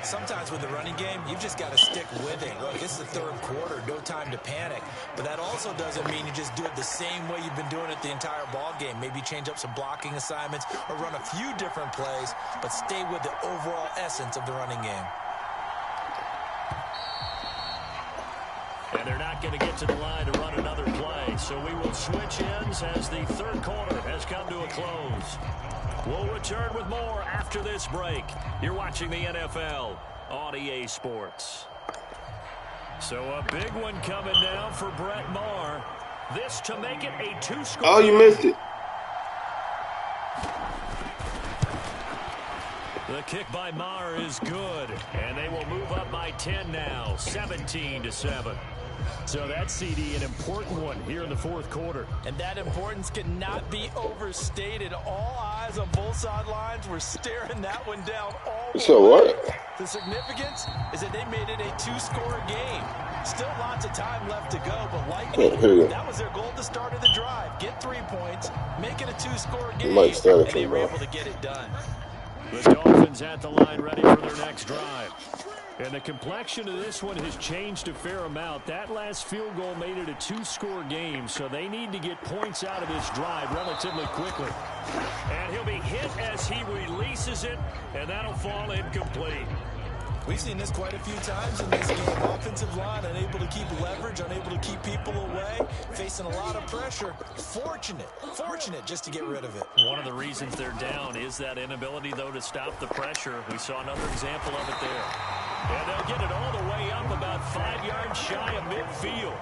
Sometimes with the running game, you've just got to stick with it. Look, it's the 3rd quarter, no time to panic. But that also doesn't mean you just do it the same way you've been doing it the entire ball game. Maybe change up some blocking assignments or run a few different plays, but stay with the overall essence of the running game. And they're not going to get to the line to run another play. So we will switch ends as the 3rd quarter has come to a close. We'll return with more after this break. You're watching the NFL on EA Sports. So a big one coming now for Brett Maher. This to make it a 2-score. Oh, you missed it. The kick by Maher is good. And they will move up by 10 now, 17-7. So that, CD, an important one here in the 4th quarter. And that importance cannot be overstated. All eyes on both sidelines were staring that one down all the way. So what? The significance is that they made it a 2-score game. Still lots of time left to go, but likely that was their goal at the start of the drive. Get 3 points, make it a 2-score game, and they were able to get it done. The Dolphins at the line ready for their next drive. And the complexion of this one has changed a fair amount. That last field goal made it a 2-score game, so they need to get points out of this drive relatively quickly. And he'll be hit as he releases it, and that'll fall incomplete. We've seen this quite a few times in this game. Offensive line unable to keep leverage, unable to keep people away, facing a lot of pressure. Fortunate just to get rid of it. One of the reasons they're down is that inability, though, to stop the pressure. We saw another example of it there. And they'll get it all the way up about 5 yards shy of midfield.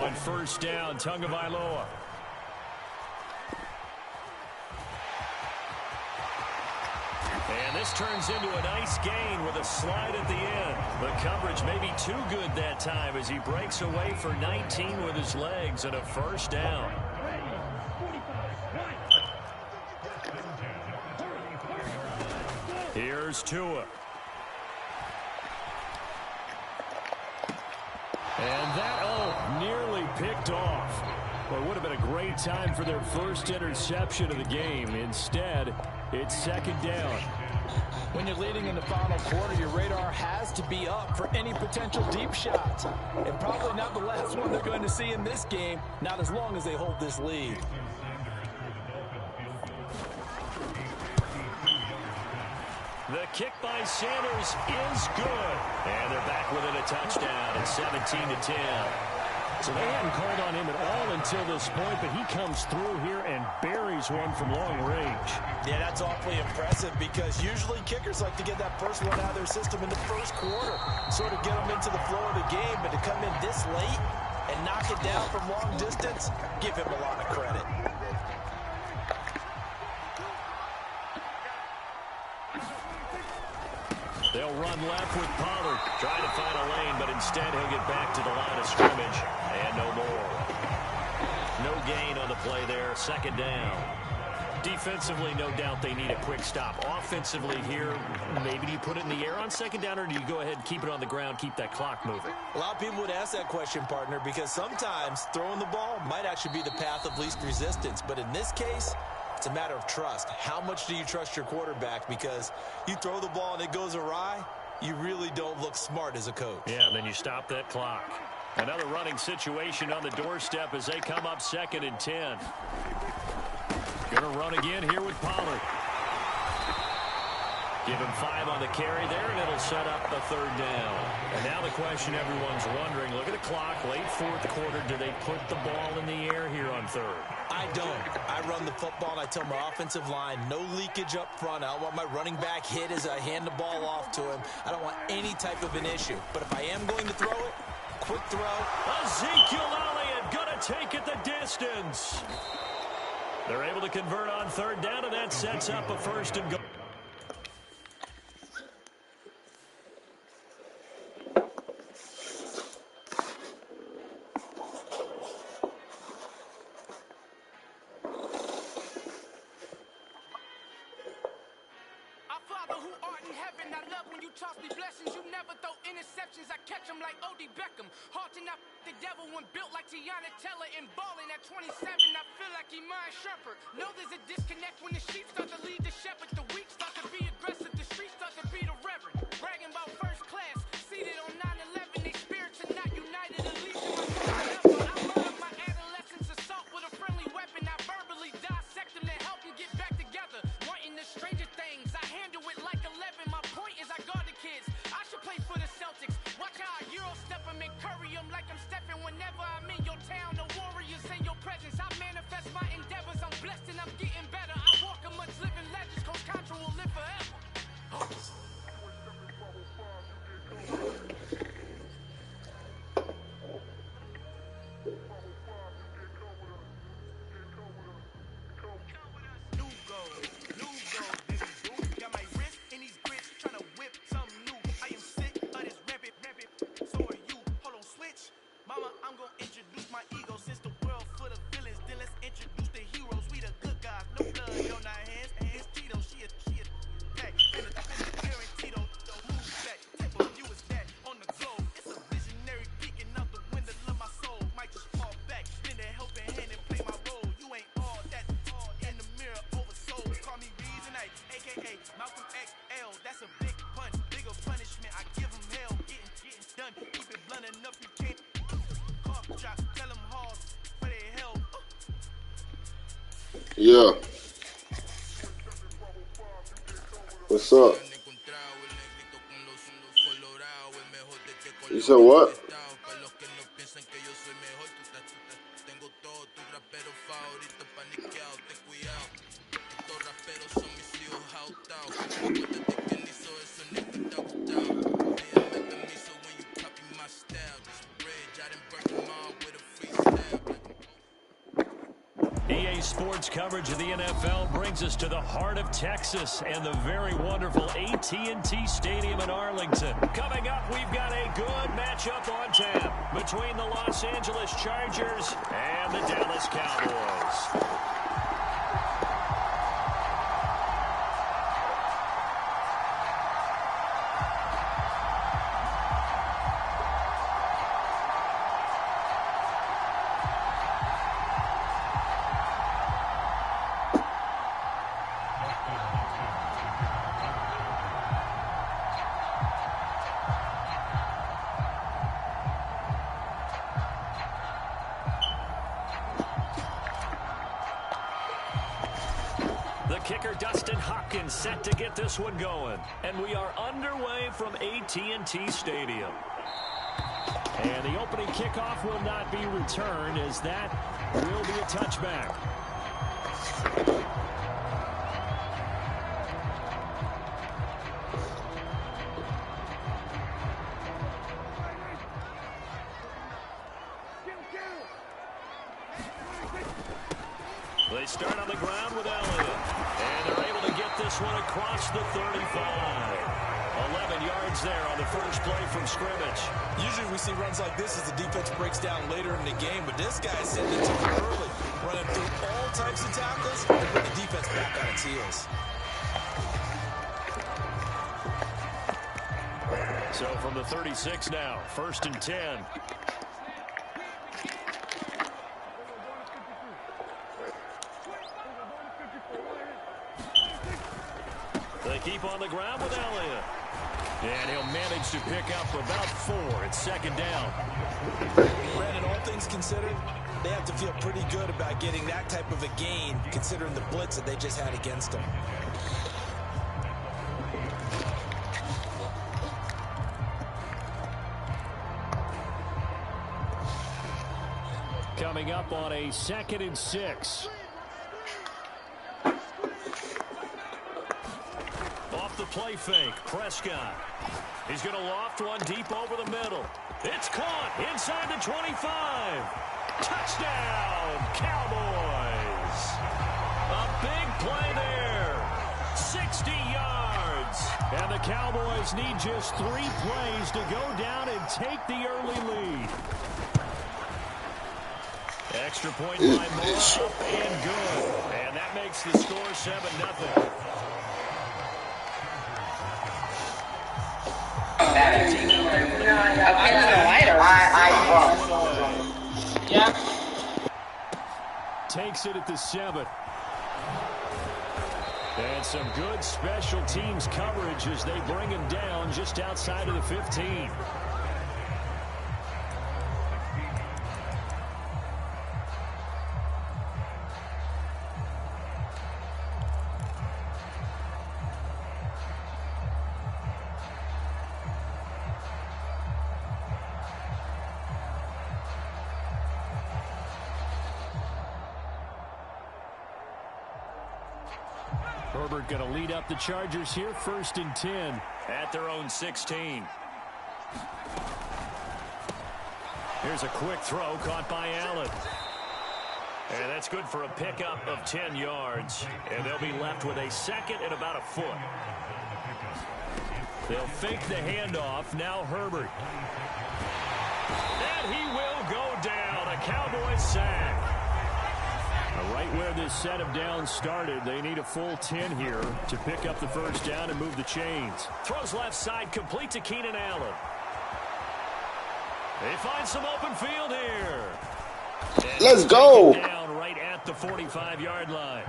On 1st down, Tagovailoa. And this turns into a nice gain with a slide at the end. The coverage may be too good that time as he breaks away for 19 with his legs and a 1st down. Here's Tua. And that, nearly picked off. Well, it would have been a great time for their first interception of the game. Instead, it's 2nd down. When you're leading in the final quarter, your radar has to be up for any potential deep shots. And probably not the last one they're going to see in this game, not as long as they hold this lead. The kick by Sanders is good. And they're back within a touchdown at 17-10. So they hadn't called on him at all until this point, but he comes through here and buries one from long range. Yeah, that's awfully impressive because usually kickers like to get that first one out of their system in the 1st quarter, sort of get them into the flow of the game, but to come in this late and knock it down from long distance, give him a lot of credit. They'll run left with Pollard, trying to find a lane, but instead he'll get back to the line of scrimmage, and no more. No gain on the play there, 2nd down. Defensively, no doubt they need a quick stop. Offensively here, maybe do you put it in the air on 2nd down, or do you go ahead and keep it on the ground, keep that clock moving? A lot of people would ask that question, partner, because sometimes throwing the ball might actually be the path of least resistance. But in this case, It's a matter of trust. How much do you trust your quarterback? Because you throw the ball and it goes awry, you really don't look smart as a coach. Yeah, and then you stop that clock. Another running situation on the doorstep as they come up 2nd and 10. Going to run again here with Pollard. Give him 5 on the carry there, and it'll set up a 3rd down. And now the question everyone's wondering, look at the clock, late 4th quarter, do they put the ball in the air here on 3rd? I don't. I run the football, and I tell my offensive line, no leakage up front. I don't want my running back hit as I hand the ball off to him. I don't want any type of an issue. But if I am going to throw it, quick throw. Ezekiel Elliott going to take it the distance. They're able to convert on 3rd down, and that sets up a 1st and goal. No, there's a disconnect when the sheep start to lead the shepherd. The weak start to be aggressive. The street start to be the reverend. Bragging about first class, seated on 9/11. They spirits are not united, at least in my soul. I murdered my adolescence assault with a friendly weapon. I verbally dissect them to help them get back together. Wanting the stranger things, I handle it like 11. My point is I guard the kids. I should play for the Celtics. Watch how I Euro step them and curry them like I'm stepping. Whenever I'm in your town, the Warriors in your presence. I manifest my endeavors. I'm blessed and I'm getting better. I walk amongst living legends. Coach Contra will live forever. Yeah. What's up? You said what? EA Sports coverage of the NFL brings us to the heart of Texas and the very wonderful AT&T Stadium in Arlington. Coming up, we've got a good matchup on tap between the Los Angeles Chargers and the Dallas Cowboys. Kicker Dustin Hopkins set to get this one going. And we are underway from AT&T Stadium. And the opening kickoff will not be returned, as that will be a touchback. They start on the ground with Elliott. And they're able to get this one across the 35. 11 yards there on the first play from scrimmage. Usually we see runs like this as the defense breaks down later in the game, but this guy's sitting it to him early, running through all types of tackles to put the defense back on its heels. So from the 36 now, 1st and 10. keep on the ground with Elliott. And he'll manage to pick up about 4. It's second down. Brandon, all things considered, they have to feel pretty good about getting that type of a gain, considering the blitz that they just had against them. Coming up on a 2nd and 6. Off the play fake, Prescott. He's going to loft one deep over the middle. It's caught inside the 25. Touchdown, Cowboys. A big play there. 60 yards. And the Cowboys need just 3 plays to go down and take the early lead. Extra point by Moore, up and good. And that makes the score 7-0. Takes it at the 7. And some good special teams coverage as they bring him down just outside of the 15. Herbert going to lead up the Chargers here, 1st and 10. At their own 16. Here's a quick throw caught by Allen. And that's good for a pickup of 10 yards. And they'll be left with a 2nd and about a foot. They'll fake the handoff. Now Herbert. And he will go down. A Cowboys sack. Right where this set of downs started, they need a full 10 here to pick up the 1st down and move the chains. Throws left side, complete to Keenan Allen. They find some open field here. And let's go. Down right at the 45-yard line.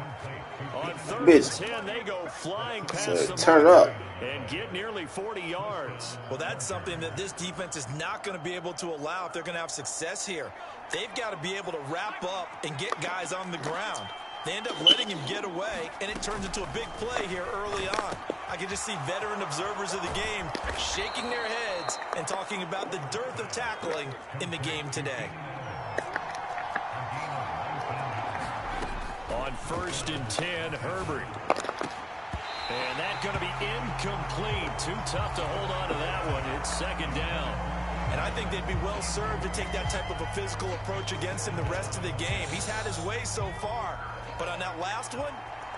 On 3rd and 10, they go flying past the turn up and get nearly 40 yards. Well, that's something that this defense is not going to be able to allow if they're going to have success here. They've got to be able to wrap up and get guys on the ground. They end up letting him get away, and it turns into a big play here early on. I can just see veteran observers of the game shaking their heads and talking about the dearth of tackling in the game today. On 1st and 10, Herbert. And that's going to be incomplete. Too tough to hold on to that one. It's 2nd down. And I think they'd be well served to take that type of a physical approach against him the rest of the game. He's had his way so far. But on that last one,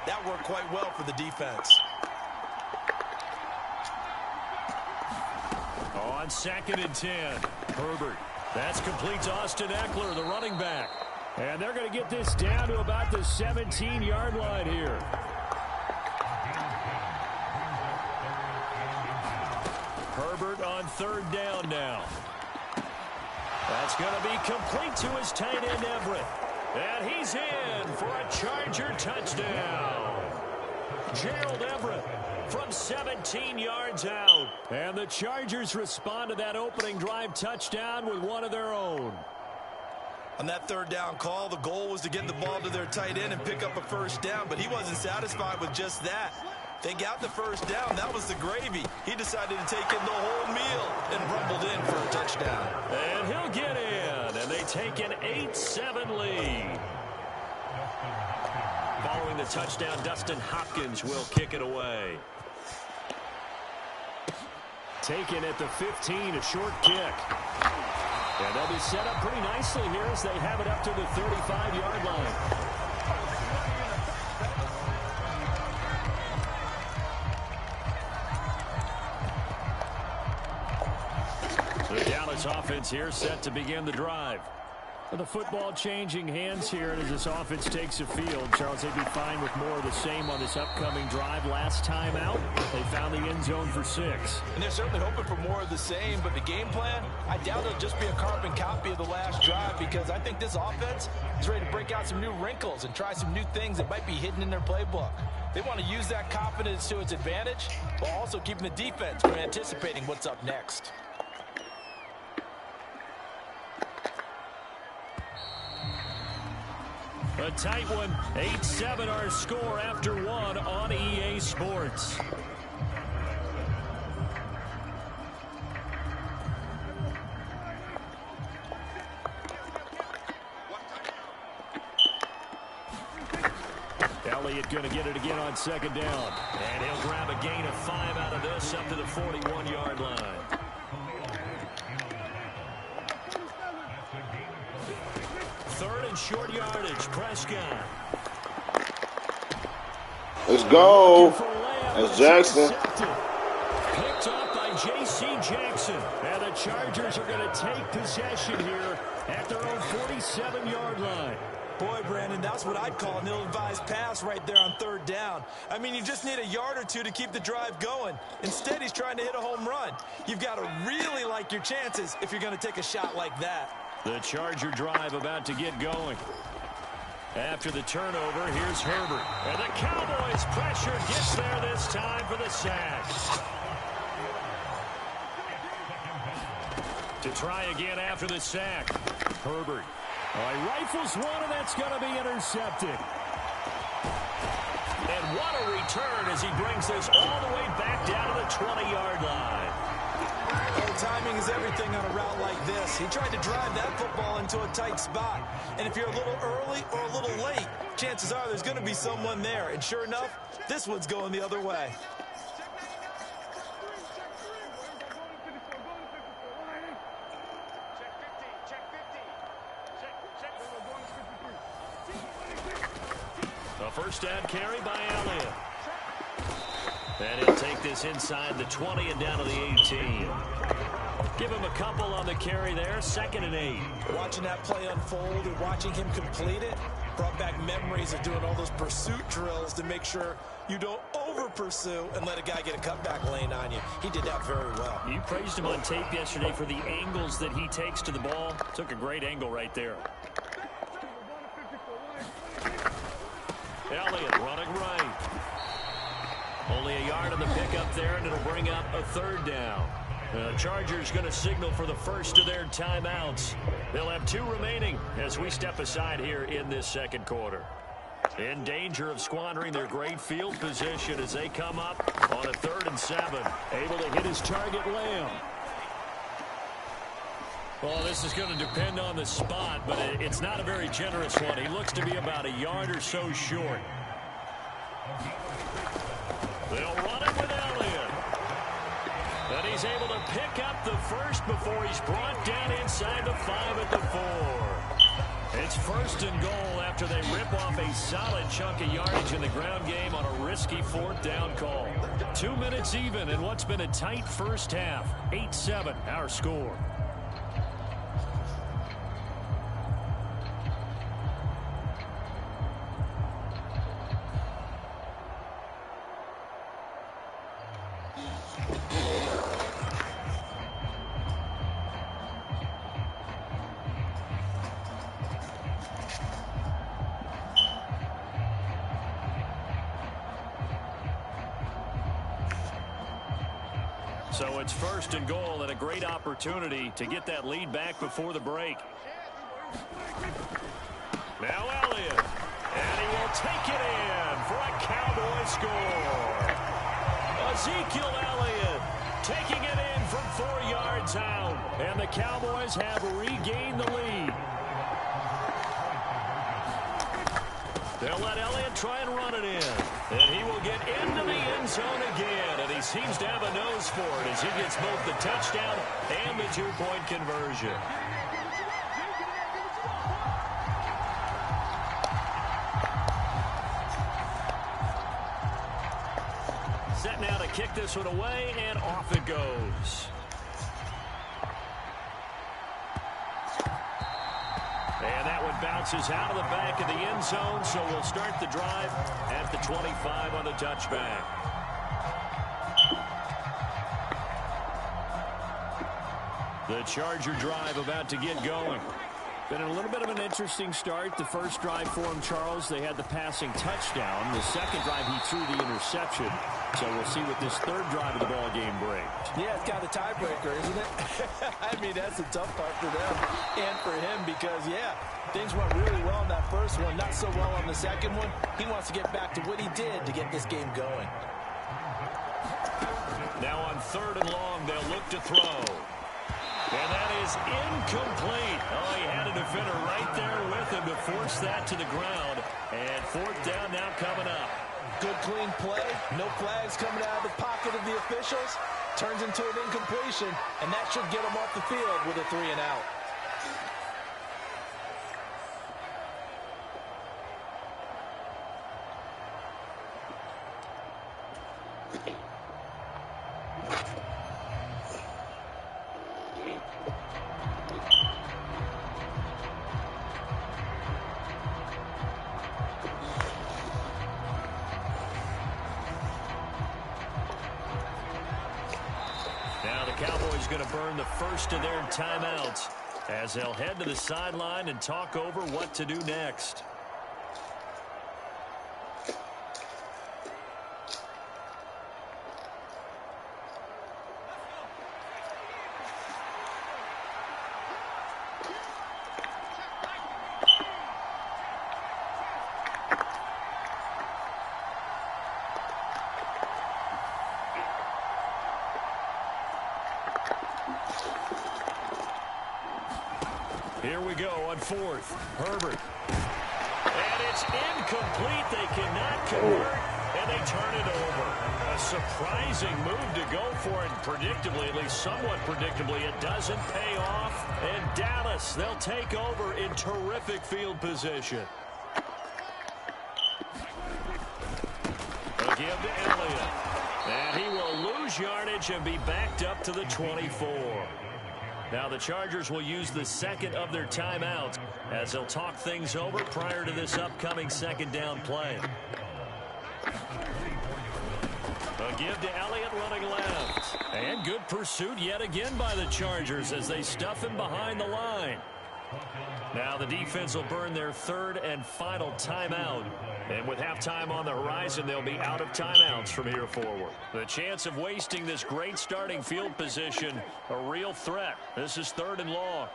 that worked quite well for the defense. On 2nd and 10, Herbert. That's complete to Austin Eckler, the running back. And they're going to get this down to about the 17-yard line here. Herbert on 3rd down now. That's going to be complete to his tight end, Everett. And he's in for a Charger touchdown. Gerald Everett from 17 yards out. And the Chargers respond to that opening drive touchdown with one of their own. On that 3rd down call, the goal was to get the ball to their tight end and pick up a 1st down, but he wasn't satisfied with just that. They got the 1st down. That was the gravy. He decided to take in the whole meal and rumbled in for a touchdown. And he'll get in, and they take an 8-7 lead. Following the touchdown, Dustin Hopkins will kick it away. Taken at the 15, a short kick. And they'll be set up pretty nicely here as they have it up to the 35-yard line. The Dallas offense here set to begin the drive. The football changing hands here as this offense takes the field. Charles, they'd be fine with more of the same on this upcoming drive. Last time out, they found the end zone for 6. And they're certainly hoping for more of the same, but the game plan, I doubt it'll just be a carbon copy of the last drive, because I think this offense is ready to break out some new wrinkles and try some new things that might be hidden in their playbook. They want to use that confidence to its advantage, while also keeping the defense from anticipating what's up next. A tight one, 8-7 our score after 1 on EA Sports. Elliott going to get it again on 2nd down. And he'll grab a gain of 5 out of this up to the 41-yard line. Third and short yardage, Prescott. Let's go. That's Jackson. Picked up by J.C. Jackson. And the Chargers are going to take possession here at their own 47-yard line. Boy, Brandon, that's what I'd call an ill-advised pass right there on 3rd down. I mean, you just need a yard or two to keep the drive going. Instead, he's trying to hit a home run. You've got to really like your chances if you're going to take a shot like that. The Charger drive about to get going. After the turnover, here's Herbert. And the Cowboys pressure gets there this time for the sack. To try again after the sack. Herbert. He rifles one, and that's going to be intercepted. And what a return as he brings this all the way back down to the 20-yard line. Well, timing is everything on a route like this. He tried to drive that football into a tight spot. And if you're a little early or a little late, chances are there's going to be someone there. And sure enough, this one's going the other way. A first down carry by Elliott. And he'll take this inside the 20 and down to the 18. Give him a couple on the carry there. 2nd and 8. Watching that play unfold and watching him complete it brought back memories of doing all those pursuit drills to make sure you don't over-pursue and let a guy get a cutback lane on you. He did that very well. You praised him on tape yesterday for the angles that he takes to the ball. Took a great angle right there. Elliott running right. Only a yard on the pickup there, and it'll bring up a 3rd down. The Chargers going to signal for the first of their timeouts. They'll have 2 remaining as we step aside here in this 2nd quarter. In danger of squandering their great field position as they come up on a 3rd and 7. Able to hit his target, Lamb. Well, this is going to depend on the spot, but it's not a very generous one. He looks to be about a yard or so short. They'll run it with Elliott. And he's able to pick up the first before he's brought down inside the 5 at the 4. It's 1st and goal after they rip off a solid chunk of yardage in the ground game on a risky 4th down call. 2 minutes even in what's been a tight first half. 8-7 our score. So it's 1st and goal and a great opportunity to get that lead back before the break. Now Elliott. And he will take it in for a Cowboy score. Ezekiel Elliott taking it in from 4 yards out. And the Cowboys have regained the lead. They'll let Elliott try and run it in. And he will get into the end zone again. And he seems to have a nose for it as he gets both the touchdown and the 2-point conversion. Set now to kick this one away, and off it goes. bounces out of the back of the end zone, so we'll start the drive at the 25 on the touchback. The Charger drive about to get going. Been a little bit of an interesting start. The first drive for him, Charles, they had the passing touchdown. The second drive, he threw the interception. So we'll see what this third drive of the ball game brings. Yeah, it's kind of a tiebreaker, isn't it? I mean, that's the tough part for them and for him because, yeah, things went really well in that first one, not so well on the second one. He wants to get back to what he did to get this game going. Now on 3rd and long, they'll look to throw. And that is incomplete. Oh, he had a defender right there with him to force that to the ground. And 4th down now coming up. Good, clean play. No flags coming out of the pocket of the officials. Turns into an incompletion, and that should get him off the field with a 3-and-out. Cowboys going to burn the first of their timeouts as they'll head to the sideline and talk over what to do next. Here we go on 4th. Herbert. And it's incomplete. They cannot convert, and they turn it over. A surprising move to go for it. Predictably, at least somewhat predictably, it doesn't pay off. And Dallas, they'll take over in terrific field position. A give to Elliott. And he will lose yardage and be backed up to the 24. Now the Chargers will use the second of their timeouts as they'll talk things over prior to this upcoming 2nd down play. A give to Elliott running left. And good pursuit yet again by the Chargers as they stuff him behind the line. Now the defense will burn their 3rd and final timeout. And with halftime on the horizon, they'll be out of timeouts from here forward. The chance of wasting this great starting field position, a real threat. This is 3rd and long.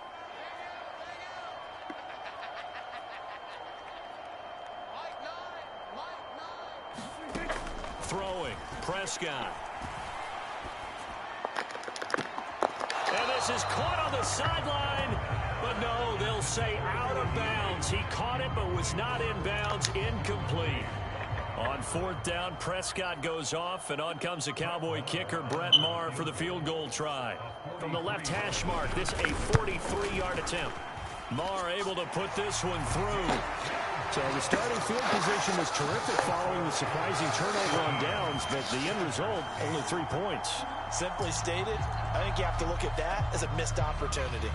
Throwing, Prescott. And this is caught on the sideline. But no, they'll say out of bounds. He caught it but was not in bounds. Incomplete. On 4th down, Prescott goes off, and on comes the Cowboy kicker, Brett Maher, for the field goal try. From the left hash mark, this a 43-yard attempt. Maher able to put this one through. So the starting field position was terrific following the surprising turnover on downs, but the end result, only 3 points. Simply stated, I think you have to look at that as a missed opportunity.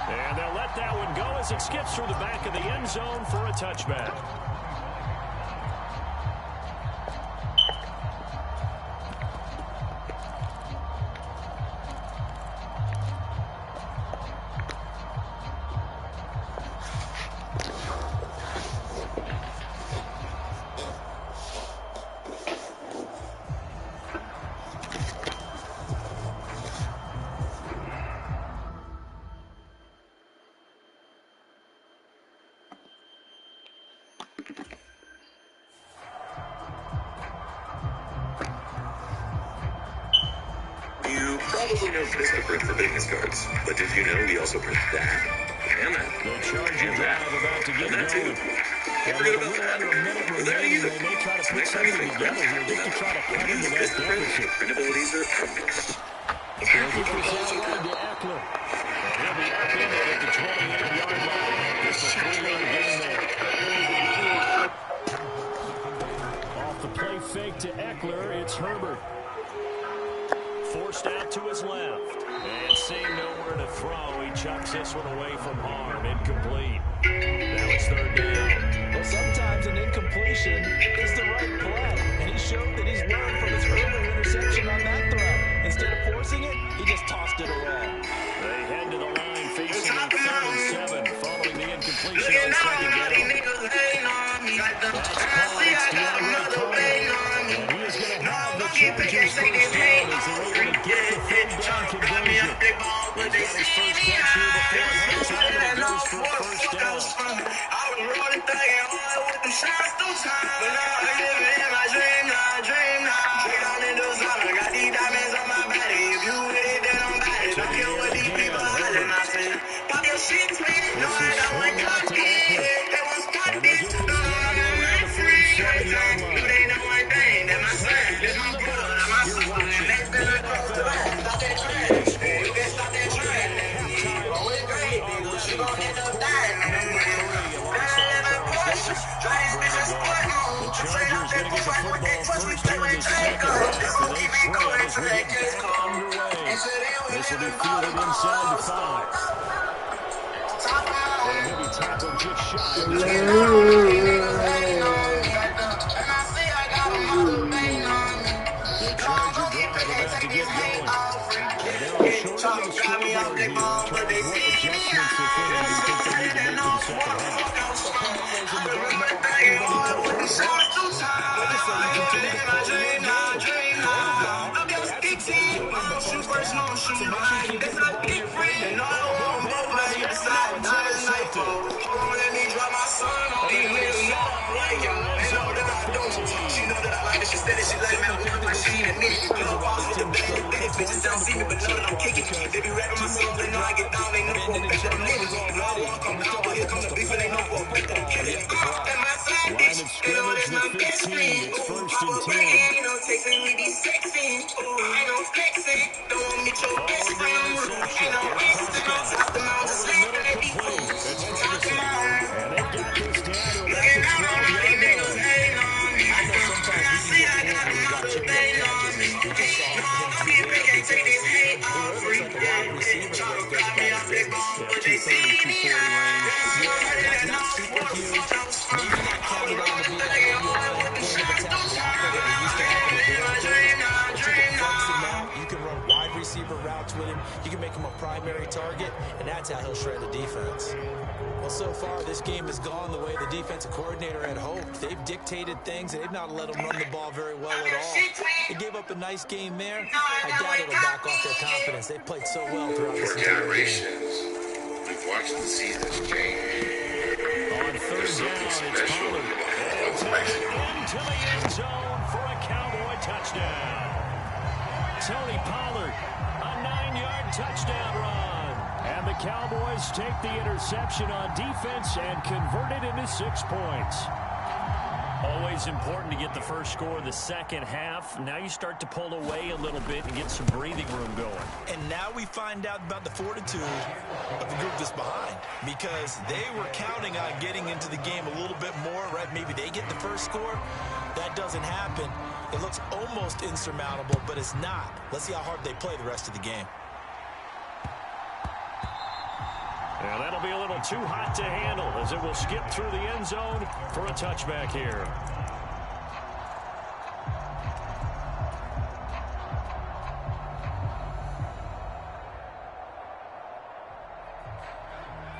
And they'll let that one go as it skips through the back of the end zone for a touchback. You probably know Vistaprint for business cards, but did you know we also print that? And that. The Charger drive about to get that going. too. Can't forget about that. Or that either. They may try to put Next time something you think together here just to try to cut into that deficit. Printabilities are They'll keep this outside to Eckler. And he'll be up in there at the 28-yard line. It's a 3-yard gain there. Off the play fake to Eckler, it's Herbert. first out to his left. And seeing nowhere to throw, he chucks this one away from harm. Incomplete. Now it's third down. Well, sometimes an incompletion is the right play. And he showed that he's learned from his earlier interception on that throw. Instead of forcing it, he just tossed it away. They head to the line facing a 3rd and 7 following the incompletion on second down. That's caught. It's DeAndre Carter. And he is going to have the Chargers first down as they're able to get the 3rd down conversion. He's got his first catch here before halftime, and it goes for a first down. This is swung out to Eckler. And they get this down to around the 47-yard line. You're watching the NFL. The Chargers going to get the football first here in the second half. They trail as we get back underway. This will be fielded inside the 5. And a heavy tackle just shy of the 10. The Charger drive about to get going. And they're on short of the scoreboard here in terms of what adjustments, if any, do you think they need to make to the second half? Line of scrimmage, the 15. It's 1st and 10. And they've got this down to about the 12-yard line. You can run wide receiver routes with him. You can make him a primary target, and that's how he'll shred the defense. Well, so far, this game has gone the way the defensive coordinator had hoped. They've dictated things, and they've not let them run the ball very well at all. They gave up a nice game there. I doubt it'll back off their confidence. They've played so well throughout this entire game. We've watched the seasons change. On 3rd down, it's Pollard. Into the end zone for a Cowboy touchdown. Tony Pollard, a 9-yard touchdown run. And the Cowboys take the interception on defense and convert it into 6 points. Always important to get the first score in the second half. Now you start to pull away a little bit and get some breathing room going. And now we find out about the fortitude of the group that's behind, because they were counting on getting into the game a little bit more, right? Maybe they get the first score. That doesn't happen. It looks almost insurmountable, but it's not. Let's see how hard they play the rest of the game. And that'll be a little too hot to handle as it will skip through the end zone for a touchback here.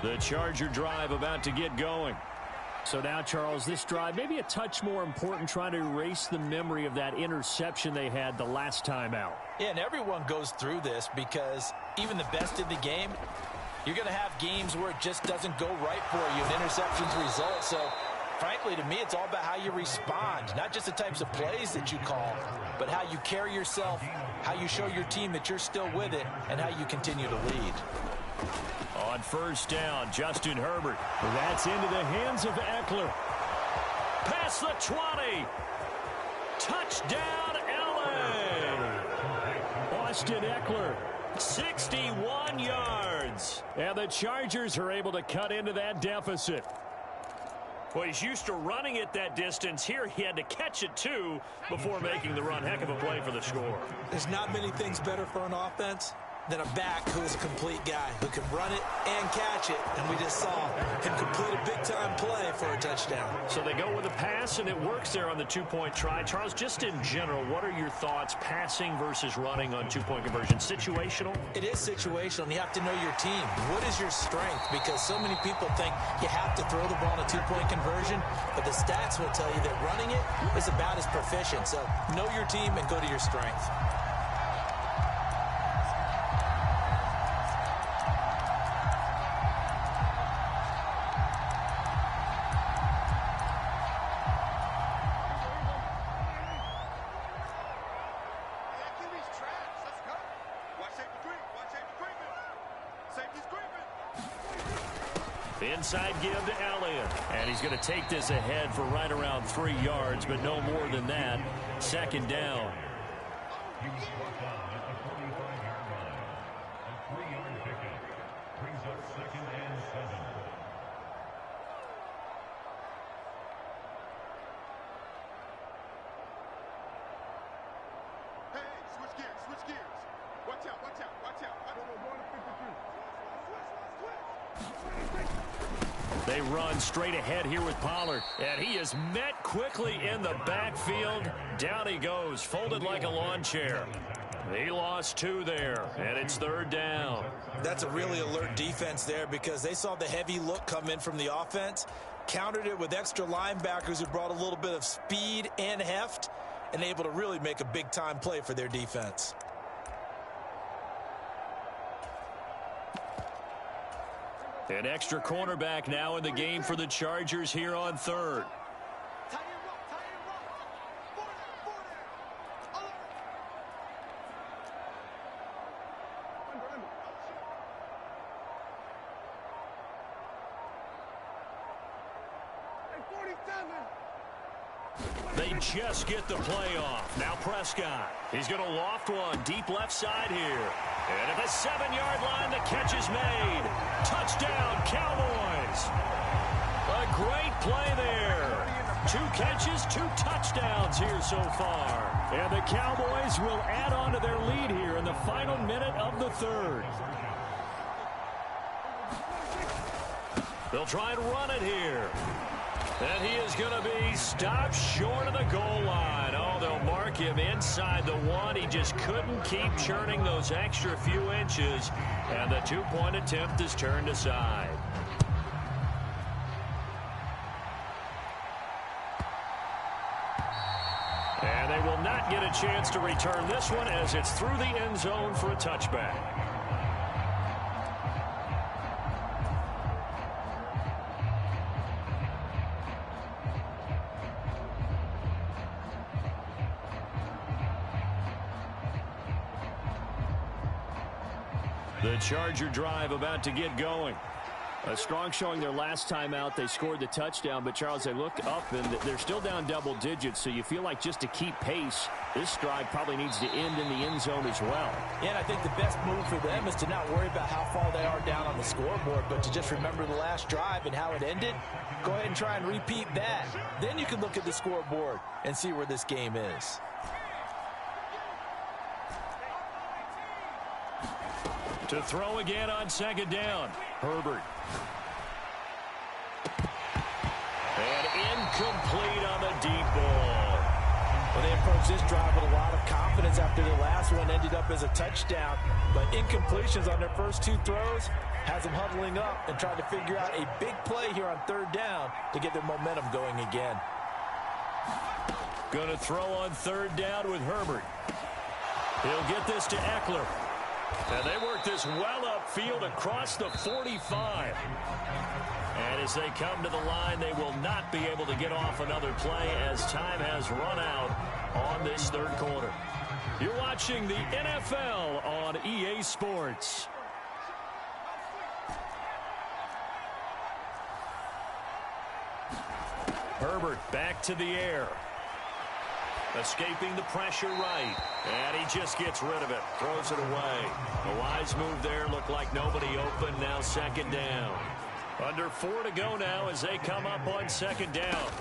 The Charger drive about to get going. So now, Charles, this drive maybe a touch more important, trying to erase the memory of that interception they had the last time out. Yeah, and everyone goes through this because even the best in the game, you're going to have games where it just doesn't go right for you, and interceptions result. So, frankly, to me, it's all about how you respond, not just the types of plays that you call, but how you carry yourself, how you show your team that you're still with it, and how you continue to lead. On 1st down, Justin Herbert. That's into the hands of Eckler. Past the 20. Touchdown, LA. Austin Eckler, 61 yards. And the Chargers are able to cut into that deficit. Well, he's used to running it that distance. Here he had to catch it, too, before making the run. Heck of a play for the score. There's not many things better for an offense than a back who is a complete guy who can run it and catch it. And we just saw him complete a big-time play for a touchdown. So they go with a pass, and it works there on the two-point try. Charles, just in general, what are your thoughts passing versus running on two-point conversion? Situational? It is situational, and you have to know your team. What is your strength? Because so many people think you have to throw the ball in a two-point conversion, but the stats will tell you that running it is about as proficient. So know your team and go to your strength. Inside give to Elliott. And he's going to take this ahead for right around 3 yards, but no more than that. Second down. They run straight ahead here with Pollard. And he is met quickly in the backfield. Down he goes, folded like a lawn chair. He lost 2 there, and it's third down. That's a really alert defense there because they saw the heavy look come in from the offense, countered it with extra linebackers who brought a little bit of speed and heft, and able to really make a big-time play for their defense. An extra cornerback now in the game for the Chargers here on third. They just get the play off. Now Prescott. He's going to loft one deep left side here. And at the 7-yard line, the catch is made. Touchdown, Cowboys. A great play there. 2 catches, 2 touchdowns here so far. And the Cowboys will add on to their lead here in the final minute of the third. They'll try and run it here. And he is going to be stopped short of the goal line. Oh, they'll mark him inside the 1. He just couldn't keep churning those extra few inches. And the 2-point attempt is turned aside. And they will not get a chance to return this one as it's through the end zone for a touchback. The Charger drive about to get going. A strong showing their last time out. They scored the touchdown, but Charles, they look up and they're still down double digits, so you feel like just to keep pace, this drive probably needs to end in the end zone as well. Yeah, and I think the best move for them is to not worry about how far they are down on the scoreboard, but to just remember the last drive and how it ended. Go ahead and try and repeat that. Then you can look at the scoreboard and see where this game is. To throw again on second down. Herbert. And incomplete on the deep ball. Well, they approached this drive with a lot of confidence after the last one ended up as a touchdown. But incompletions on their first 2 throws has them huddling up and trying to figure out a big play here on third down to get their momentum going again. Going to throw on third down with Herbert. He'll get this to Eckler. And they work this well upfield across the 45. And as they come to the line, they will not be able to get off another play as time has run out on this third quarter. You're watching the NFL on EA Sports. Herbert back to the air. Escaping the pressure right. And he just gets rid of it. Throws it away. A wise move there. Looked like nobody open. Now second down. Under 4 to go now as they come up on second down.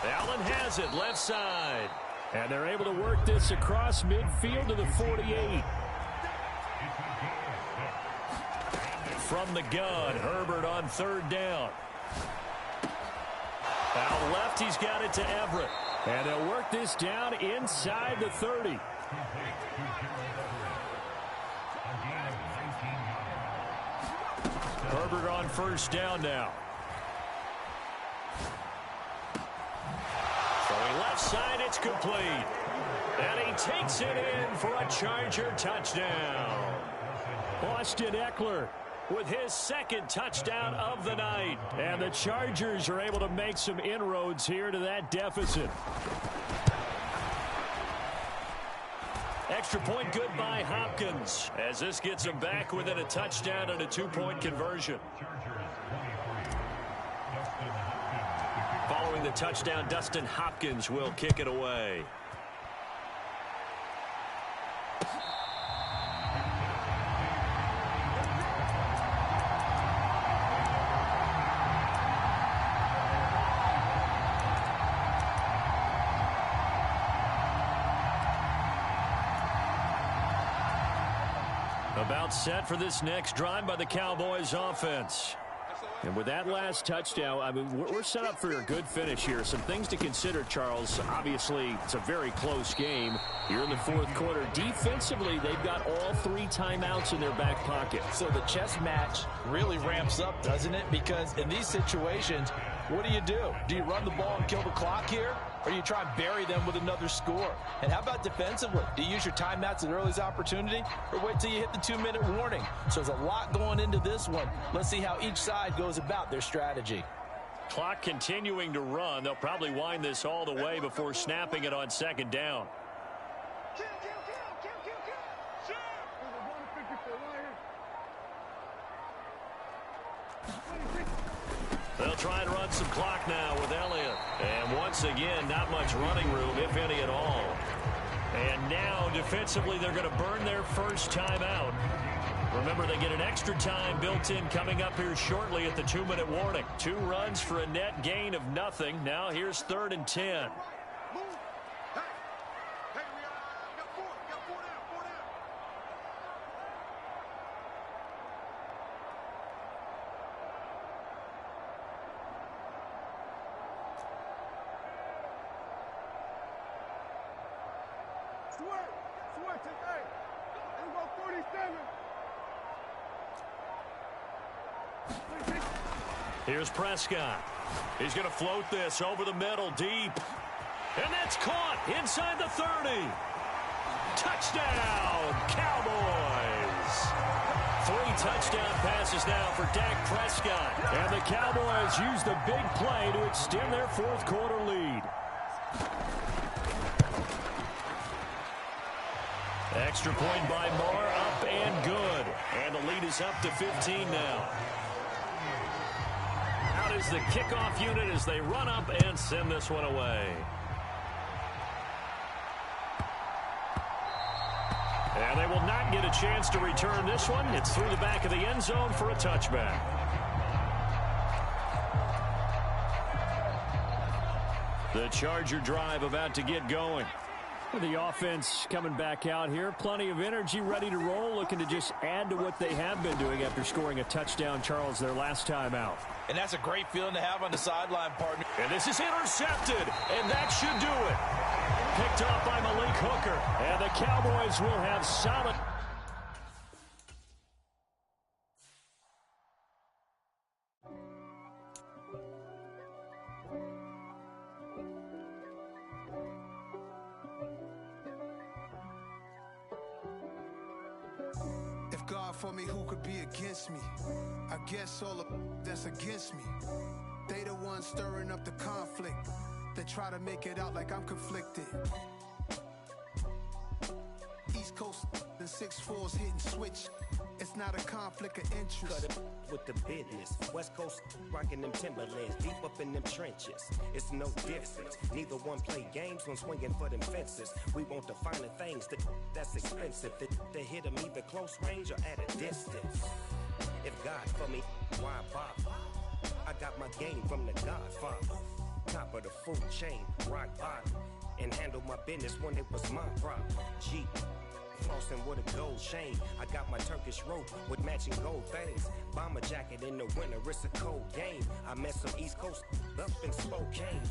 Allen has it, left side. And they're able to work this across midfield to the 48. From the gun, Herbert on third down. Out left, he's got it to Everett. And they'll work this down inside the 30. Herbert on first down now. Throwing left side, it's complete. And he takes it in for a Charger touchdown. Austin Eckler with his second touchdown of the night. And the Chargers are able to make some inroads here to that deficit. Extra point good by Hopkins as this gets him back within a touchdown and a 2-point conversion. Following the touchdown, Dustin Hopkins will kick it away. About set for this next drive by the Cowboys offense. And with that last touchdown, I mean, we're set up for a good finish here. Some things to consider, Charles. Obviously, it's a very close game here in the fourth quarter. Defensively, they've got all 3 timeouts in their back pocket. So the chess match really ramps up, doesn't it? Because in these situations, what do? Do you run the ball and kill the clock here? Or do you try and bury them with another score? And how about defensively? Do you use your timeouts at earliest opportunity? Or wait till you hit the 2-minute warning? So there's a lot going into this one. Let's see how each side goes about their strategy. Clock continuing to run. They'll probably wind this all the way before snapping it on second down. They'll try and run some clock now with Elliott. And once again, not much running room, if any at all. And now, defensively, they're going to burn their first timeout. Remember, they get an extra time built in coming up here shortly at the 2-minute warning. 2 runs for a net gain of nothing. Now here's 3rd and 10. Here's Prescott. He's going to float this over the middle deep. And that's caught inside the 30. Touchdown, Cowboys. 3 touchdown passes now for Dak Prescott. And the Cowboys use the big play to extend their fourth quarter lead. Extra point by Moore, up and good. And the lead is up to 15 now. Out is the kickoff unit as they run up and send this one away. And they will not get a chance to return this one. It's through the back of the end zone for a touchback. The Charger drive about to get going. The offense coming back out here. Plenty of energy, ready to roll, looking to just add to what they have been doing after scoring a touchdown, Charles, their last time out. And that's a great feeling to have on the sideline, partner. And this is intercepted, and that should do it. Picked off by Malik Hooker. And the Cowboys will have solid... God for me, who could be against me? I guess all of that's against me. They the ones stirring up the conflict. They try to make it out like I'm conflicted. East Coast and 6'4's hitting switch. It's not a conflict of interest. Cut it with the business. West Coast rocking them Timberlands, deep up in them trenches. It's no difference. Neither one play games when swinging for them fences. We want the finer things that's expensive. That hit them either close range or at a distance. If God for me, why bother? I got my game from the Godfather. Top of the food chain, rock bottom. And handle my business when it was my problem. G. Flossing with a gold chain. I got my Turkish rope with matching gold things. Bomber jacket in the winter, it's a cold game. I met some East Coast up in Spokane.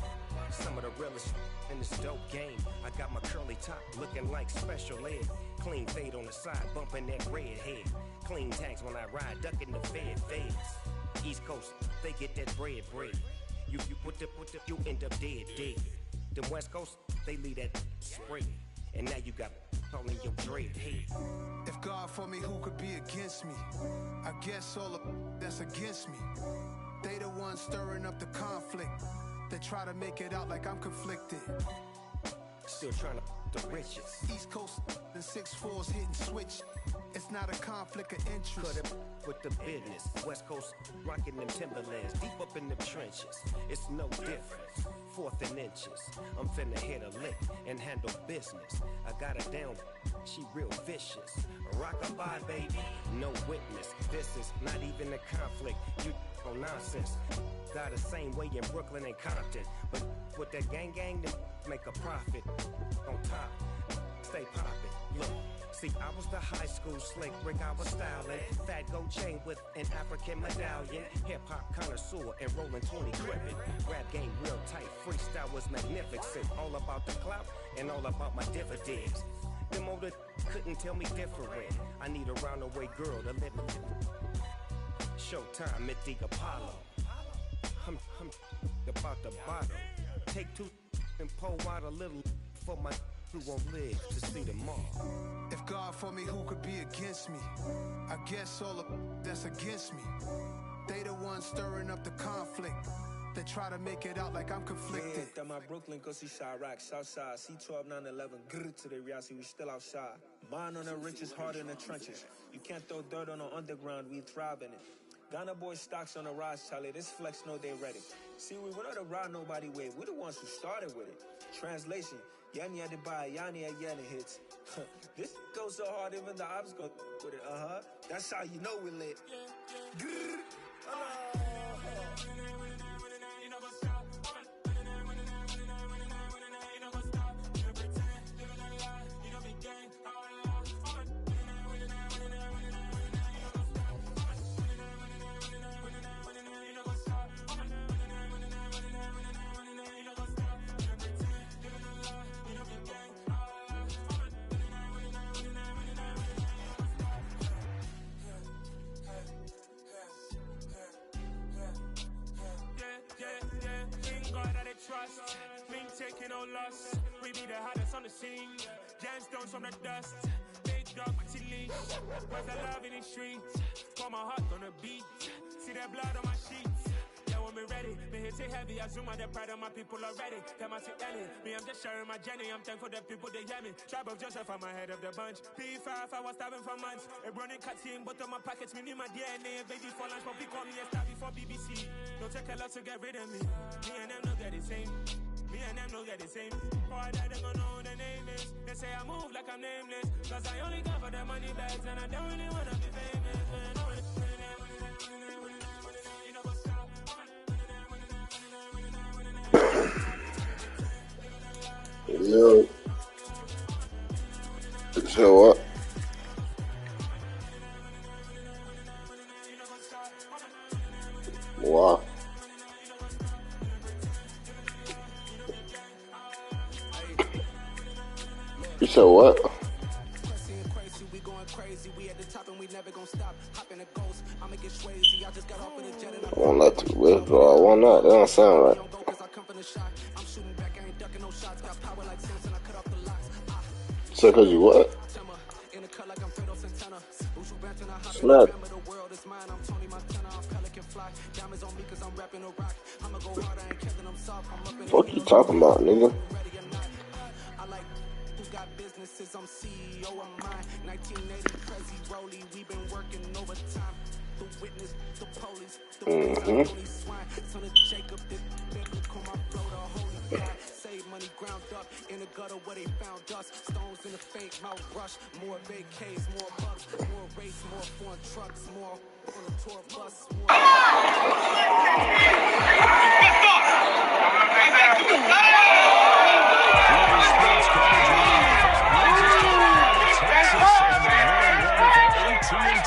Some of the realest in this dope game. I got my curly top looking like special ed. Clean fade on the side, bumping that red head. Clean tags when I ride, ducking the feds. East Coast, they get that bread. You you end up dead. Them West Coast, they leave that spray. And now you got all in your dread head. If God for me, who could be against me? I guess all of that's against me. They the ones stirring up the conflict. They try to make it out like I'm conflicted. Still trying to the riches. East Coast and 6'4s hitting switch. It's not a conflict of interest. Cut it with the business. West Coast rocking them Timberlands. Deep up in the trenches. It's no difference. Fourth and inches. I'm finna hit a lick and handle business. I got her down. She real vicious. Rock-a-bye, baby. No witness. This is not even a conflict. You on nonsense. Got the same way in Brooklyn and Compton. But with that gang, then make a profit. On top, stay poppin'. Look. See, I was the high school slick Rick, I was styling. Fat gold chain with an African medallion. Hip-hop connoisseur and rolling 20 gripping. Rap game real tight, freestyle was magnificent. All about the clout and all about my dividends. Them older couldn't tell me different. I need a roundaway girl to live in. Showtime at the Apollo. I'm about the bottom. Take two and pull out a little for my who won't live to see tomorrow. If God for me, who could be against me? I guess all of that's against me. They the ones stirring up the conflict. They try to make it out like I'm conflicted. Yeah, my Brooklyn, cause he's Chirac, Southside, C12, 911, grr to the reality, we still outside. Mine on the riches, hard in the trenches. You can't throw dirt on the underground, we thrive in it. Ghana boy stocks on the rise, Charlie. This flex know they ready. See, we were not to ride nobody way. We're the ones who started with it. Translation, Yanni had to buy, Yanni had Yanni hits. This goes so hard, even the ops go with it. That's how you know we lit. Trust, mean taking no loss. We be the hottest on the scene. Gemstones from the dust. Big dog with your leash. Where's the love in the streets? Pour my heart on the beat. See that blood on my sheets. Yeah, when we ready, me hit it heavy. I zoom out the pride of my people already. Them I see Ellie. Me, I'm just sharing my journey. I'm thankful that people they hear me. Tribe of Joseph, I'm ahead of the bunch. P5, I was starving for months. A running cut team, but on my pockets, me need my DNA. Baby for lunch, but we call me a star before BBC. Don't take a lot to get rid of me. Me and them no get the same. Me and them no get the same. Boy, that they gonna know who the name is. They say I move like I'm nameless. Cause I only got for the money bags and I don't really wanna be famous. Yo. So what? Wow. You said what? We going crazy, we at the top and we never gonna stop. Hop in a ghost, I'ma get swayzy. I just got off of the jet and I want that to withdraw. I want that. That don't sound right. I'm shooting back, I ain't ducking no shots. Got power like Samson, I cut off the locks. So cause you what? In the cut like I'm Fredo Santana. Snap. The world is mine, I'm Tony Montana. I'm color can fly. Diamonds on me cause I'm rapping a rock. I'ma go hard, I ain't killing them soft. I'm up in What you talking about, nigga? I like who got businesses, I'm CEO of mine. 1980 crazy rolly, we been working overtime. The witness, the police, the holy swine. Son of Jacob, this biblical, my flow, the holy God. Save money ground up in the gutter where they found us. Stones in the fake mouth rush. More vacays, more bucks, more race, more foreign trucks, more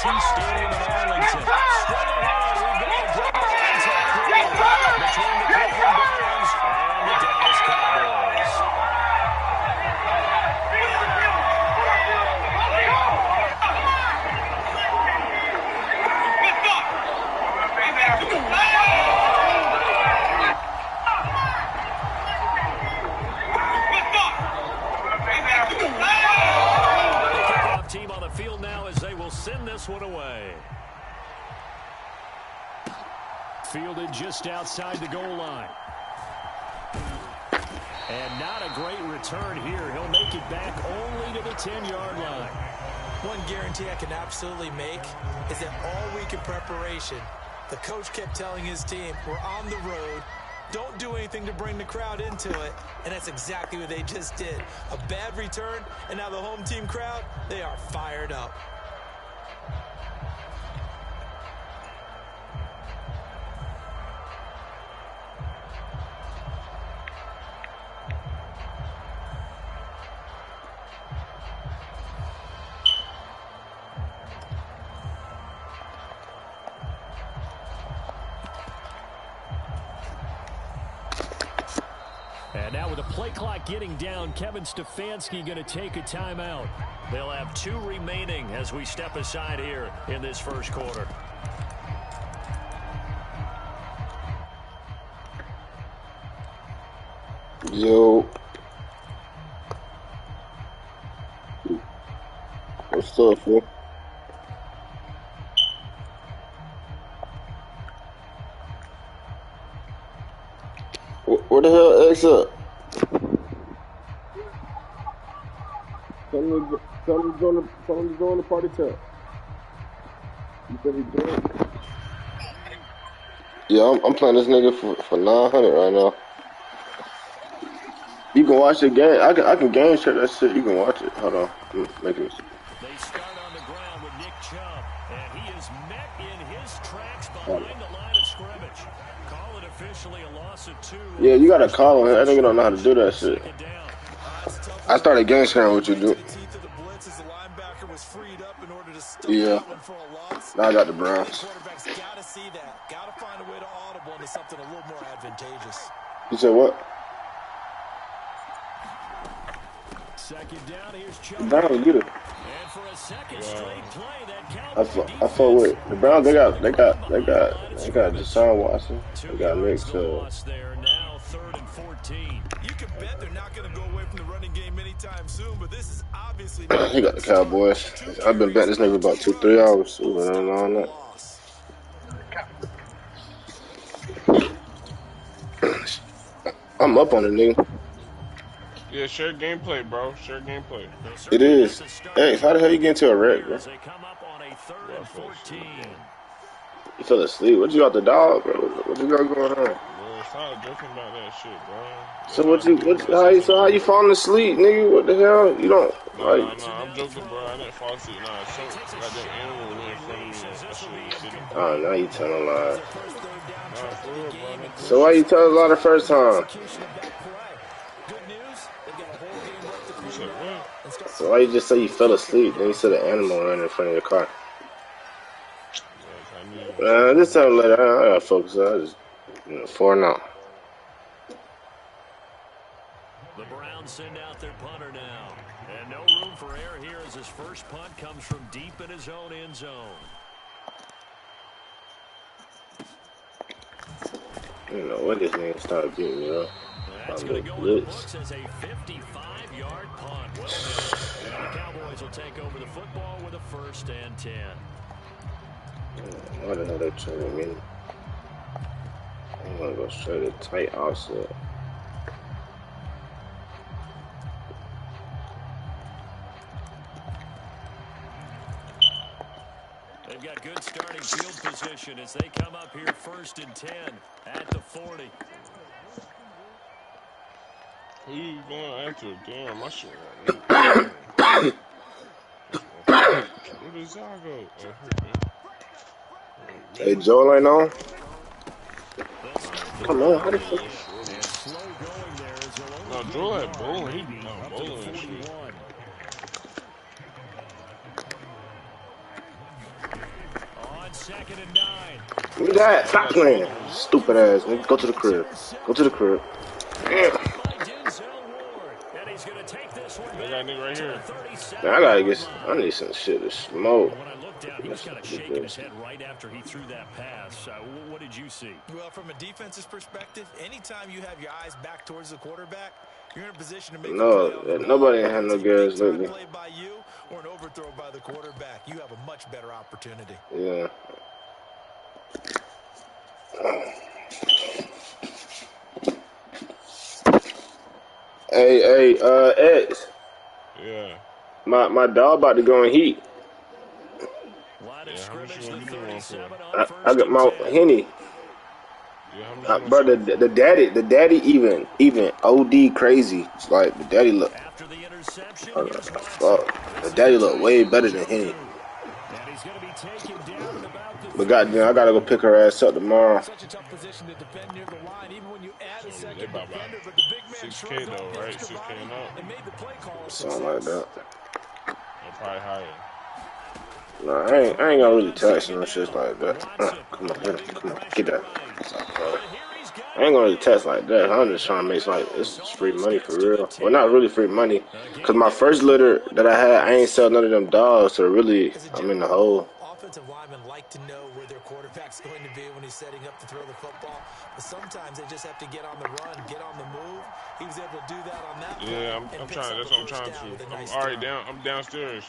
Stadium in Arlington. Straight ahead, we've got a great contact created between the Cleveland Browns and the Dallas Cowboys. The kickoff team on the field now as they will send this one away. Fielded just outside the goal line. And not a great return here. He'll make it back only to the 10-yard line. One guarantee I can absolutely make is that all week in preparation, the coach kept telling his team, we're on the road, don't do anything to bring the crowd into it, and that's exactly what they just did. A bad return, and now the home team crowd, they are fired up. And now with the play clock getting down, Kevin Stefanski going to take a timeout. They'll have 2 remaining as we step aside here in this first quarter. Yo. What's up, fool? Where the hell X up? Tell him to join the party chat. You said he joined? Yeah, I'm playing this nigga for 900 right now. You can watch the game. I can game check that shit. You can watch it. Hold on. Make it. They start on the ground with Nick Chubb, and he is met in his tracks behind the line of scrimmage. Call it officially a loss of 2. Yeah, you gotta call him. I think you don't know how to do that shit. I started game sharing with you, dude. Yeah. Now I got the Browns. Gotta find a way to audible into something a little more advantageous. You said what? Second down, here's Chubb. Browns get it. And for a second straight play, that I fought with the Browns. They got Deshaun Watson. They got Nick Chubb. Now 3rd and 14. You can bet they're not going to go away from the running game anytime soon, but this is obviously He got the Cowboys. I've been betting this nigga about 2-3 hours. On that. I'm up on it, nigga. Yeah, share gameplay, bro. Share gameplay. It is. Hey, how the hell you get into a wreck, bro? You fell asleep. What you got the dog, bro? What you got going on? Bro, stop joking about that shit, bro. So how you falling asleep, nigga? What the hell? You don't like? Nah, I'm joking, bro. I didn't fall asleep. Nah, so got that animal in front of me. That shit was sitting. Oh, now you telling lies. Nah, for real, bro. So why you telling a lie the first time? You said what? So why you just say you fell asleep? Then you said an animal ran in front of your car. This time later, I gotta focus. I just, 4 now. The Browns send out their punter now. And no room for error here as his first punt comes from deep in his own end zone. I don't know what this nigga started beating me up. That's going to go in the books as a 55-yard punt. Well done. And the Cowboys will take over the football with a 1st and 10. Why the hell they trying to me? I'm gonna go straight to tight offset. They've got good starting field position as they come up here 1st and 10 at the 40. Who you going after? Damn, my shit right. Where does y'all go? Hey, Joel ain't on. Come on, how the fuck? No, Joel had bowling. He bowling and shit. On 2nd and 9. Look at that. Stop playing. Stupid ass, nigga. Go to the crib. Go to the crib. Damn. They got a nigga right here. Man, I gotta get. I need some shit to smoke. When I looked down, he was kind of shaking his head right after he threw that pass. What did you see? Well, from a defense's perspective, anytime you have your eyes back towards the quarterback, you're in a position to make a play on the ball. Nobody ain't had no gas lately. Play by you or an overthrow by the quarterback. You have a much better opportunity. Yeah. Hey, X. Yeah. My dog about to go in heat. Yeah, how much you want to give me one for? I got my Henny. Yeah, how much Bro, the daddy even OD crazy. Like the daddy look. Fuck. The daddy look way better than Henny. But goddamn, I gotta go pick her ass up tomorrow. Such a tough position to defend near the line, even when you add a second defender, but the big man 6K though, right? 6K and up. and made the play call. Something like that. Or probably higher. No, I ain't gonna really text no shit like that. Come on, get that. I ain't gonna really text like that. I'm just trying to make like it's free money for real. Well, not really free money, cause my first litter that I had, I ain't sell none of them dogs, so really I'm in the hole. Offensive linemen like to know where their quarterback's going to be when he's setting up to throw the football, but sometimes they just have to get on the run, get on the move. He was able to do that on that. Yeah, I'm trying. That's what I'm trying to. I'm already down. I'm downstairs.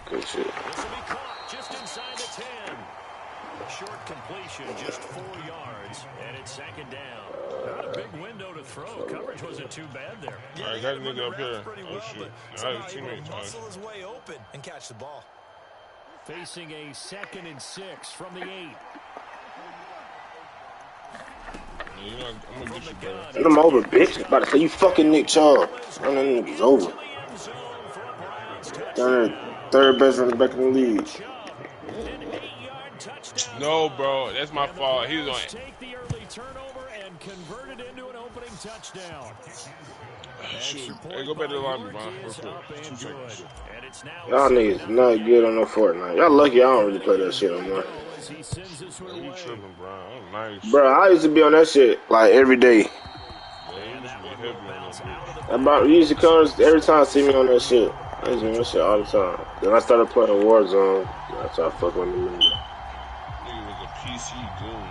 Good shit. This will be caught just inside the 10. A short completion, just 4 yards, and it's 2nd down. Not a big window to throw. Coverage wasn't too bad there. All right, got a nigga up here. Oh shit! I have a teammate. Muscle his way open and catch the ball. Facing a 2nd and 6 from the 8. Yeah, you know, I'm gonna get you, bro. Get him over, bitch. About to say you fucking Nick Chubb. That nigga's over. Third best running back in the league. No, bro, that's my fault. He was on. Take the early turnover and convert it into an opening touchdown. Shoot. Hey, go back to the lobby, bro. Real quick. 2 seconds. Y'all niggas not good on no Fortnite. Y'all lucky I don't really play that shit no more. You tripping, bro. I'm nice. Bro, I used to be on that shit like every day. Yeah, you used to be heavy on that About you used to come every time I see me on that shit. I used to be on that shit all the time. Then I started playing Warzone. That's how I fuck with me. Nigga was a PC goon.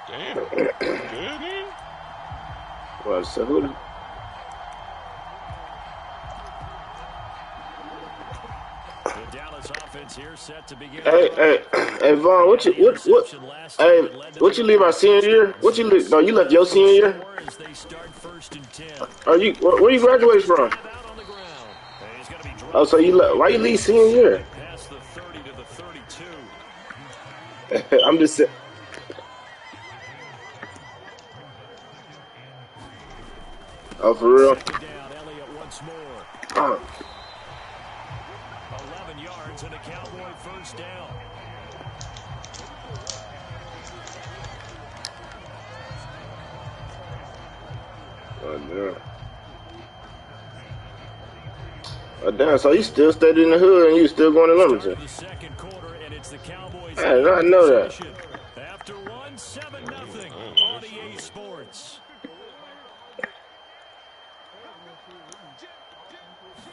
Damn. Good, man. Well, so who? The Dallas offense here set to begin. Hey, Vaughn, what? Hey, what you leave our senior year? What you leave? No, you left your senior year. Are you? Where you graduated from? Oh, so you left? Why you leave senior year? I'm just saying. Oh, for real? 11 yards and a Cowboy first down. Oh, damn. Oh, damn, so you still stayed in the hood and you still going to Lumberton? I did not know that. After 1-7-0 on EA Sports.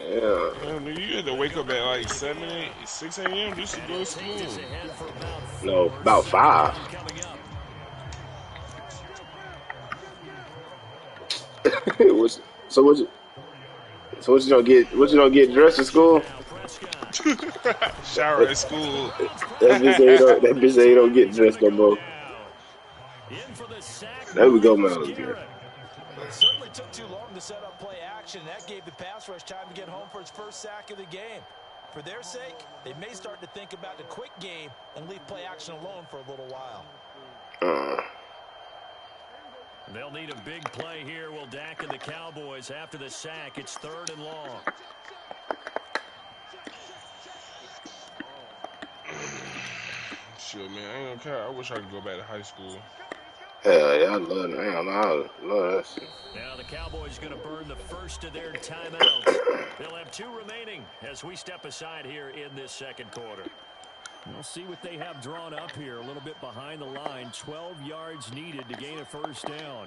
Yeah. Damn, nigga, you had to wake up at like 6 a.m. just to go to school. No, about 5. So what you don't get? What you don't get dressed at school? Shower at school. That bitch say you don't get dressed no more. There we go, man. It certainly took too long to set up play action. That gave the pass rush time to get home for its first sack of the game. For their sake, they may start to think about the quick game and leave play action alone for a little while. They'll need a big play here. Will Dak and the Cowboys after the sack. It's 3rd and long. chill, man. I ain't gonna care. I wish I could go back to high school. Hell yeah, I love it. I love that shit. Now the Cowboys going to burn the first of their timeouts. They'll have 2 remaining as we step aside here in this second quarter. We'll see what they have drawn up here. A little bit behind the line. 12 yards needed to gain a first down.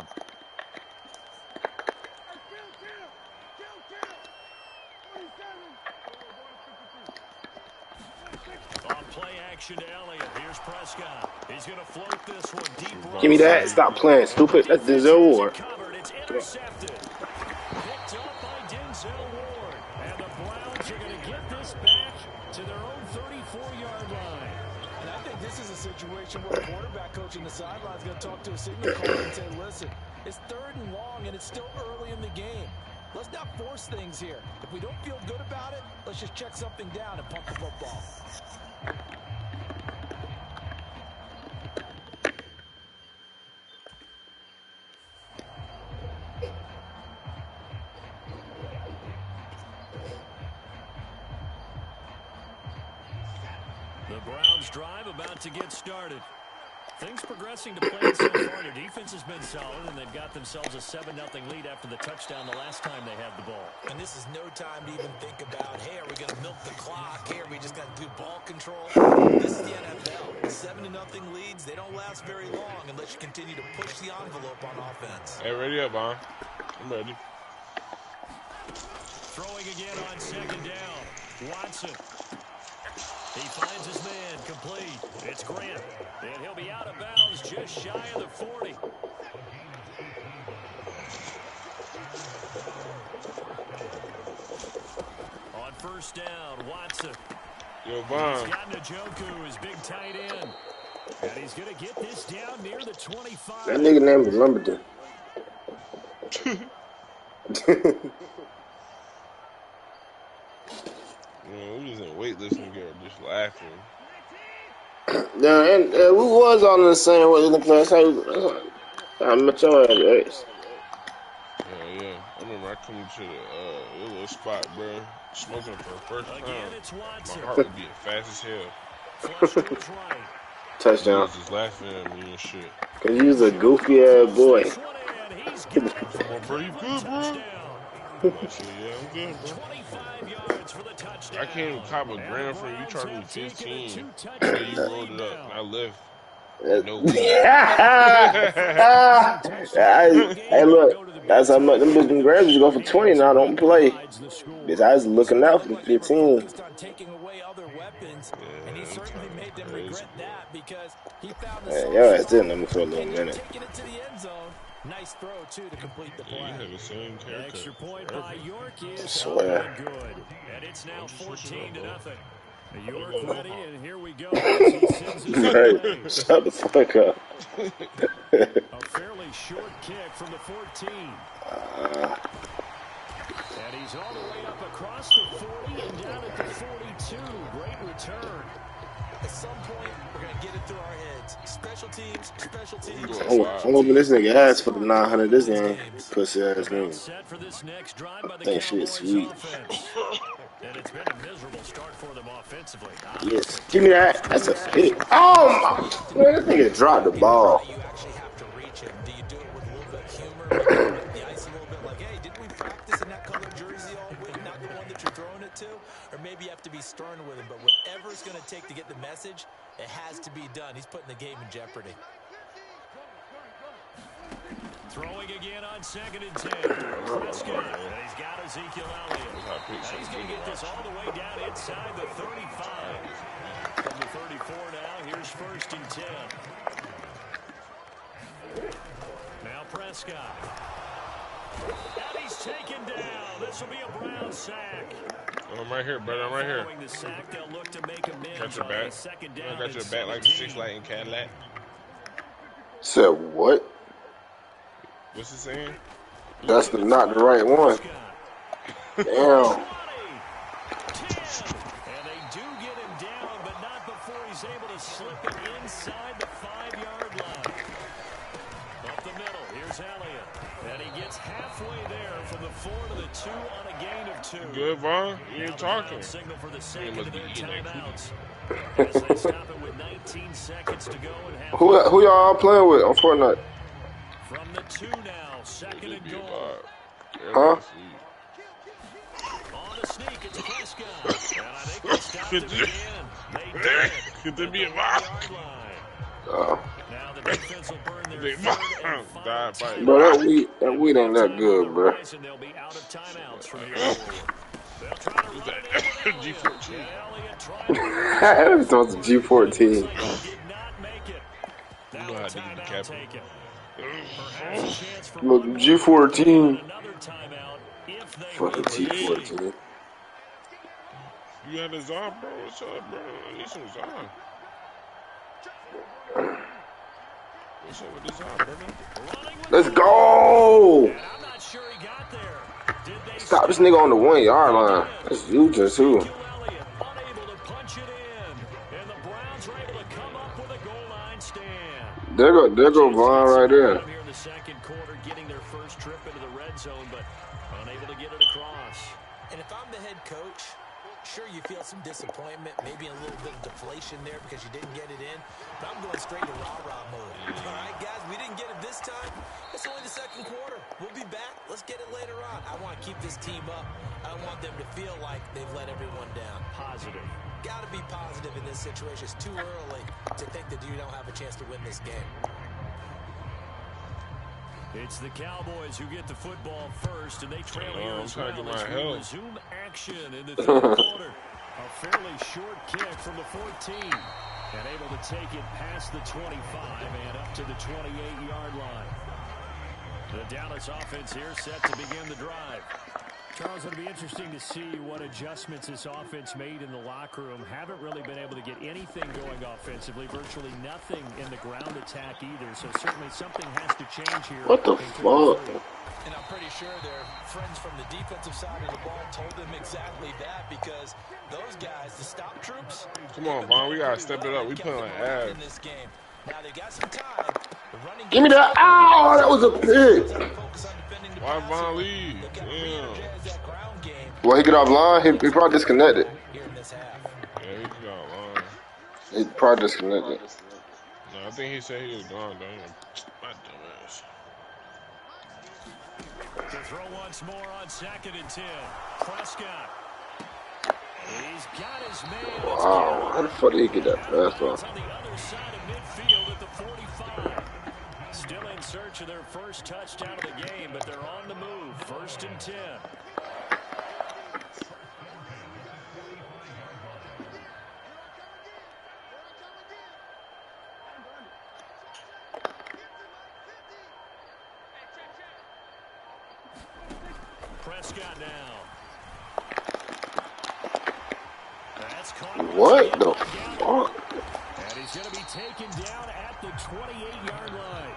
On play action to Elliott. Here's Prescott. He's going to float this one deep. Give me that. Stop playing, stupid. That's Denzel Ward. It's intercepted. Picked up by Denzel Ward. And the Browns are going to get this back to their own 34-yard line. And I think this is a situation where a quarterback coach in the sideline is going to talk to a signal caller and say, listen, it's 3rd and long, and it's still early in the game. Let's not force things here. If we don't feel good about it, let's just check something down and pump the football. The Browns drive about to get started. Things progressing to plan so far. Their defense has been solid, and they've got themselves a 7-0 lead after the touchdown the last time they had the ball. And this is no time to even think about, hey, are we going to milk the clock? Hey, are we just going to do ball control? This is the NFL. 7-0 leads, they don't last very long unless you continue to push the envelope on offense. Hey, ready up, man. I'm ready. Throwing again on 2nd down. Watson. He finds his man, complete. It's Grant, and he'll be out of bounds just shy of the 40. On 1st down, Watson. Yo, Vaughn. He's got Njoku, his big tight end. And he's going to get this down near the 25. That nigga name is Lumberton. Man, we just in weightlifting together, just laughing. Yeah, and we was all in the same way in the class. I met your ass. Yeah. I remember I come to the little spot, bro, smoking for the first time. My heart was beating fast as hell. Touchdown. I was just laughing at me and shit. Cause you was a goofy ass boy. Come on, bro, you good, bro? I said, yeah, I'm good, bro. I can't even cop a grand from you. You charged me 15. So you rolled it up, and I left. No Hey, look, that's how much them bitches grabs you go for 20 now. Don't play. Bitch, I was looking out for 15. Man, your ass didn't know me for a little minute. Nice throw, too, to complete the play. Yeah, you have the same character. Extra point by York is swear. Good. And it's now 14-0. York ready, and here we go. He sends his Hey, shut the fuck up. A fairly short kick from the 14. And he's all the way up across the 40 and down at the 42. Great return. At some point, we're going to get it through our heads. Special teams, special teams. I'm hoping this nigga ass for the 900 this game. Pussy ass nigga. Set for this next drive by the Think shit sweet. And it's been a miserable start for them offensively. Yes. Give me that. That's a hit. Oh my. Man, this nigga dropped the ball. You actually have to reach him. Do you do it with a little bit of humor? Maybe the ice a little bit like, hey, didn't we practice in that color jersey all week? Not the one that you're throwing it to? Or maybe you have to be stern with him. But whatever it's going to take to get the message, it has to be done. He's putting the game in jeopardy. Throwing again on 2nd and 10. Prescott, and he's got Ezekiel Elliott. And he's going to get this all the way down inside the 35. From the 34 now, here's 1st and 10. Now Prescott. And he's taken down. This will be a Brown sack. I'm right here, brother. I'm right here. Following the sack, they'll look to make amends. Got your on back. a second down. I got your back like the 6 light in Cadillac. Said what? What's it saying? That's not the right one. Damn. And they do get him down, but not before he's able to slip it inside the 5-yard line. Up the middle, here's Elliott. And he gets halfway there from the 4 to the 2 on a gain of 2. Good, Vaughn. You ain't talking. Signal for the You second must of be their eating that timeouts. As they stop it with 19 18 seconds to go and have Who y'all playing with on Fortnite? From the 2 now, second and goal. Huh? On the sneak, it's Prescott. And I think they stopped him again. They did. Could there be a yard line. Now the defense will burn their third and final time. Bro, that weed ain't that good, bro. And they'll be out of timeouts from here forward. They'll try to run it in G14. It's supposed to G14. Did not make it. Now a timeout taken. Look, G14. Fucking G14. You had a Zon, bro? What's up, bro? I need some Zon. What's up with this Zon, brother? Let's go! I'm not sure he got there. Stop this nigga on the 1 yard line. That's you just too. Unable to punch it in. And the Browns are able to come up with a goal line stand. There go Vaughn right there. Here in the second quarter, getting their first trip into the red zone, but unable to get it across. And if I'm the head coach, sure you feel some disappointment, maybe a little bit of deflation there because you didn't get it in, but I'm going straight to rah-rah mode. All right, guys, we didn't get it this time. It's only the second quarter. We'll be back. Let's get it later on. I want to keep this team up. I don't want them to feel like they've let everyone down. Positive. Got to be positive in this situation. It's too early to think that you don't have a chance to win this game. It's the Cowboys who get the football first, and they trail here as well as we resume action in the third quarter. A fairly short kick from the 14, and able to take it past the 25 and up to the 28-yard line. The Dallas offense here set to begin the drive. Charles, it'll be interesting to see what adjustments this offense made in the locker room. Haven't really been able to get anything going offensively, virtually nothing in the ground attack either. So certainly something has to change here. What the fuck? And I'm pretty sure their friends from the defensive side of the ball told them exactly that, because those guys, the stop troops. Come on, Vaughn, we gotta step it up. We playing like ass. In this game. Now they got some time. Give me that. Ow, that was a pick. Why Vaughn leave? Damn. Well, he get offline. He probably disconnected. Yeah, he got offline. He probably disconnected. No, I think he said he was gone, though. My dumb ass. To throw once more on 2nd and 10. Prescott. He's got his man. Wow, how the fuck did he get that pass off? On the other side of midfield at the 45. Still in search of their first touchdown of the game, but they're on the move. 1st and 10. Prescott now. That's caught. What the fuck? And he's going to be taken down at the 28-yard line.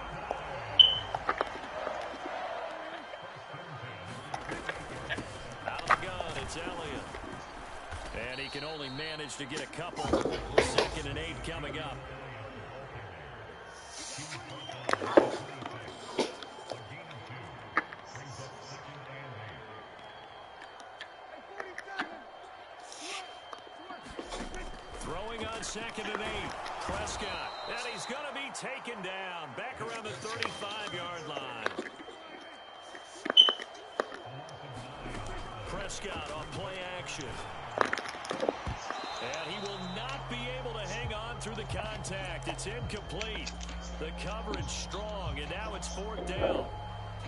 Out of the gun, it's Elliott. And he can only manage to get a couple. 2nd and 8 coming up. Throwing on 2nd and 8. Prescott. And he's going to be taken down. Back around the 35-yard line. Prescott on play action. And he will not be able to hang on through the contact. It's incomplete. The coverage strong, and now it's 4th down.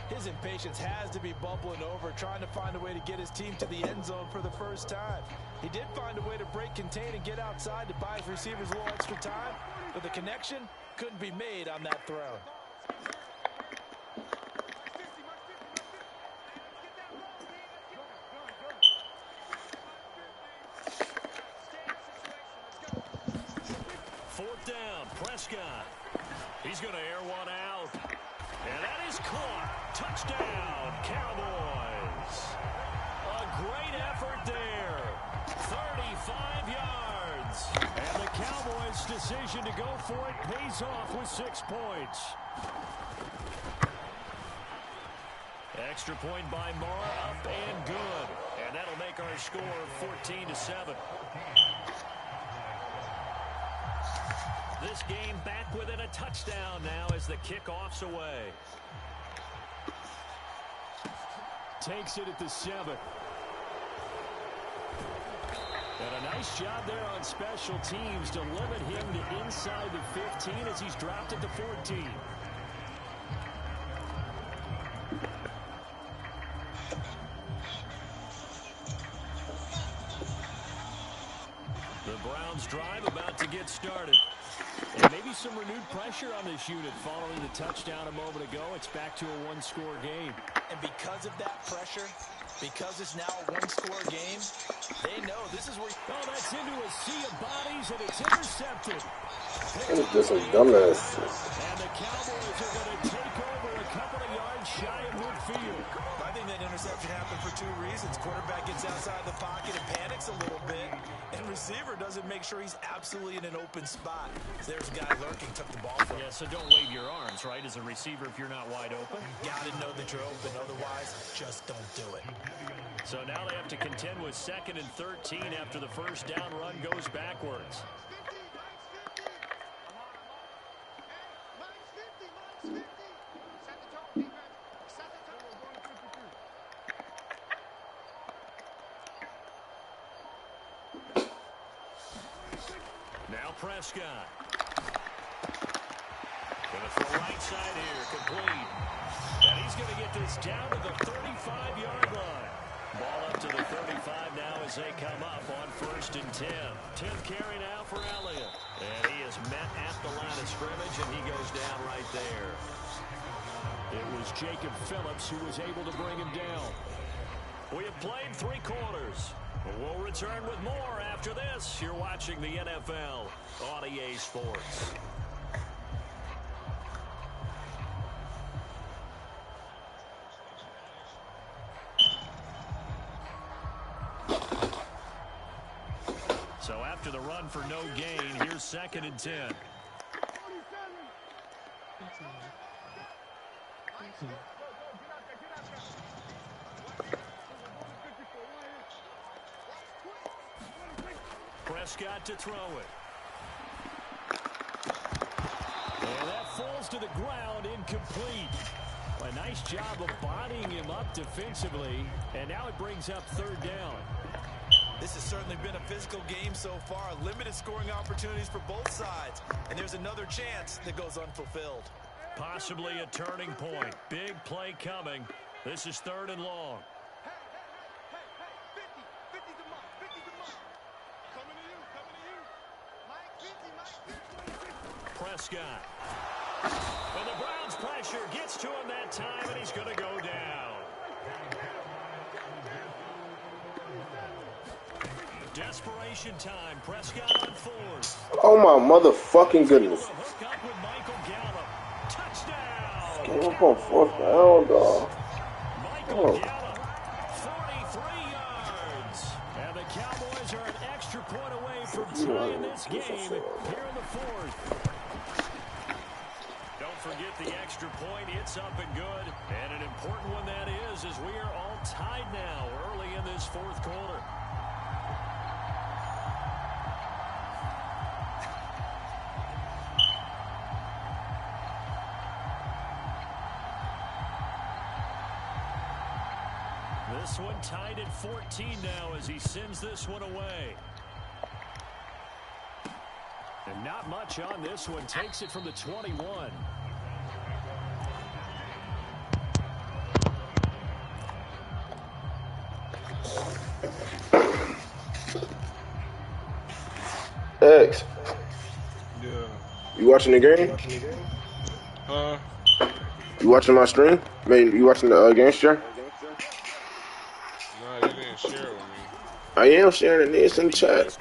His impatience has to be bubbling over, trying to find a way to get his team to the end zone for the first time. He did find a way to break contain and get outside to buy his receivers a little extra time, but the connection couldn't be made on that throw. Fourth down, Prescott. He's going to air one out. And that is caught. Touchdown, Cowboys. A great effort there. 35 yards. And the Cowboys' decision to go for it pays off with 6 points. Extra point by Mara, up and good. And that'll make our score 14-7. this game back within a touchdown now as the kickoff's away. Takes it at the 7. And a nice job there on special teams to limit him to inside the 15 as he's dropped at the 14. The Browns drive about to get started. And maybe some renewed pressure on this unit following the touchdown a moment ago. It's back to a one-score game. And because of that pressure, because it's now a one-score game, they know this is where... Oh, that's into a sea of bodies, and it's intercepted. What is this, some dumbass? And the Cowboys are going to take over a couple of yards shy of midfield. I think that interception happened for two reasons. Quarterback gets outside the pocket and panics a little bit, and receiver doesn't make sure he's absolutely in an open spot. So there's a guy lurking, took the ball from him. Yeah, so don't wave your arms, right, as a receiver if you're not wide open. Gotta know that you're open, otherwise, just don't do it. So now they have to contend with 2nd and 13 after the first down run goes backwards. Now Prescott. Going to throw right side here, complete. And he's going to get this down to the 35-yard line. Ball up to the 35 now as they come up on 1st and 10. 10th carry now for Elliott. And he is met at the line of scrimmage, and he goes down right there. It was Jacob Phillips who was able to bring him down. We have played 3 quarters. We'll return with more after this. You're watching the NFL on EA Sports. So after the run for no gain, here's 2nd and 10. Prescott to throw it. And that falls to the ground, incomplete. A nice job of bodying him up defensively, and now it brings up 3rd down. This has certainly been a physical game so far. Limited scoring opportunities for both sides. And there's another chance that goes unfulfilled. Possibly a turning point. Big play coming. This is 3rd and long. Prescott. And the Browns' pressure gets to him that time, and he's going to go down. Desperation time. Prescott on 4th. Oh my motherfucking goodness. Hook up with Michael Gallup. Touchdown. Get up on 4th down, dog. Michael Gallup, 43 yards. And the Cowboys are an extra point away from tying this game here in the 4th. Don't forget the extra point. It's up and good. And an important one that is, as we are all tied now early in this 4th quarter. This one tied at 14 now as he sends this one away. And not much on this one. Takes it from the 21. X. Yeah. You watching the game? Huh? You watching my stream? I mean, you watching the game share? Nah, you didn't share it with me. I am sharing it. It's in the chat.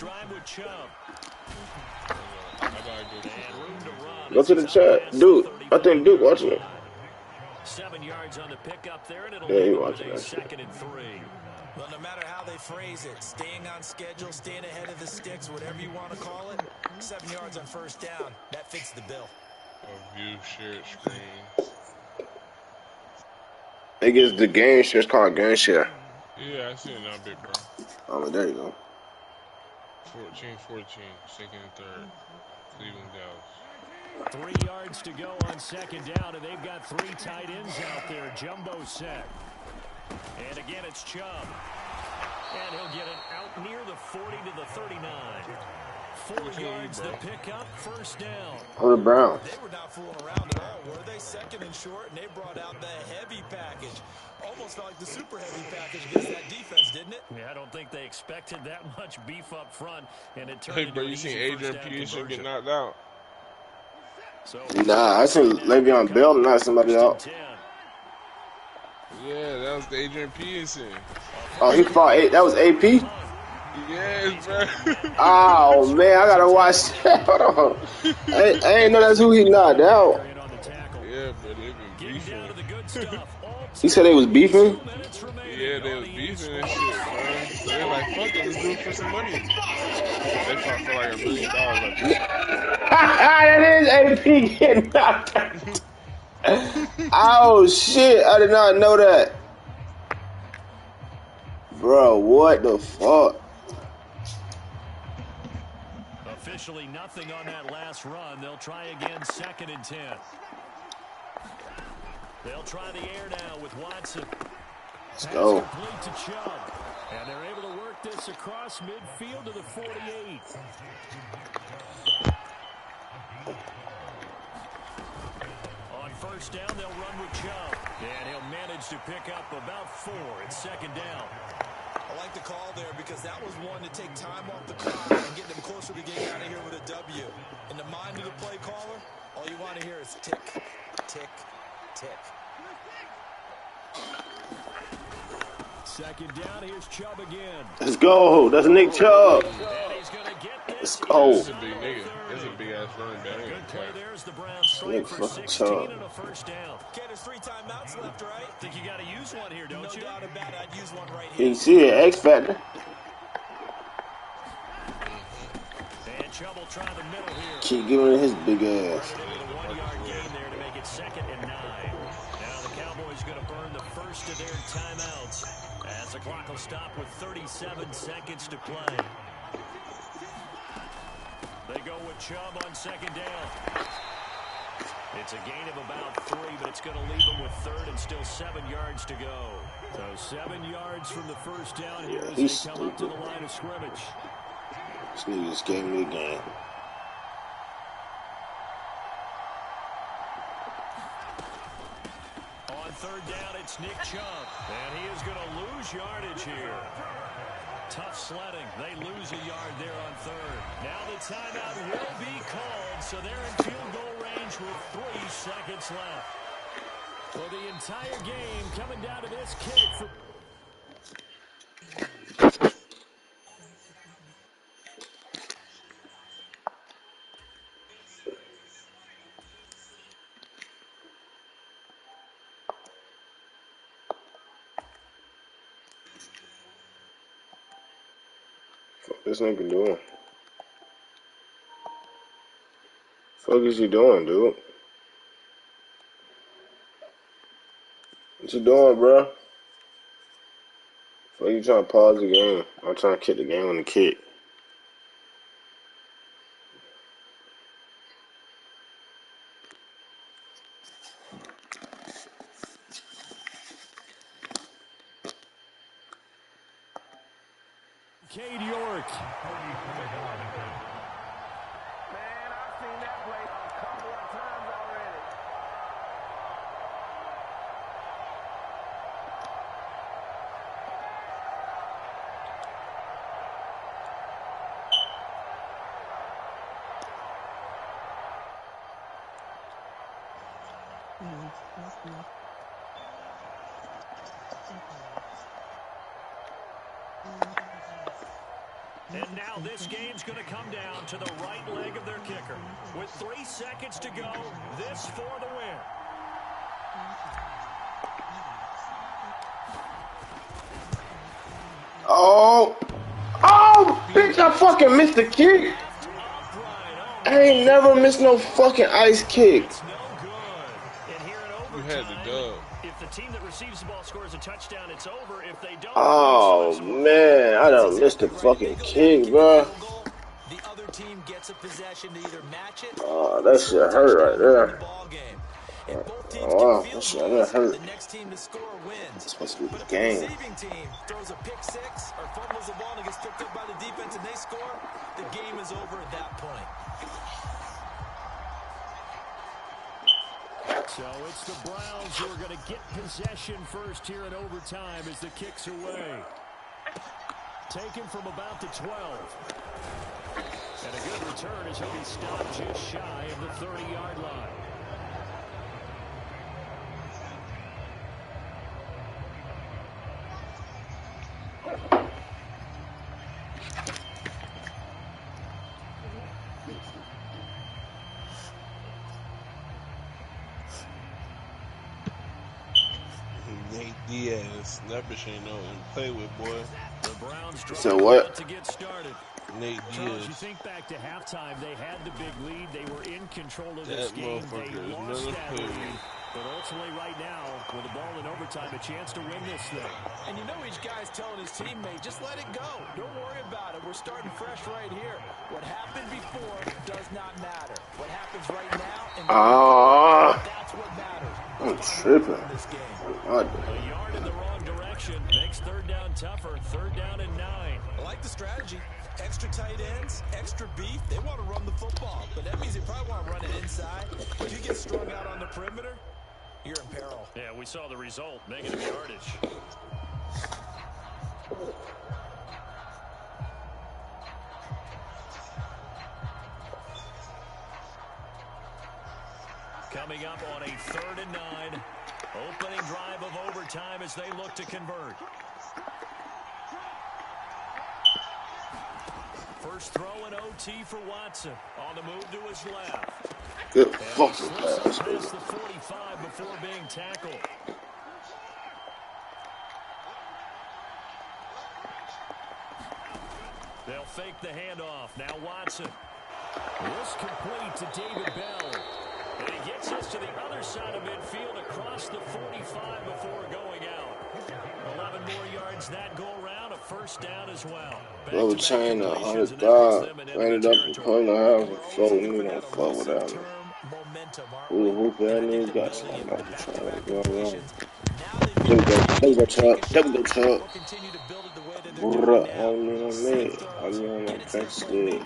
Go to the chat. Duke. I think Duke watching it. 7 yards on the pickup there, and it'll Yeah, he be watching a that 2nd and 3. Well, no matter how they phrase it, staying on schedule, staying ahead of the sticks, whatever you want to call it, 7 yards on 1st down, that fits the bill. A view shared screen. It gets the game share. It's called game share. Yeah, I see it now, big bro. Oh, there you go. 14-14, 2nd and 3rd. Cleveland, Dallas. 3 yards to go on second down, and they've got 3 tight ends out there. Jumbo set. And again, it's Chubb. And he'll get it out near the 40 to the 39. 4 yards the pickup, first down. For the Browns. They were not fooling around at all, were they? Second and short, and they brought out the heavy package. Almost felt like the super heavy package against that defense, didn't it? Yeah, I don't think they expected that much beef up front, and it turned Hey, into bro, an you easy seen Adrian first down Peterson get conversion. knocked out? So, Nah, I seen Le'Veon Bell knock somebody out. Yeah, that was Adrian Peterson. Oh, he fought 8. That was AP? Yes, bro. Oh, man, I gotta watch that. Hold on. I ain't know that's who he knocked out. Yeah, but they been beefing. He said they was beefing? Yeah, they was beefing and shit, bro. So they're like, fuck it, let's do it for some money. They fought for like $1 million, I think. That is AP getting knocked out. Oh, shit. I did not know that. Bro, what the fuck? Officially nothing on that last run. They'll try again, 2nd and 10. They'll try the air now with Watson. Let's go. Complete to Chubb. And they're able to work this across midfield to the 48. On first down, they'll run with Chubb. And he'll manage to pick up about 4. It's 2nd down. I like the call there because that was one to take time off the clock and get them closer to getting out of here with a W. In the mind of the play caller, all you want to hear is tick, tick, tick. 2nd down, here's Chubb again. Let's go. That's Nick Chubb. Let's go. That's a big nigga. That's a big ass running back. Good play. There's the Browns Nick for fucking 16 Chubb. and a first down. Okay, there's 3 timeouts left, right? Think you got to use one here, don't you? No doubt about it. I'd use one right You here. see it, X Factor. And Chubb will try the middle here. Keep giving it his big ass. With a 1-yard gain there to make it 2nd and 9. Now the Cowboys going to burn the first of their timeouts as the clock will stop with 37 seconds to play. They go with Chubb on 2nd down. It's a gain of about 3, but it's going to leave them with 3rd and still 7 yards to go. So 7 yards from the first down here as they come up to the line of scrimmage. This nigga just gave me a game. On 3rd down, it's Nick Chubb. And he is going to lose yardage here. Tough sledding. They lose a yard there on 3rd. Now the timeout will be called, so they're in field goal range with 3 seconds left. For the entire game, coming down to this kick for... Fuck this nigga doing? Fuck is you doing, dude? What you doing, bro? Fuck you trying to pause the game? I'm trying to kick the game on the kick. Cade York. And now this game's going to come down to the right leg of their kicker. With 3 seconds to go, this for the win. Oh! Oh, bitch, I fucking missed the kick. I ain't never missed no fucking ice kick. You had the dub. If the team that receives the ball scores a touchdown, it's over. If they don't, Oh, man, I done missed the fucking kick, bro. The other team gets gets a possession to either match it. Oh, that shit hurt right there. If both teams Oh, get that field shit goals, hurt. the next team to score wins. It's supposed to be But the if the game. receiving team throws a pick six or fumbles the ball and it gets picked up by the defense and they score, the game is over at that point. So it's the Browns who are going to get possession first here in overtime as the kick's away. Taken from about the 12. And a good return as he'll be stopped just shy of the 30-yard line. Nate Diaz, that bitch ain't nothing to play with, boy. The Browns so what? to get started. Nate Charles, Diaz. you think back to halftime, they had the big lead. They were in control of That this game. They motherfucker is lost another that player. lead. But ultimately right now, with the ball in overtime, a chance to win this thing. And you know each guy's telling his teammate, just let it go. Don't worry about it. We're starting fresh right here. What happened before does not matter. What happens right now, and that's what matters. I'm tripping. A yard in the wrong direction makes third down tougher. Third down and 9. I like the strategy. Extra tight ends, extra beef. They want to run the football, but that means they probably want to run it inside. If you get strung out on the perimeter, you're in peril. Yeah, we saw the result. Negative yardage. Coming up on a 3rd and 9. Opening drive of overtime as they look to convert. First throw in OT for Watson. On the move to his left. Good fucking pass. Past the 45 before being tackled. They'll fake the handoff. Now Watson. This complete to David Bell. And he gets us to the other side of midfield across the 45 before going out. 11 more yards that go around. A first down as well. Well, chain 100,000. Ended up in Poland House and flow. You don't fuck with that. Who that nigga got something like to try to go wrong. There we go, Chuck. There we go, Chuck. Bruh, only on me. Only on my fence stick.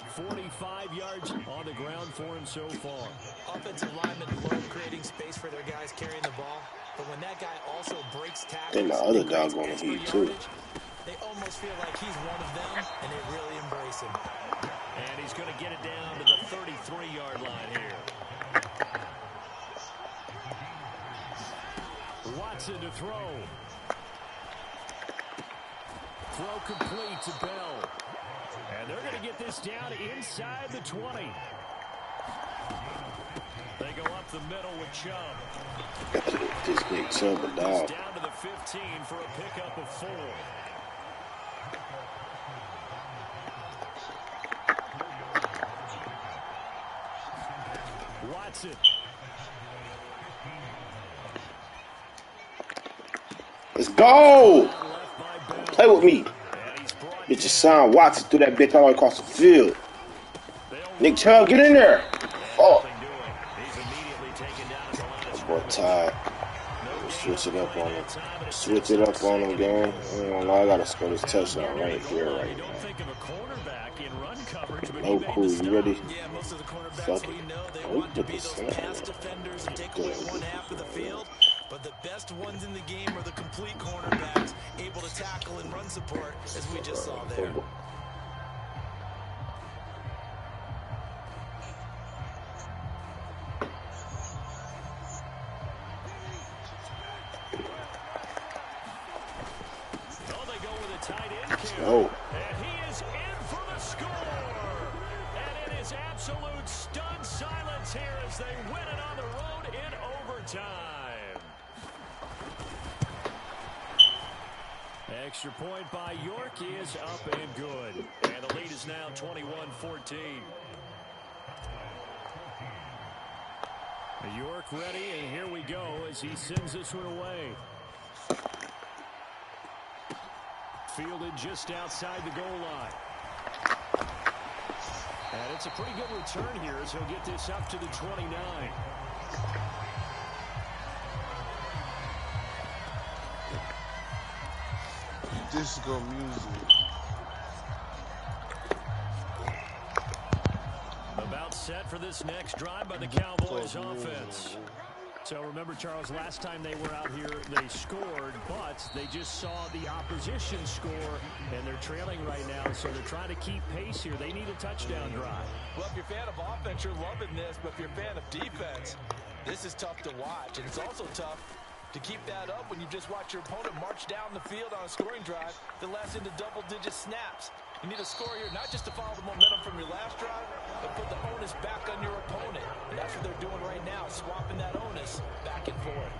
45 yards on the ground for him so far. Offensive linemen love creating space for their guys carrying the ball, but when that guy also breaks tackles, And the other dog on the heat too. They almost feel like he's one of them, and they really embrace him. And he's going to get it down to the 33-yard line here. Watson to throw. Throw complete to Bell. And they're going to get this down inside the 20. They go up the middle with Chubb. This big Chubb a dog. Down to the 15 for a pickup of 4. Watson. Let's go! Play with me. Get your son Watson through that bitch all the way across the field. Nick Chubb, get in there. Oh. That boy tired. Switch it up on him. Switch it up on him, gang. I gotta score this touchdown right here, right now. No cool, you ready? Fuck it. Oh, we put this in. But the best ones in the game are the complete cornerbacks, able to tackle and run support, as we just saw there. Oh. And he is in for the score. And it is absolute stunned silence here as they win it on the road in overtime. Extra point by York is up and good. And the lead is now 21-14. York ready, and here we go as he sends this one away. Fielded just outside the goal line. And it's a pretty good return here as he'll get this up to the 29. Disco music. About set for this next drive by the Cowboys offense. So remember, Charles, last time they were out here, they scored, but they just saw the opposition score, and they're trailing right now, so they're trying to keep pace here. They need a touchdown drive. Well, if you're a fan of offense, you're loving this, but if you're a fan of defense, this is tough to watch, and it's also tough to keep that up when you just watch your opponent march down the field on a scoring drive that lasts into double-digit snaps. You need a score here, not just to follow the momentum from your last drive, but put the onus back on your opponent. And that's what they're doing right now, swapping that onus back and forth.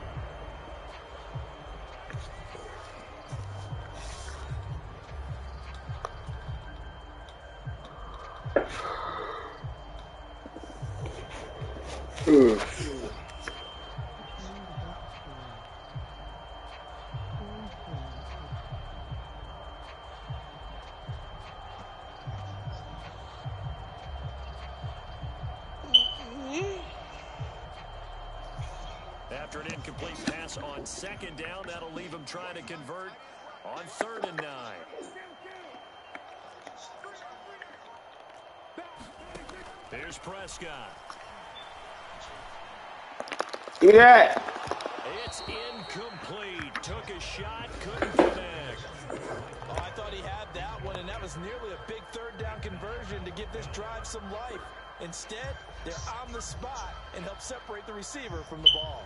After an incomplete pass on second down, that'll leave him trying to convert on 3rd and 9. Here's Prescott. Give me that. It's incomplete. Took a shot, couldn't connect. Oh, I thought he had that one, and that was nearly a big 3rd down conversion to give this drive some life. Instead, they're on the spot and help separate the receiver from the ball.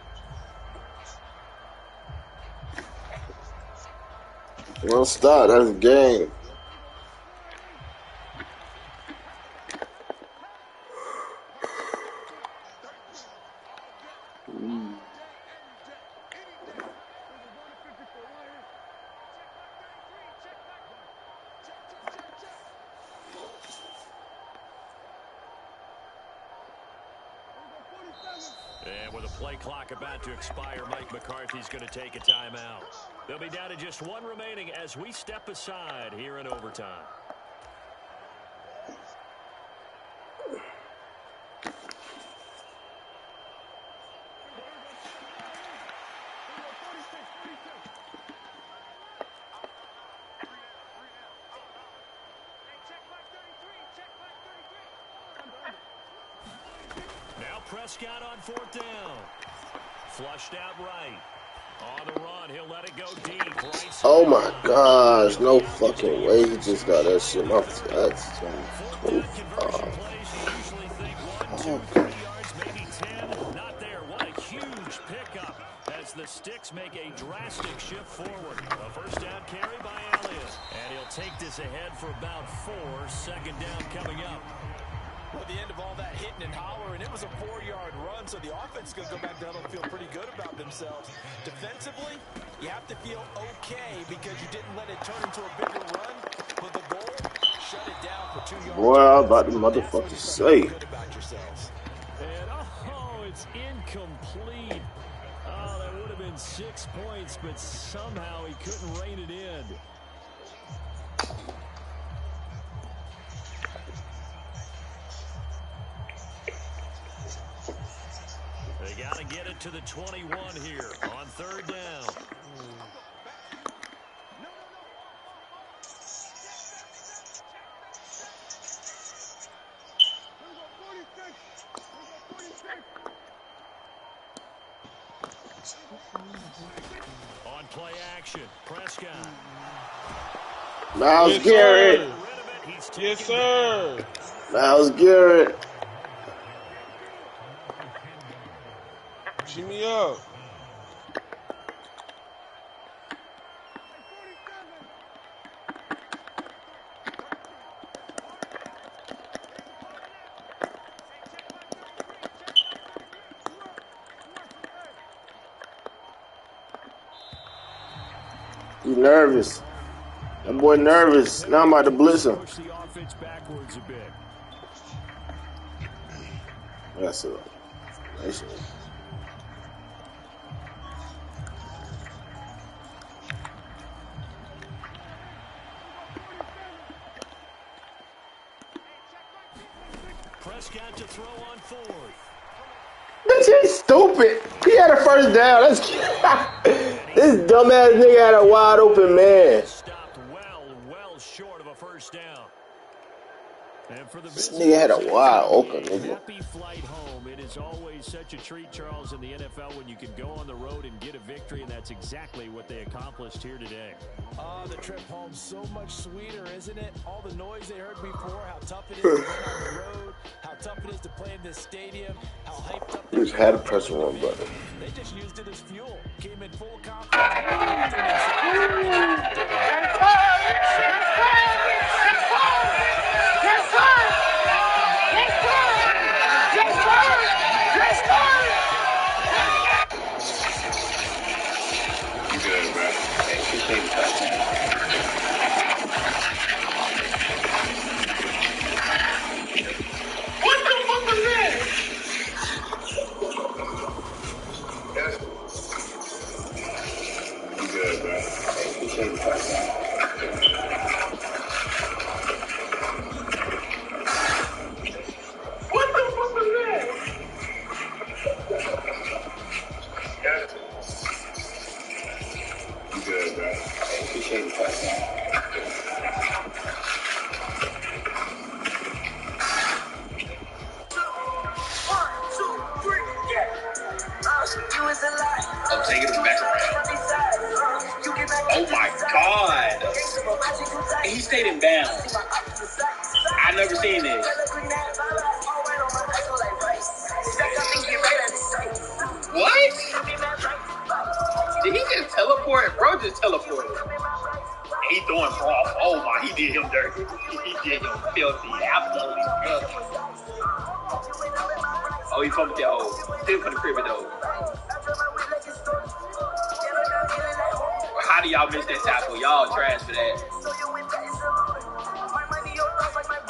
Well, stop. That's a game. And with a play clock about to expire, Mike McCarthy's going to take a timeout. They'll be down to just one remaining as we step aside here in overtime. Now Prescott on 4th down. Flushed out right. On the run, he'll let it go deep. Right side. Oh my gosh, no fucking way he just got that shit. That's 25. Two, 3 yards, maybe 10. Not there. What a huge pickup as the Sticks make a drastic shift forward. A first down carry by Elliott. And he'll take this ahead for about 4. 2nd down coming up. Well, at the end of all that hitting and hollering, it was a 4-yard run, so the offense is going to go back down and feel pretty good about themselves. Defensively, you have to feel okay because you didn't let it turn into a bigger run, but the goal, shut it down for 2 yards. Boy, I was about to motherfucker say. And it's incomplete. Oh, that would have been 6 points, but somehow he couldn't rein it in. They got to get it to the 21 here on 3rd down. On play action, Prescott. Myles Garrett. Yes, sir. Myles Garrett. Cheer me up. He nervous. That boy nervous. Now I'm about to blitz him. Push the offense backwards a bit. That's a nice one. Prescott to throw on fourth. Bitch, he's stupid. He had a first down. That's this dumbass nigga had a wide open man. Stopped well short of a first down. And for the This nigga had a wide open nigga. Happy flight home. It is always such a treat, Charles, in the NFL when you can go on the road and get a victory, and that's exactly what they accomplished here today. The trip home so much sweeter, isn't it? All the noise they heard before, how tough it is to win on the road, how tough it is to play in this stadium, how hyped up He just had a pressure run, brother. They just used it as fuel. Came in full confidence. I'm taking him back around. Oh my God. He stayed in bounds. I've never seen this. What? Did he just teleport? Bro just teleported. He throwing off. Oh my, he did him dirty. He did him filthy. Absolutely filthy. Oh, he pumped that hole. Still for the crib though. How do y'all miss that tackle? Y'all trash for that.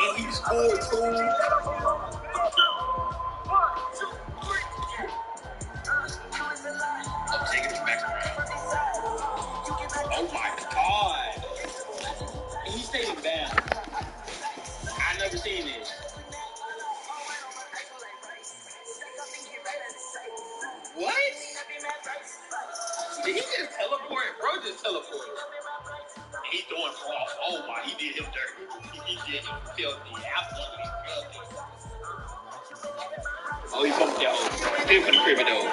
And he scored too. I'm taking him back around. Oh my God. And he stayed in bounds. I've never seen this. What? Did he just teleport? Bro just teleported. And he throwing off. Oh my, he did him dirty. He did him filthy. Absolutely filthy. Oh, he pumped that hole. Still for the crib though.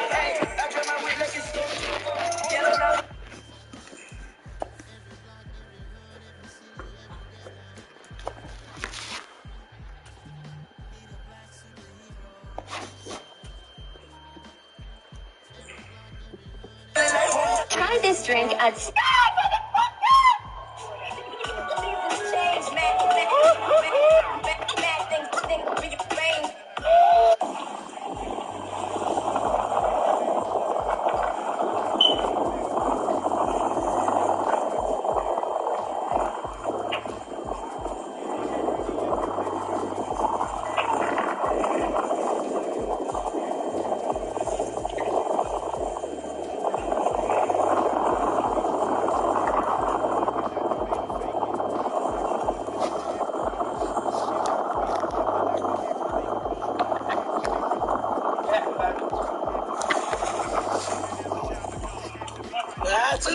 Try this drink at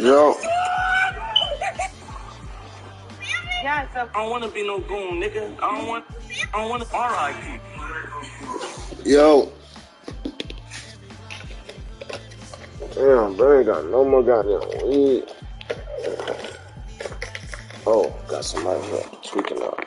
Yo. Yeah, I don't want to be no goon, nigga. I don't want to R.I.P. Yo. Damn, bro, ain't got no more goddamn weed. Oh, got somebody here tweaking out.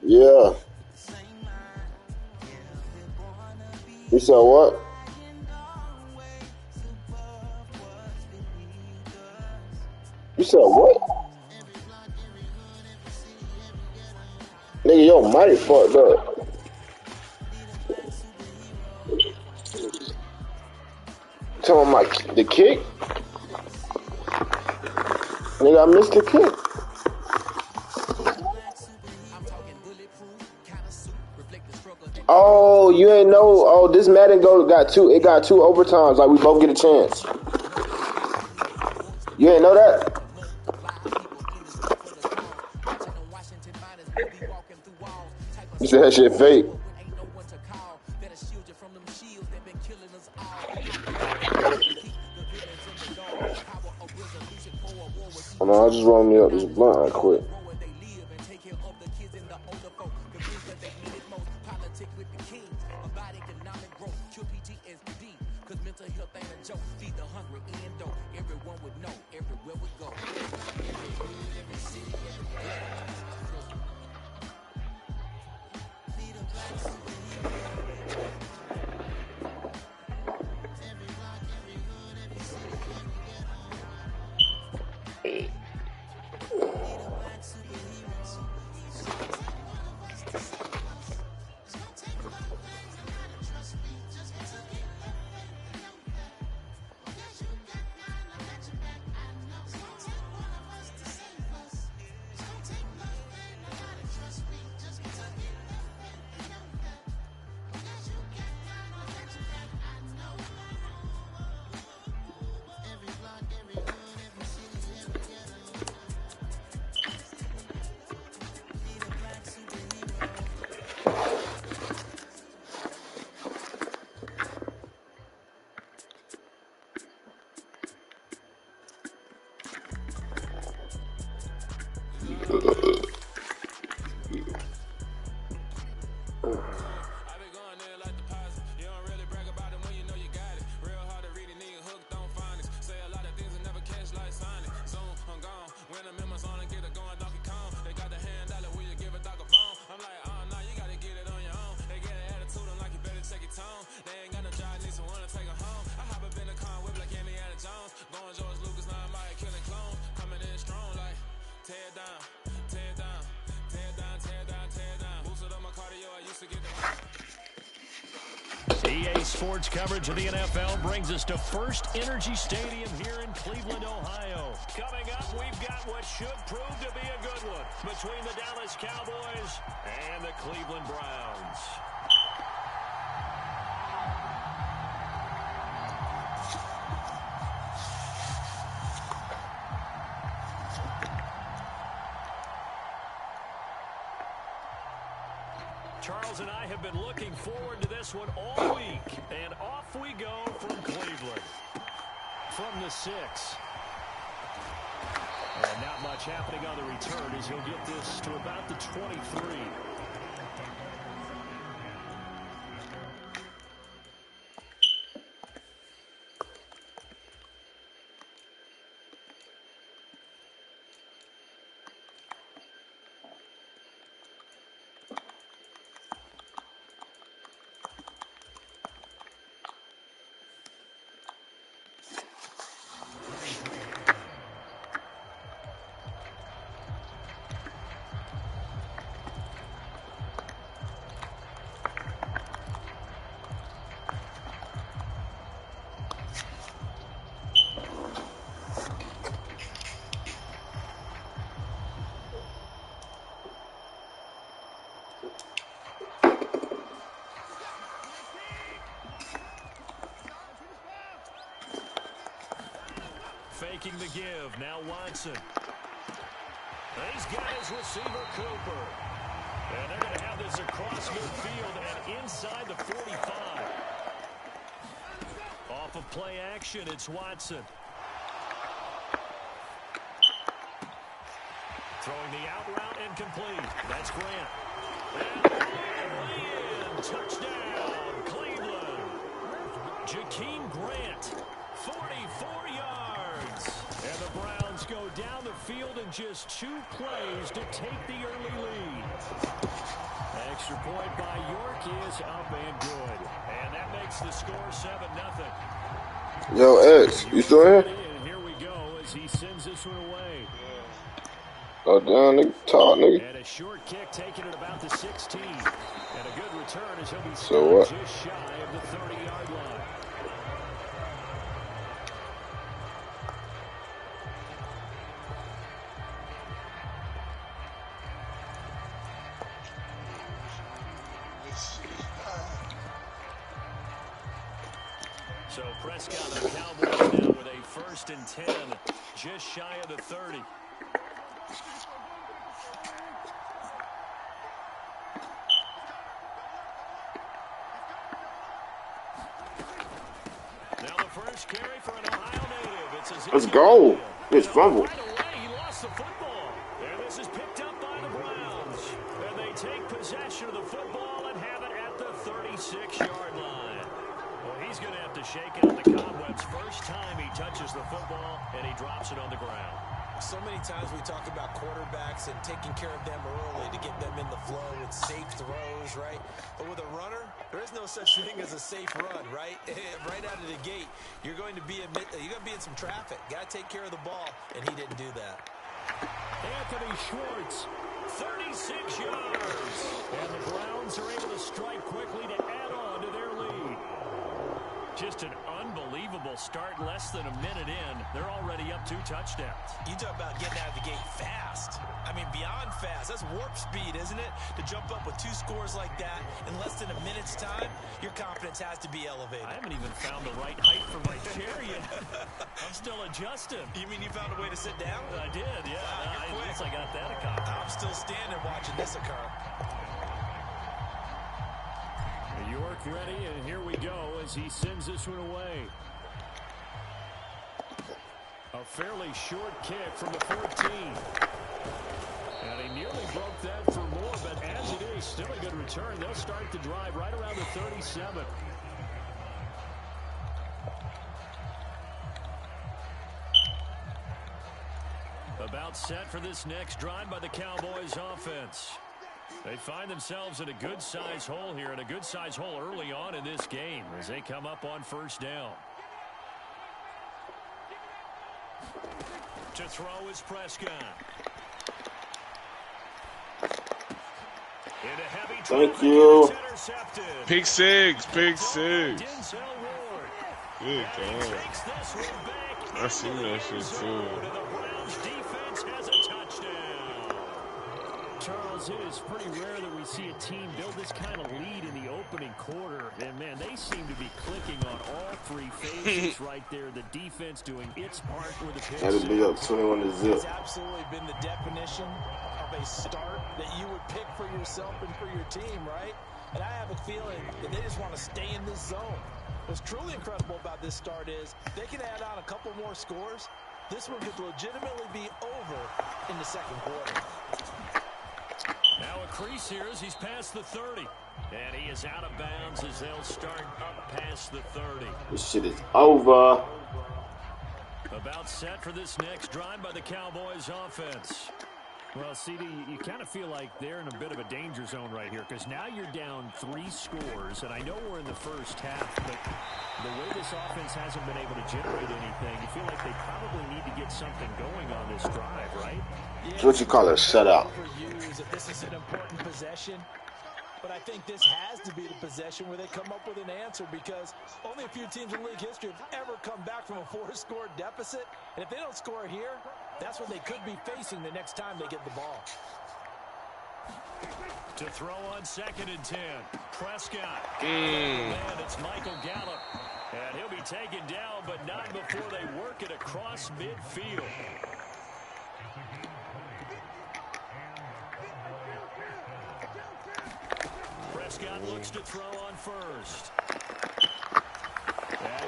Yeah. You said what? You said what? Nigga, your mic fucked up. Talking about the kick? Nigga, I missed the kick. Oh, you ain't know. Oh, this Madden got two. It got 2 overtimes. Like we both get a chance. You ain't know that? You said that shit fake. Oh, no, I just rolled me up this blunt right quick. EA Sports coverage of the NFL brings us to First Energy Stadium here in Cleveland, Ohio. Coming up, we've got what should prove to be a good one between the Dallas Cowboys and the Cleveland Browns. Charles and I have been looking forward to this one all week, and off we go from Cleveland. From the 6. And not much happening on the return as he'll get this to about the 23. Faking the give. Now Watson. He's got his receiver, Cooper. And they're going to have this across midfield and inside the 45. Off of play action, it's Watson. Throwing the out route and complete. That's Grant. And touchdown, Cleveland. Jakeem Grant, 44 yards. And the Browns go down the field in just 2 plays to take the early lead. Extra point by York is up and good. And that makes the score 7-0. Yo, X, you still here? And here we go as he sends this one away. Oh, damn, nigga, talk, nigga. And a short kick taken at about the 16. And a good return as he'll be so what? just shy of the 30-yard line. So Prescott and the Cowboys now with a 1st and 10, just shy of the 30. Now the first carry for an Ohio native. Let's go. It's fumble. Right away, he lost the football. And this is picked up by the Browns. And they take possession of the football and have it at the 36-yard line. Well, he's going to have to shake out the cobwebs first time he touches the football, and he drops it on the ground. So many times we talk about quarterbacks and taking care of them early to get them in the flow with safe throws, right? But with a runner, there is no such thing as a safe run, right? Right out of the gate, you're going to be in some traffic. Got to take care of the ball, and he didn't do that. Anthony Schwartz, 36 yards. And the Browns are able to strike quickly to add on to their lead. Just an unbelievable start, less than a minute in. They're already up 2 touchdowns. You talk about getting out of the gate fast. I mean, beyond fast. That's warp speed, isn't it? To jump up with 2 scores like that in less than a minute's time, your confidence has to be elevated. I haven't even found the right height for my chair yet. I'm still adjusting. You mean you found a way to sit down? I did, yeah. Wow, At least I got that accomplished. I'm still standing watching this occur. York ready, and here we go as he sends this one away. A fairly short kick from the 14. And he nearly broke that for more, but as it is, still a good return. They'll start the drive right around the 37. About set for this next drive by the Cowboys offense. They find themselves in a good-sized hole here, and a good-sized hole early on in this game as they come up on 1st down. To throw is Prescott. Into heavy Thank you. Pick six. Good God. I seen that shit too. Charles, it is pretty rare that we see a team build this kind of lead in the opening quarter. And, man, they seem to be clicking on all 3 phases right there. The defense doing its part with the pitch. Had to be up 21-0. It's absolutely been the definition of a start that you would pick for yourself and for your team, right? And I have a feeling that they just want to stay in this zone. What's truly incredible about this start is they can add on a couple more scores. This one could legitimately be over in the 2nd quarter. Now a crease here as he's past the 30. And he is out of bounds as they'll start up past the 30. This shit is over. About set for this next drive by the Cowboys offense. Well, CD, you kind of feel like they're in a bit of a danger zone right here because now you're down 3 scores, and I know we're in the first half, but the way this offense hasn't been able to generate anything, you feel like they probably need to get something going on this drive, right? Yeah, what you call a shutout. This is an important possession, but I think this has to be the possession where they come up with an answer because only a few teams in league history have ever come back from a 4-score deficit, and if they don't score here, that's what they could be facing the next time they get the ball. To throw on 2nd and 10, Prescott. Man, it's Michael Gallup. And he'll be taken down, but not before they work it across midfield. Prescott looks to throw on 1st.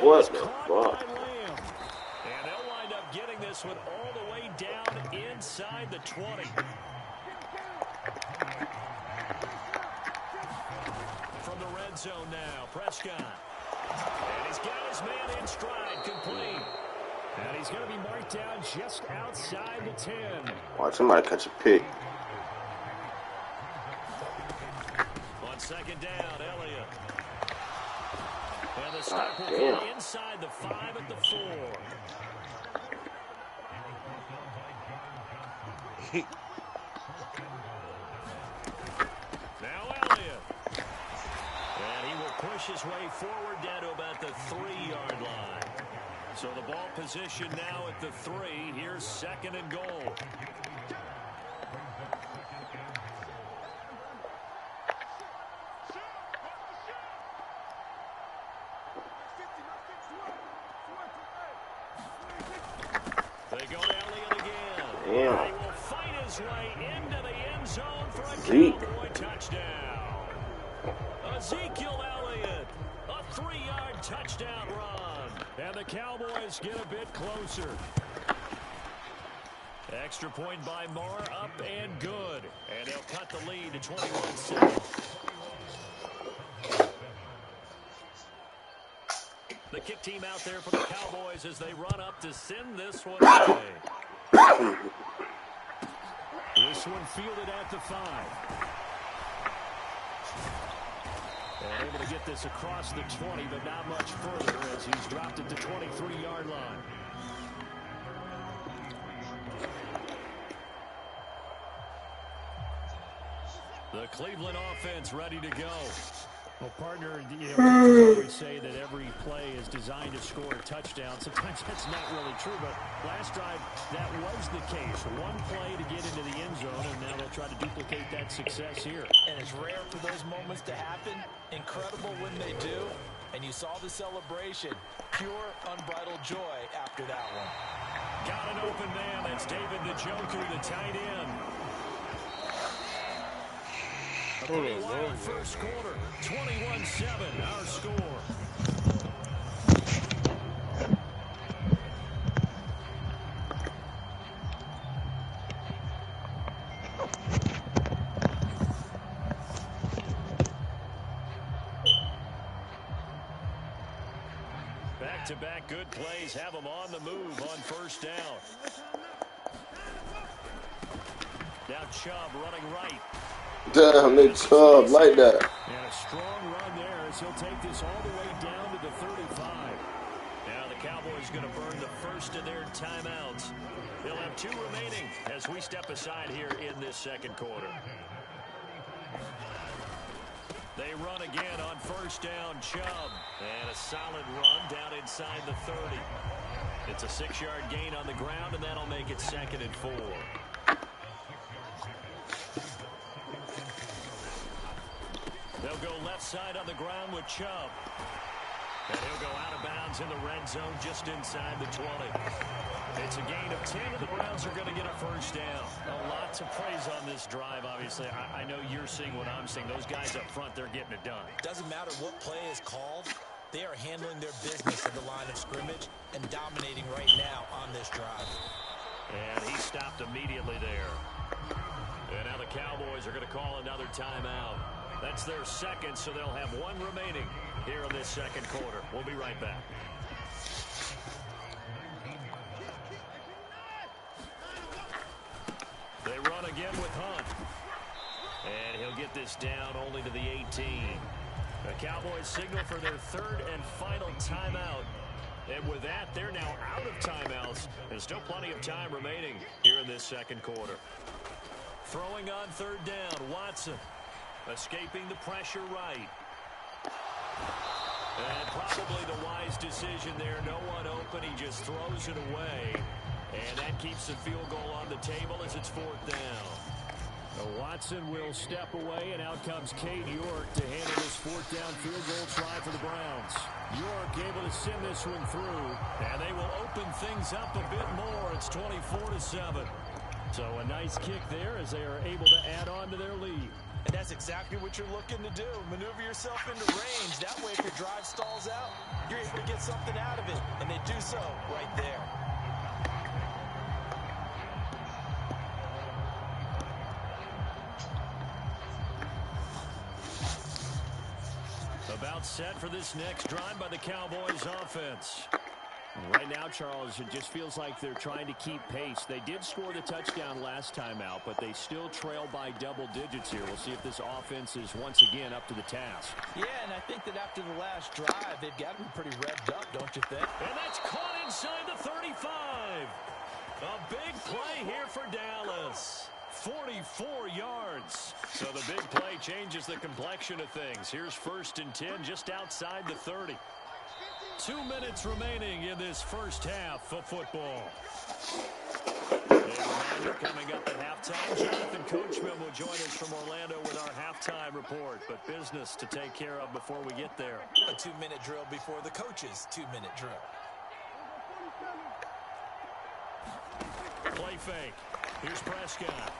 What the fuck? And they'll wind up getting this one all the way down inside the 20. From the red zone now, Prescott. And he's got his man in stride, complete. And he's going to be marked down just outside the 10. Watch somebody catch a pick. On 2nd down, Elliott. And the stop will go inside the 5 at the 4. Now Elliott. And he will push his way forward down to about the 3-yard line. So the ball position now at the 3. Here's 2nd and goal. Damn. He will fight his way into the end zone for a Zeke. Cowboy touchdown. Ezekiel Elliott, a 3-yard touchdown run. And the Cowboys get a bit closer. Extra point by Moore, up and good. And they'll cut the lead to 21-7. The kick team out there for the Cowboys as they run up to send this one away. This one fielded at the 5. And able to get this across the 20, but not much further as he's dropped it to 23-yard line. The Cleveland offense ready to go. Well, partner, coaches always say that every play is designed to score a touchdown. Sometimes that's not really true, but last drive, that was the case. One play to get into the end zone, and now they'll try to duplicate that success here. And it's rare for those moments to happen. Incredible when they do. And you saw the celebration. Pure, unbridled joy after that one. Got an open man. That's David the Joker, the tight end. A pretty wild first quarter. 21-7, our score. Back-to-back good plays have them on the move on first down. Now Chubb running right. Damn, they Chubb like that. And a strong run there as he'll take this all the way down to the 35. Now the Cowboys going to burn the first of their timeouts. They'll have 2 remaining as we step aside here in this second quarter. They run again on first down, Chubb. And a solid run down inside the 30. It's a 6-yard gain on the ground, and that'll make it 2nd and 4. They'll go left side on the ground with Chubb. And he'll go out of bounds in the red zone just inside the 20. It's a gain of 10, and the Browns are going to get a first down. A lot to praise on this drive, obviously. I know you're seeing what I'm seeing. Those guys up front, they're getting it done. Doesn't matter what play is called. They are handling their business at the line of scrimmage and dominating right now on this drive. And he stopped immediately there. And now the Cowboys are going to call another timeout. That's their second, so they'll have 1 remaining here in this second quarter. We'll be right back. They run again with Hunt. And he'll get this down only to the 18. The Cowboys signal for their 3rd and final timeout. And with that, they're now out of timeouts. There's still plenty of time remaining here in this second quarter. Throwing on 3rd down, Watson. Escaping the pressure right. And probably the wise decision there. No one open. He just throws it away. And that keeps the field goal on the table as it's 4th down. Watson will step away, and out comes Cade York to handle this 4th down field goal try for the Browns. York able to send this one through. And they will open things up a bit more. It's 24-7. So a nice kick there as they are able to add on to their lead. And that's exactly what you're looking to do. Maneuver yourself into range. That way, if your drive stalls out, you're able to get something out of it. And they do so right there. About set for this next drive by the Cowboys offense. Right now, Charles, it just feels like they're trying to keep pace. They did score the touchdown last time out, but they still trail by double digits here. We'll see if this offense is once again up to the task. Yeah, and I think that after the last drive, they've got to be pretty revved up, don't you think? And that's caught inside the 35. A big play here for Dallas. 44 yards. So the big play changes the complexion of things. Here's 1st and 10 just outside the 30. 2 minutes remaining in this first half of football. A reminder coming up at halftime. Jonathan Coachman will join us from Orlando with our halftime report. But business to take care of before we get there. A 2-minute drill before the coach's 2-minute drill. Play fake. Here's Prescott.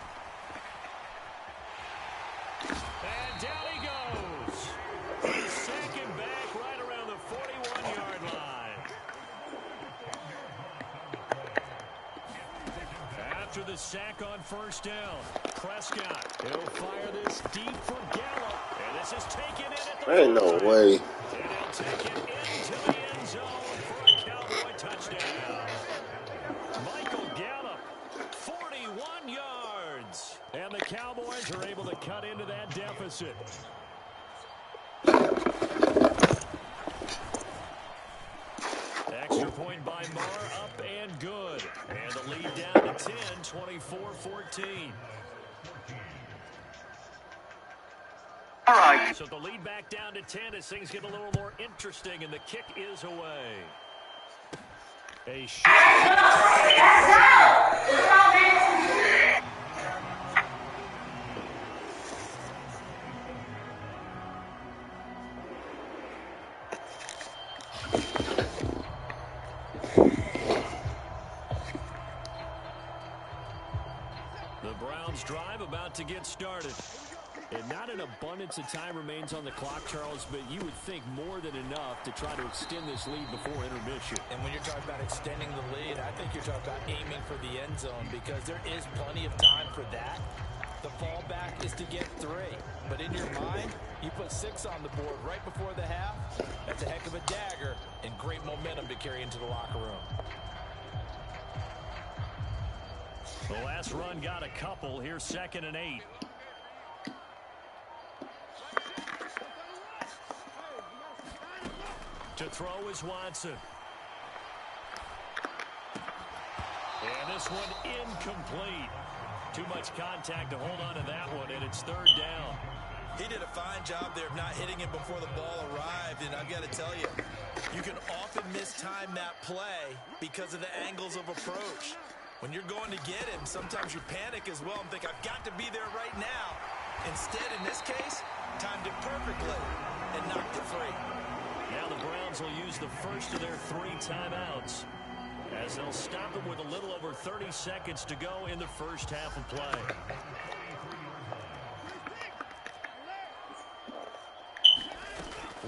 And down he goes. Second back right around the 41-yard line. After the sack on first down, Prescott. He'll fire this deep for Gallup. And this is taken in at the Ain't no way. And he'll take it into the end zone for a Cowboy touchdown. Michael Gallup, 41 yards. And the Cowboys are able to cut into that deficit. Extra point by Marr, up and good. And the lead down to 10, 24-14. All right. So the lead back down to 10 as things get a little more interesting, and the kick is away. A short The Browns drive about to get started. And not an abundance of time remains on the clock, Charles, but you would think more than enough to try to extend this lead before intermission. And when you're talking about extending the lead, I think you're talking about aiming for the end zone because there is plenty of time for that. The fallback is to get 3. But in your mind, you put 6 on the board right before the half. That's a heck of a dagger and great momentum to carry into the locker room. The last run got a couple. Here's 2nd and 8. To throw is Watson. And this one incomplete. Too much contact to hold on to that one, and it's 3rd down. He did a fine job there of not hitting him before the ball arrived, and I've got to tell you, you can often mistime that play because of the angles of approach. When you're going to get him, sometimes you panic as well and think, I've got to be there right now. Instead, in this case, timed it perfectly and knocked it free. Now the Browns will use the first of their 3 timeouts as they'll stop him with a little over 30 seconds to go in the first half of play.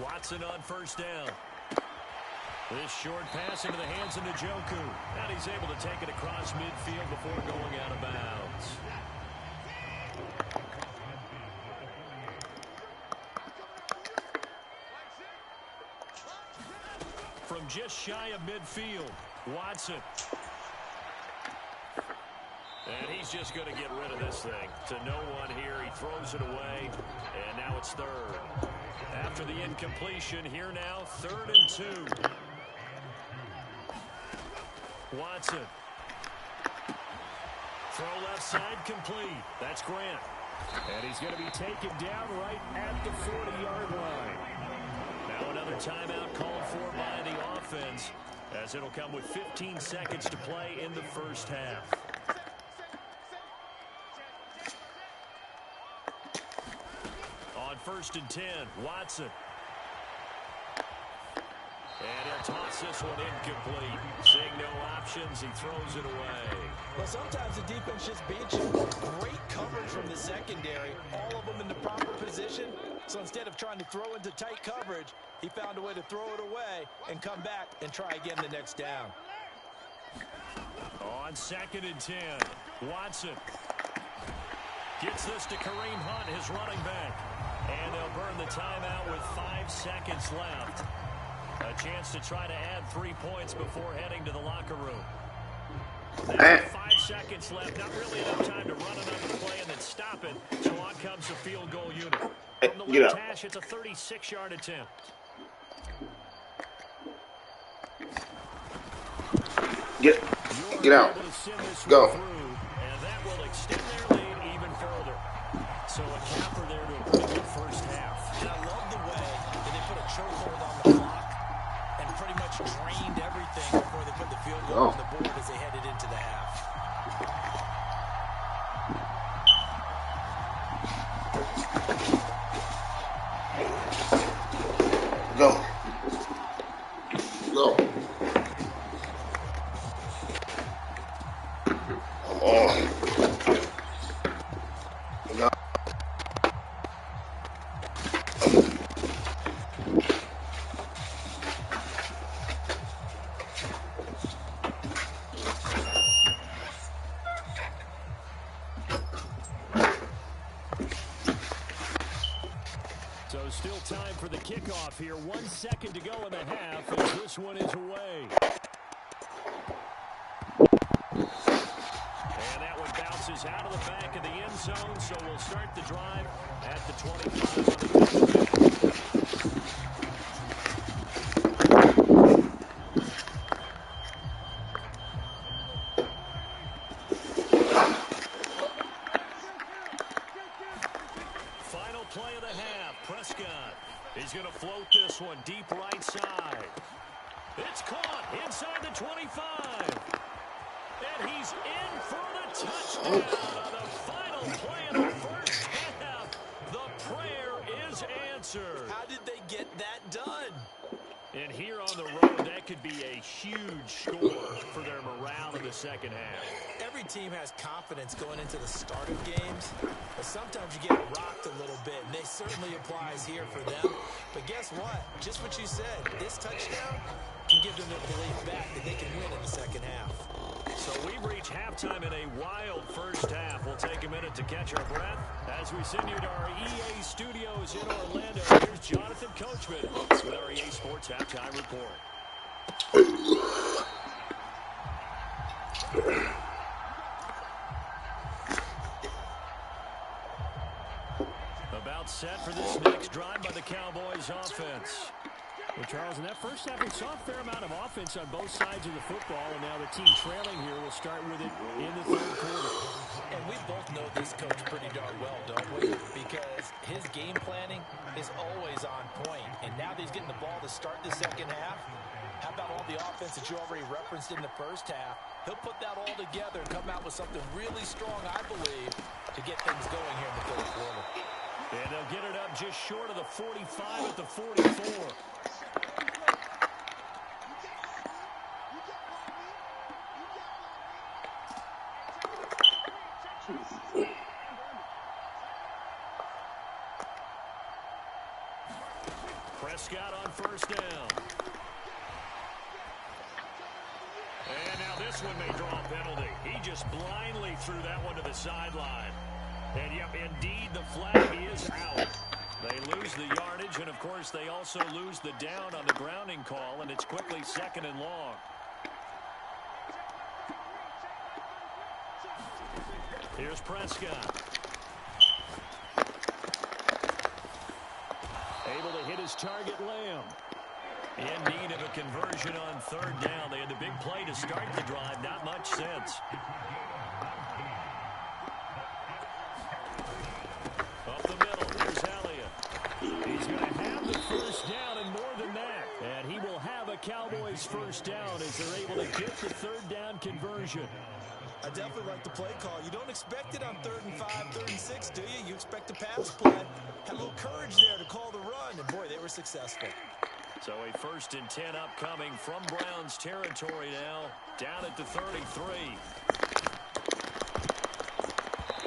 Watson on first down. This short pass into the hands of Njoku. And he's able to take it across midfield before going out of bounds. From just shy of midfield, Watson. And he's just going to get rid of this thing. To no one here, he throws it away, and now it's 3rd. After the incompletion, here now, 3rd and 2. Watson. Throw left side complete. That's Grant. And he's going to be taken down right at the 40-yard line. Now another timeout called for by the offense, as it'll come with 15 seconds to play in the first half. On 1st and 10, Watson. And he'll toss this one incomplete. Seeing no options, he throws it away. Well, sometimes the defense just beats you. Great coverage from the secondary. All of them in the proper position. So instead of trying to throw into tight coverage, he found a way to throw it away and come back and try again the next down. On 2nd and 10, Watson gets this to Kareem Hunt, his running back. And they'll burn the timeout with 5 seconds left. A chance to try to add 3 points before heading to the locker room. Now 5 seconds left. Not really enough time to run another play and then stop it. So on comes the field goal unit. From the left hash, it's a 36-yard attempt. Get out. Go. And that will extend their lead even further. So a capper there to a pretty good first half. And I love the way that they put a chokehold on the clock and pretty much drained everything before they put the field goal on the board as they headed into the half. Go. Go. off here. 1 second to go in the half as this one is away. And that one bounces out of the back of the end zone, so we'll start the drive at the 25 on the touchdown. Final play of the half. Prescott is going to float this one deep right side. It's caught inside the 25. And he's in for the touchdown on the final play of the first half. The prayer is answered. How did they get that done? And here on the road, that could be a huge score for their morale in the second half. Every team has confidence going into the start of games, but sometimes you get rocked a little bit, and it certainly applies here for them. But guess what? Just what you said, this touchdown can give them their belief back that they can win in the second half. So we've reached halftime in a wild first half. We'll take a minute to catch our breath as we send you to our EA studios in Orlando. Here's Jonathan Coachman with our EA Sports Halftime Report. About set for this next drive by the Cowboys offense. Well, Charles, in that first half, we saw a fair amount of offense on both sides of the football, and now the team trailing here will start with it in the third quarter. And we both know this coach pretty darn well, don't we? Because his game planning is always on point. And now that he's getting the ball to start the second half, how about all the offense that you already referenced in the first half? He'll put that all together and come out with something really strong, I believe, to get things going here in the third quarter. And they'll get it up just short of the 45 at the 44. Prescott on first down. And now this one may draw a penalty. He just blindly threw that one to the sideline. And, yep, indeed, the flag is out. They lose the yardage, and, of course, they also lose the down on the grounding call, and it's quickly second and long. Here's Prescott. Able to hit his target, Lamb. In need of a conversion on third down. They had the big play to start the drive. Not much sense. Up the middle, here's Elliott. He's going to have the first down and more than that. And he will have a Cowboys first down as they're able to get the third down conversion. I definitely like the play call. You don't expect it on 3rd and 5, 3rd and 6, do you? You expect a pass play. Had a little courage there to call the run, and boy, they were successful. So a 1st and 10 upcoming from Browns territory now, down at the 33.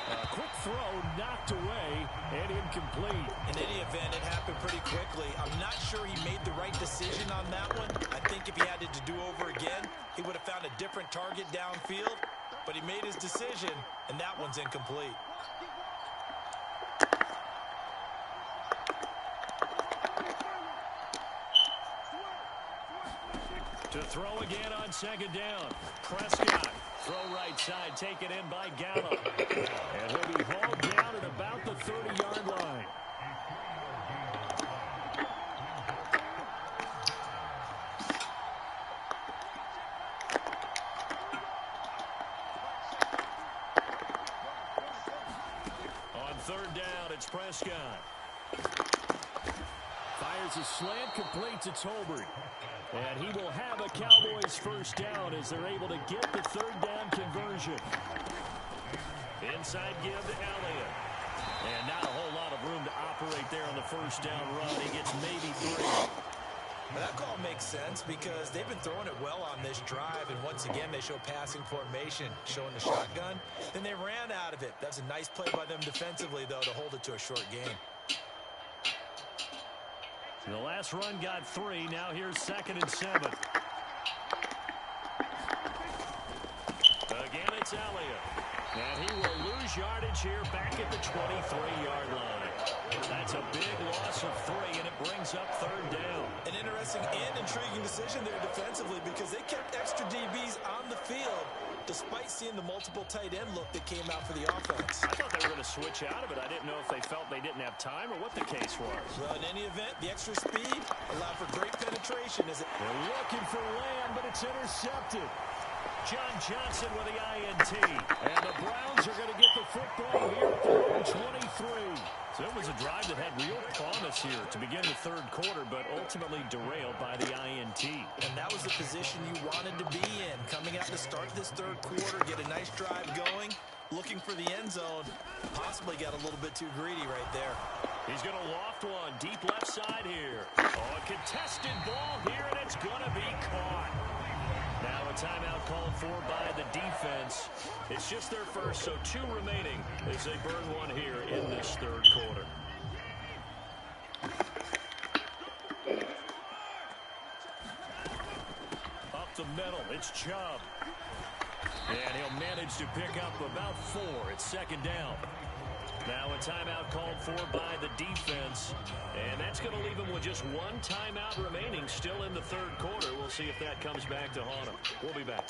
A quick throw knocked away and incomplete. In any event, it happened pretty quickly. I'm not sure he made the right decision on that one. I think if he had it to do over again, he would have found a different target downfield. But he made his decision, and that one's incomplete. To throw again on second down. Prescott, throw right side, taken in by Gallup. And he'll be hauled down at about the 30-yard line. On third down, it's Prescott. Fires a slant, completes it to Tolbert. And he will have a Cowboys first down as they're able to get the third down conversion. Inside give to Elliott. And not a whole lot of room to operate there on the first down run. He gets maybe 3. Well, that call makes sense because they've been throwing it well on this drive, and once again they show passing formation, showing the shotgun. Then they ran out of it. That's a nice play by them defensively, though, to hold it to a short game. The last run got 3. Now here's 2nd and 7. Again, it's Elliott. And he will lose yardage here back at the 23-yard line. That's a big loss of 3, and it brings up 3rd down. An interesting and intriguing decision there defensively because they kept extra DBs on the field despite seeing the multiple tight end look that came out for the offense. I thought they were going to switch out of it. I didn't know if they felt they didn't have time or what the case was. Well, in any event, the extra speed allowed for great penetration. They're looking for Lamb, but it's intercepted. John Johnson with the INT. And the Browns are going to get the football here at their own 23. So it was a drive that had real promise here to begin the 3rd quarter, but ultimately derailed by the INT. And that was the position you wanted to be in. Coming out to start this 3rd quarter, get a nice drive going, looking for the end zone. Possibly got a little bit too greedy right there. He's going to loft one deep left side here. Oh, a contested ball here, and it's going to be caught. Now a timeout called for by the defense. It's just their first, so 2 remaining as they burn one here in this 3rd quarter. Up the middle, it's Chubb. And he'll manage to pick up about 4. It's 2nd down. Now a timeout called for by the defense. And that's going to leave him with just 1 timeout remaining still in the 3rd quarter. We'll see if that comes back to haunt him. We'll be back.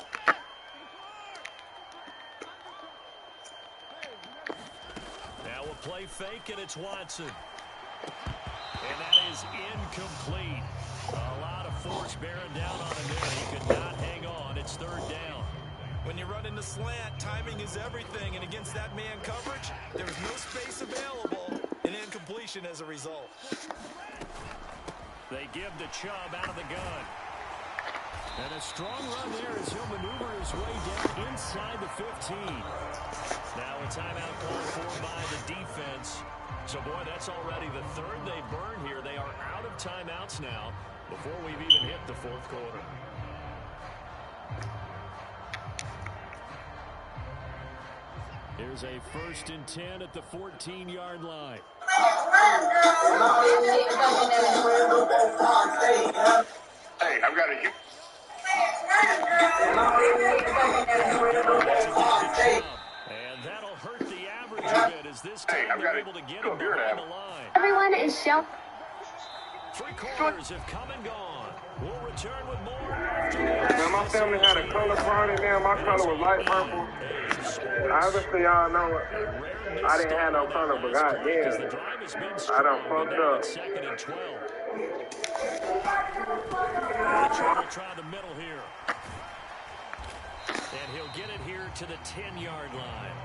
Now a play fake, and it's Watson. And that is incomplete. A lot of force bearing down on him there. He could not hang on. It's 3rd down. When you run in the slant, timing is everything, and against that man coverage, there was no space available, and incompletion as a result. They give the Chubb out of the gun. And a strong run there as he'll maneuver his way down inside the 15. Now a timeout called for by the defense. So, boy, that's already the 3rd they burn here. They are out of timeouts now before we've even hit the 4th quarter. Here's a 1st and 10 at the 14-yard line. Hey, I've got a... And that'll hurt the average a bit as this time they're able to get him behind the line. Everyone is shelf. 3 quarters have come and gone. We'll return with more after Man, my family had a color party there. My color was light purple. Obviously, y'all know it. I didn't have no color, but goddamn, I done fucked up. 2nd and 12. They'll try the middle here. And he'll get it here to the 10-yard line.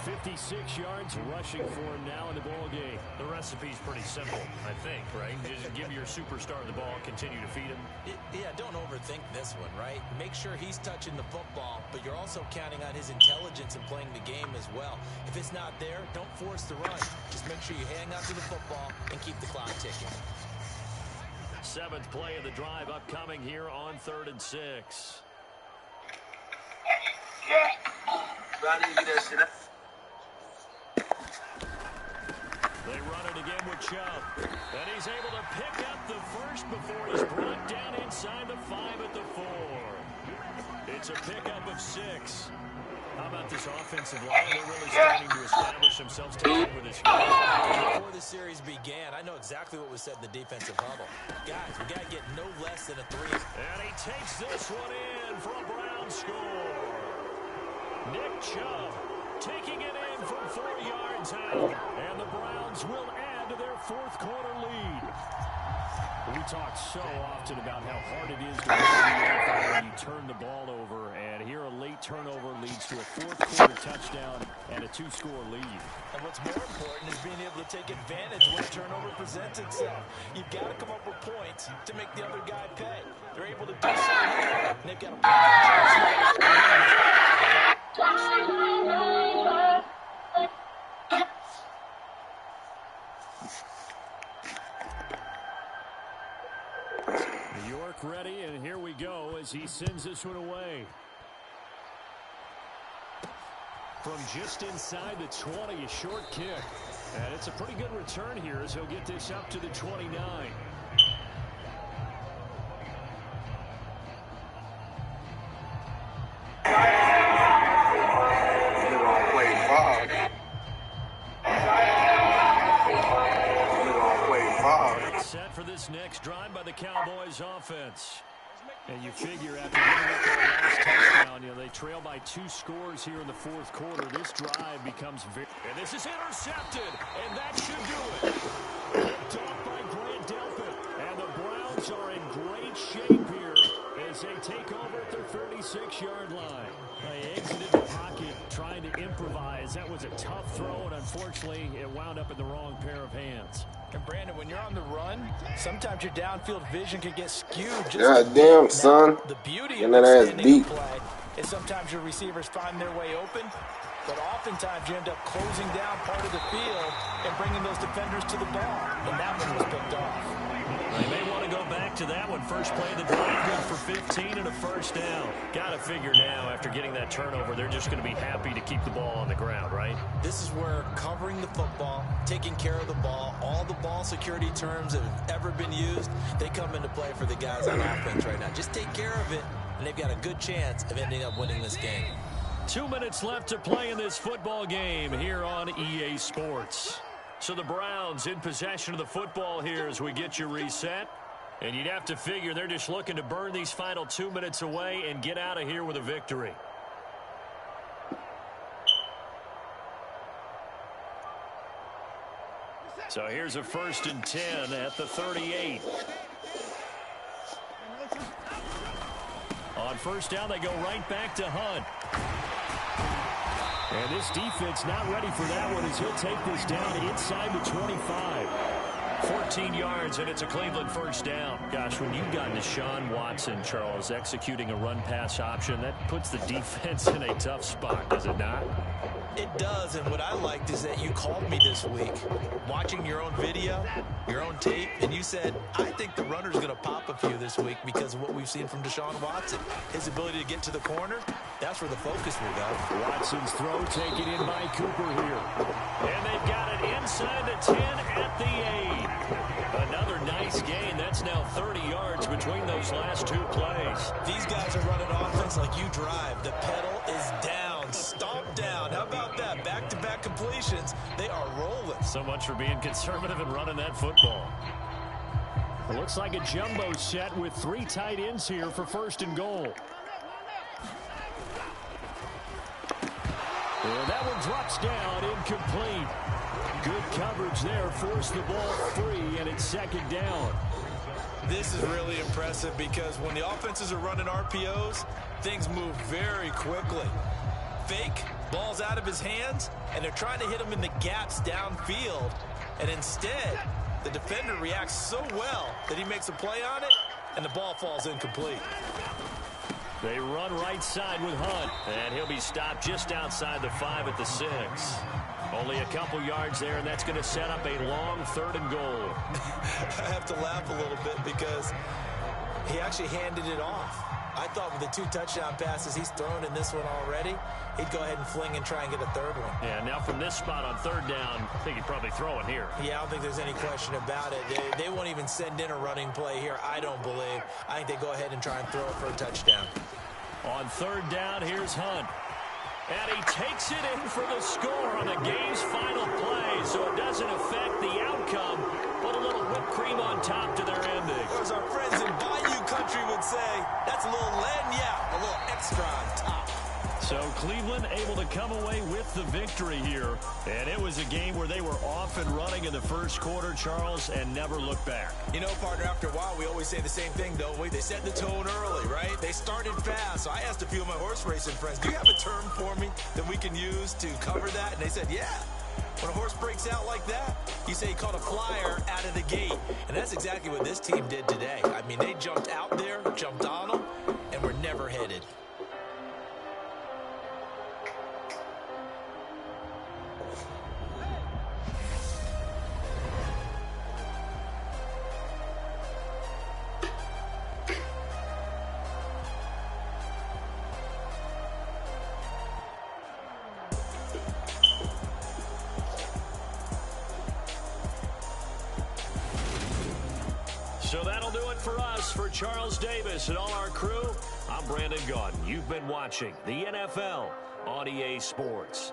56 yards rushing for him now in the ball game. The recipe's pretty simple, I think, right? Just give your superstar the ball, continue to feed him. Yeah, don't overthink this one, right? Make sure he's touching the football, but you're also counting on his intelligence in playing the game as well. If it's not there, don't force the run. Just make sure you hang on to the football and keep the clock ticking. 7th play of the drive upcoming here on 3rd and 6. They run it again with Chubb. And he's able to pick up the 1st before he's brought down inside the 5 at the 4. It's a pickup of 6. How about this offensive line? They're really starting to establish themselves to take over this game. Before the series began, I know exactly what was said in the defensive huddle. Guys, we got to get no less than a 3. And he takes this one in for a Brown score. Nick Chubb taking it in from 4 yards out. And the Browns will add to their 4th quarter lead. We talk so often about how hard it is to win the NFL when you turn the ball over, and here a late turnover leads to a 4th quarter touchdown and a 2-score lead. And what's more important is being able to take advantage when a turnover presents itself. You've got to come up with points to make the other guy pay. They're able to do so here, and they've got a New York ready, and here we go as he sends this one away. From just inside the 20, a short kick. And it's a pretty good return here as he'll get this up to the 29. for this next drive by the Cowboys offense. And you figure after giving up that last touchdown, they trail by 2 scores here in the fourth quarter. This drive becomes very... And this is intercepted, and that should do it. Picked off by Grant Delpit. And the Browns are in great shape here as they take over at their 36-yard line. They exited the pocket trying to improvise. That was a tough throw, and unfortunately, it wound up in the wrong pair of hands. And Brandon, when you're on the run, sometimes your downfield vision can get skewed. God damn, son. The beauty of that ass deep. Play is sometimes your receivers find their way open, but oftentimes you end up closing down part of the field and bringing those defenders to the ball. And that one was picked off. They may want to go back to that one. First play of the drive, good for 15 and a first down. Got to figure now, after getting that turnover, they're just going to be happy to keep the ball on the ground, right? This is where covering the football, taking care of the ball, all the ball security terms that have ever been used, they come into play for the guys on offense right now. Just take care of it, and they've got a good chance of ending up winning this game. 2 minutes left to play in this football game here on EA Sports. So the Browns in possession of the football here as we get you reset. And you'd have to figure they're just looking to burn these final 2 minutes away and get out of here with a victory. So here's a 1st and 10 at the 38. On first down, they go right back to Hunt. And this defense not ready for that one as he'll take this down inside the 25. 14 yards, and it's a Cleveland first down. Gosh, when you've got Deshaun Watson, Charles, executing a run-pass option, that puts the defense in a tough spot, does it not? It does, and what I liked is that you called me this week, watching your own video, your own tape, and you said, I think the runner's going to pop a few this week because of what we've seen from Deshaun Watson. His ability to get to the corner, that's where the focus will go. Watson's throw taken in by Cooper here. And they've got it inside the 10 at the 8. Another nice gain. That's now 30 yards between those last 2 plays. These guys are running offense like you drive. The pedal is down, stomp down. How about that? Back-to-back completions. They are rolling. So much for being conservative and running that football. It looks like a jumbo set with 3 tight ends here for 1st and goal. And that one drops down, incomplete. Good coverage there, forced the ball free, and it's 2nd down. This is really impressive because when the offenses are running RPOs, things move very quickly. Fake, ball's out of his hands, and they're trying to hit him in the gaps downfield. And instead, the defender reacts so well that he makes a play on it, and the ball falls incomplete. They run right side with Hunt, and he'll be stopped just outside the 5 at the 6. Only a couple yards there, and that's going to set up a long 3rd and goal. I have to laugh a little bit because he actually handed it off. I thought with the 2 touchdown passes he's thrown in this one already, he'd go ahead and fling and try and get a 3rd one. Yeah, now from this spot on 3rd down, I think he'd probably throw it here. Yeah, I don't think there's any question about it. They won't even send in a running play here, I don't believe. I think they go ahead and try and throw it for a touchdown. On 3rd down, here's Hunt. And he takes it in for the score on the game's final play, so it doesn't affect the outcome. Put a little whipped cream on top to their ending. Or as our friends in Bayou Country would say, that's a little lagniappe, a little extra on top. So Cleveland able to come away with the victory here. And it was a game where they were off and running in the first quarter, Charles, and never looked back. You know, partner, after a while, we always say the same thing, don't we? They set the tone early, right? They started fast. So I asked a few of my horse racing friends, do you have a term for me that we can use to cover that? And they said, yeah. When a horse breaks out like that, you say he caught a flyer out of the gate. And that's exactly what this team did today. I mean, they jumped out there, jumped on them, and were never headed. So that'll do it for us. For Charles Davis and all our crew, I'm Brandon Gaudin. You've been watching the NFL on EA Sports.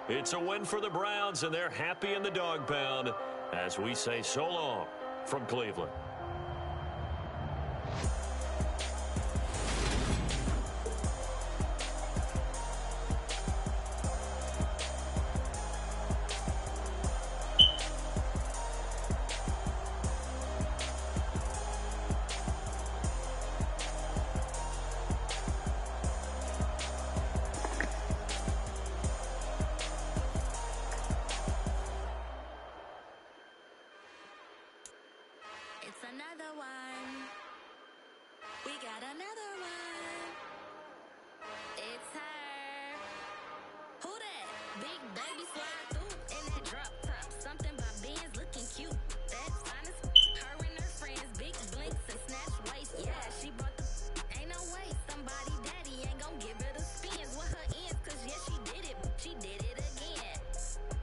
It's a win for the Browns, and they're happy in the dog pound as we say so long from Cleveland. It's another one. We got another one. It's her. Who that? Big baby slide through in that drop top. Something by Benz looking cute. That's honest. Her and her friends, big blinks and snatch waist. Yeah, she brought the. Ain't no way. Somebody daddy ain't gon' give her the spins with her ends. Cause yeah, she did it. She did it again.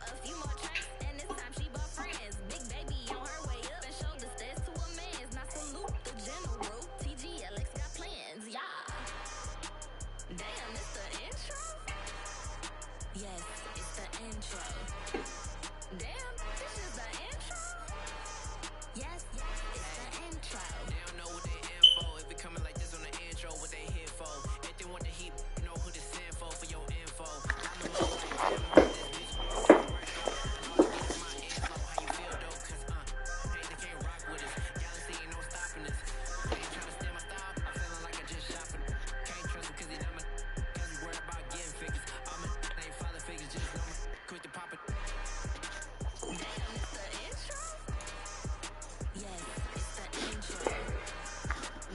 A few more tracks and this time she bought friends. Big baby on her way up and showed the stairs to a man's. Now salute the general. TGLX got plans, yeah. Damn, it's the intro? Yes, it's the intro. Damn, this is the intro? Yes, it's the intro. They don't know what they info. If it coming like this on the intro, what they here for? If they want the heat, know who to send for your info. I'm the low like damn, I'm this bitch. All to get in my info. How you feel though? Cause they can't rock with us. Galaxy ain't no stopping us. They ain't trying to steal my style. I'm feeling like I just shopping. Can't trust him cause he done my. Cause he worried about getting figures. All my ain't father figures, just know me. Quick to pop it. Damn, it's the intro? Yes, it's the intro.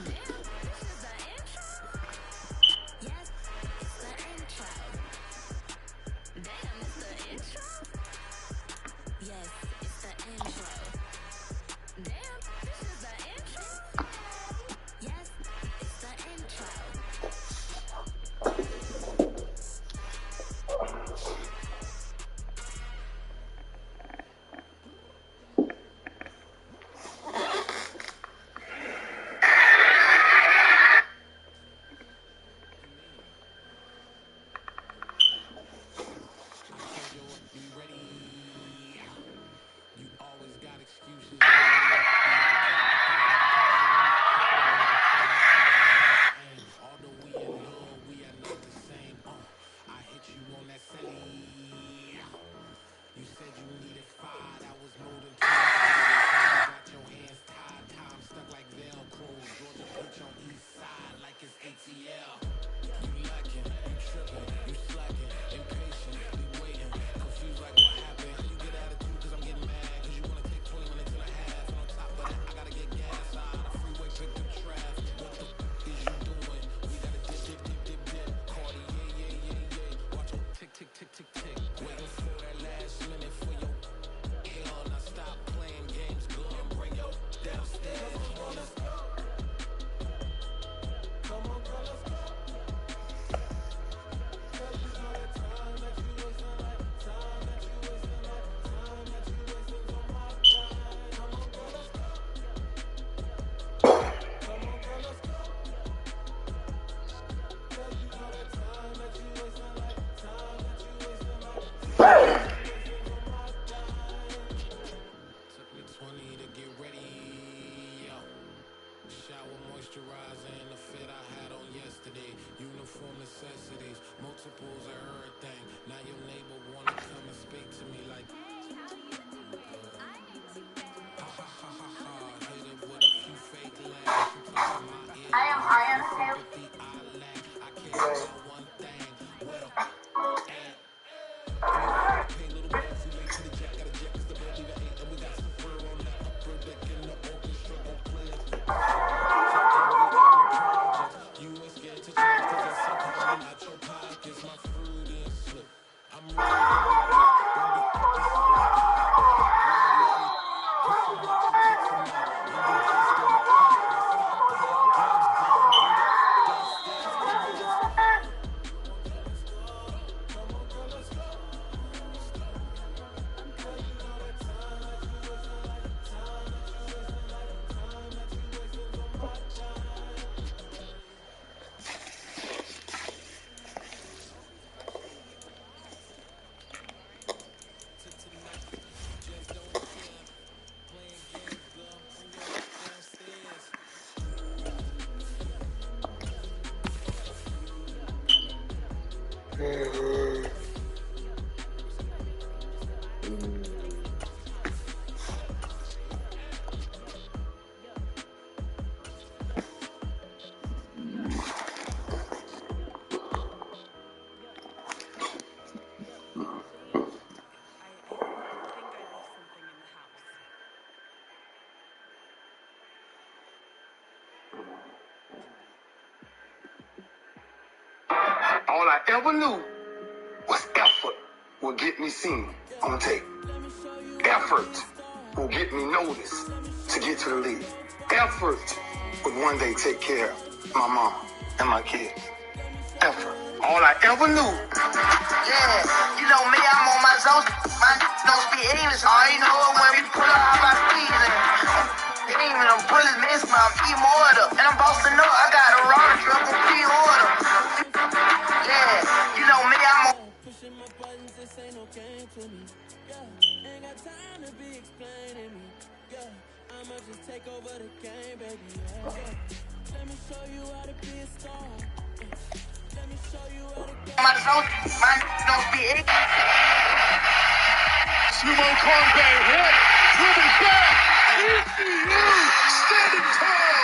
Damn, this is the intro? Yes, it's the intro. Damn, it's the intro? Yes, it's the intro. Damn, this is the intro? Yes, it's the intro. You always got excuses. Although we in love, we are not the same. I hit you on that celly. You said you needed 5. That was more than 2 days. Got your hands tied, time stuck like Velcro. Georgia pitch on east side like it's ATL. You lacking, you tripping, you slacking, impatient, you waiting, confused like what happened. You get attitude cause I'm getting mad, cause you wanna take 20 minutes and a half. And on top of that, I gotta get gas out of the freeway, pick up traffic. What the is you doing? We gotta dip. Cardi, yeah. Watch your tick. Waiting for that last minute for your hell. Now stop playing games, go and bring your downstairs. Come on, girl, let's go. Cause you know that time that you wasting, like time that you wasting, like time that you wasting on my time. Come on, girl, let's go. Come on, girl, let's go. Cause you know that time that you wasting, like time that you wasting, like time that you wasting on my time. Took me 20 to get ready, yo. Shower moisturizer and the fit I had on yesterday. Uniform necessities, multiples of everything. Now your neighbor wanna come and speak to me like, ha ha ha ha ha. Hit it with a few fake laughs. You talking my ear. I am Sympathy I lack. I care about one thing. Well, hey, little man, we late to the jack. Got a jack 'cause the bed leave at 8. And we got some fur on that upper deck in the orchestra. Gon' play it. You ain't scared to try 'cause that's some coming out your pockets. My fruit is slip. I'm ready All I ever knew was effort will get me seen on tape. Effort will get me noticed to get to the league. Effort would one day take care of my mom and my kids. Effort. All I ever knew. Yeah, you know me, I'm on my zone. My don't speak English. All you know when we pull up, how about squeezing? Even them bullets miss my immortal. And I'm bossing up, I got a raw truck with pre-order. Yeah, you know me, I'm on. Pushing my buttons, this ain't no game to me. Yeah, ain't got time to be explaining me. Yeah, I'ma just take over the game, baby. Yeah. Let me show you how to be a star. Let me show you how to get My zone, my don't speak English. Sumo Konbe hit, driven back. ECU standing tall.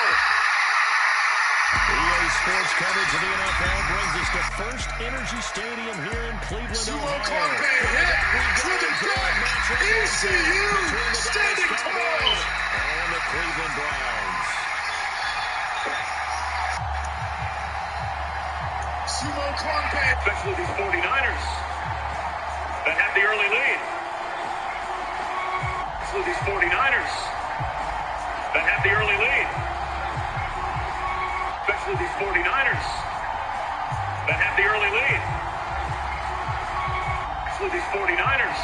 EA Sports coverage of the NFL brings us to First Energy Stadium here in Cleveland, Sumo Ohio. Konbe hit, driven back. ECU standing tall. And the Cleveland Browns. Sumo Konbe. Especially these 49ers that have the early lead. Especially these 49ers that have the early lead. Especially these 49ers that have the early lead. Especially these 49ers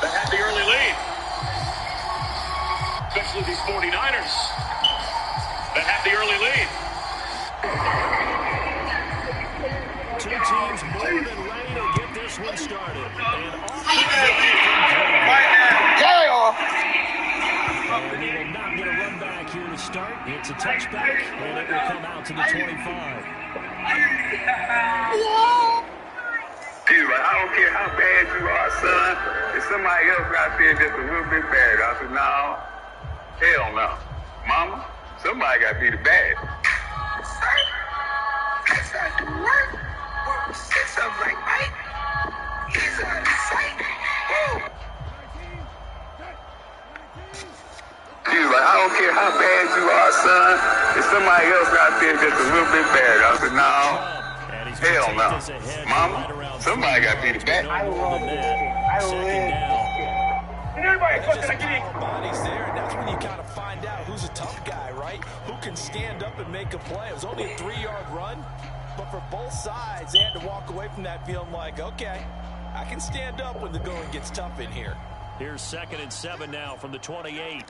that have the early lead. Especially these 49ers that have the early lead. Two teams more than ready to get this one started. And they will not get a run back here to start. It's a touchback, and it will come out to the 25. Dude, I don't care how bad you are, son. If somebody else out there just a little bit bad, I said, no, hell no. Mama, somebody got to be the bad. That's not the word. Say something like, Mike, he's out of sight. Woo. Dude, I don't care how bad you are, son. If somebody else out there just a little bit bad, I said, no, hell no. Mama, somebody got to be the bad. I love it. Second down. Everybody, bodies there, and that's when you kind of find out who's a tough guy, right? Who can stand up and make a play. It was only a 3-yard run, but for both sides, they had to walk away from that feeling like, okay, I can stand up when the going gets tough in here. Here's 2nd and 7 now from the 28.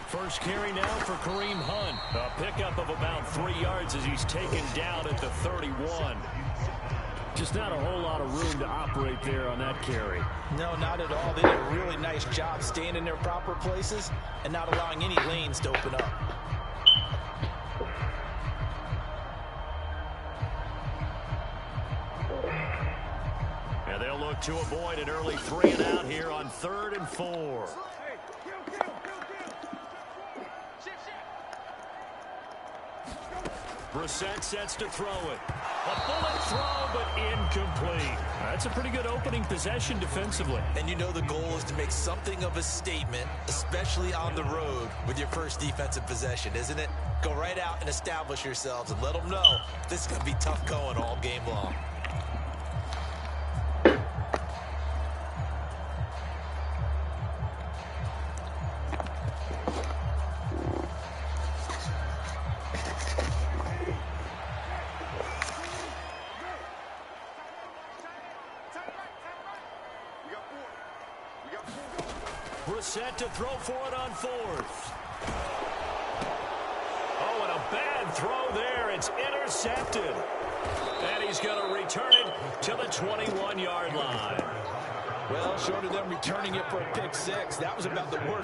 First carry now for Kareem Hunt. A pickup of about 3 yards as he's taken down at the 31. Just not a whole lot of room to operate there on that carry. No, not at all. They did a really nice job staying in their proper places and not allowing any lanes to open up. And they'll look to avoid an early 3 and out here on 3rd and 4. Brissett sets to throw it. A bullet throw, but incomplete. That's a pretty good opening possession defensively. And you know the goal is to make something of a statement, especially on the road with your first defensive possession, isn't it? Go right out and establish yourselves and let them know this is going to be tough going all game long. Brissett to throw for it on 4th. Oh, and a bad throw there. It's intercepted. And he's going to return it to the 21-yard line. Well, short of them returning it for a pick 6, that was about the worst.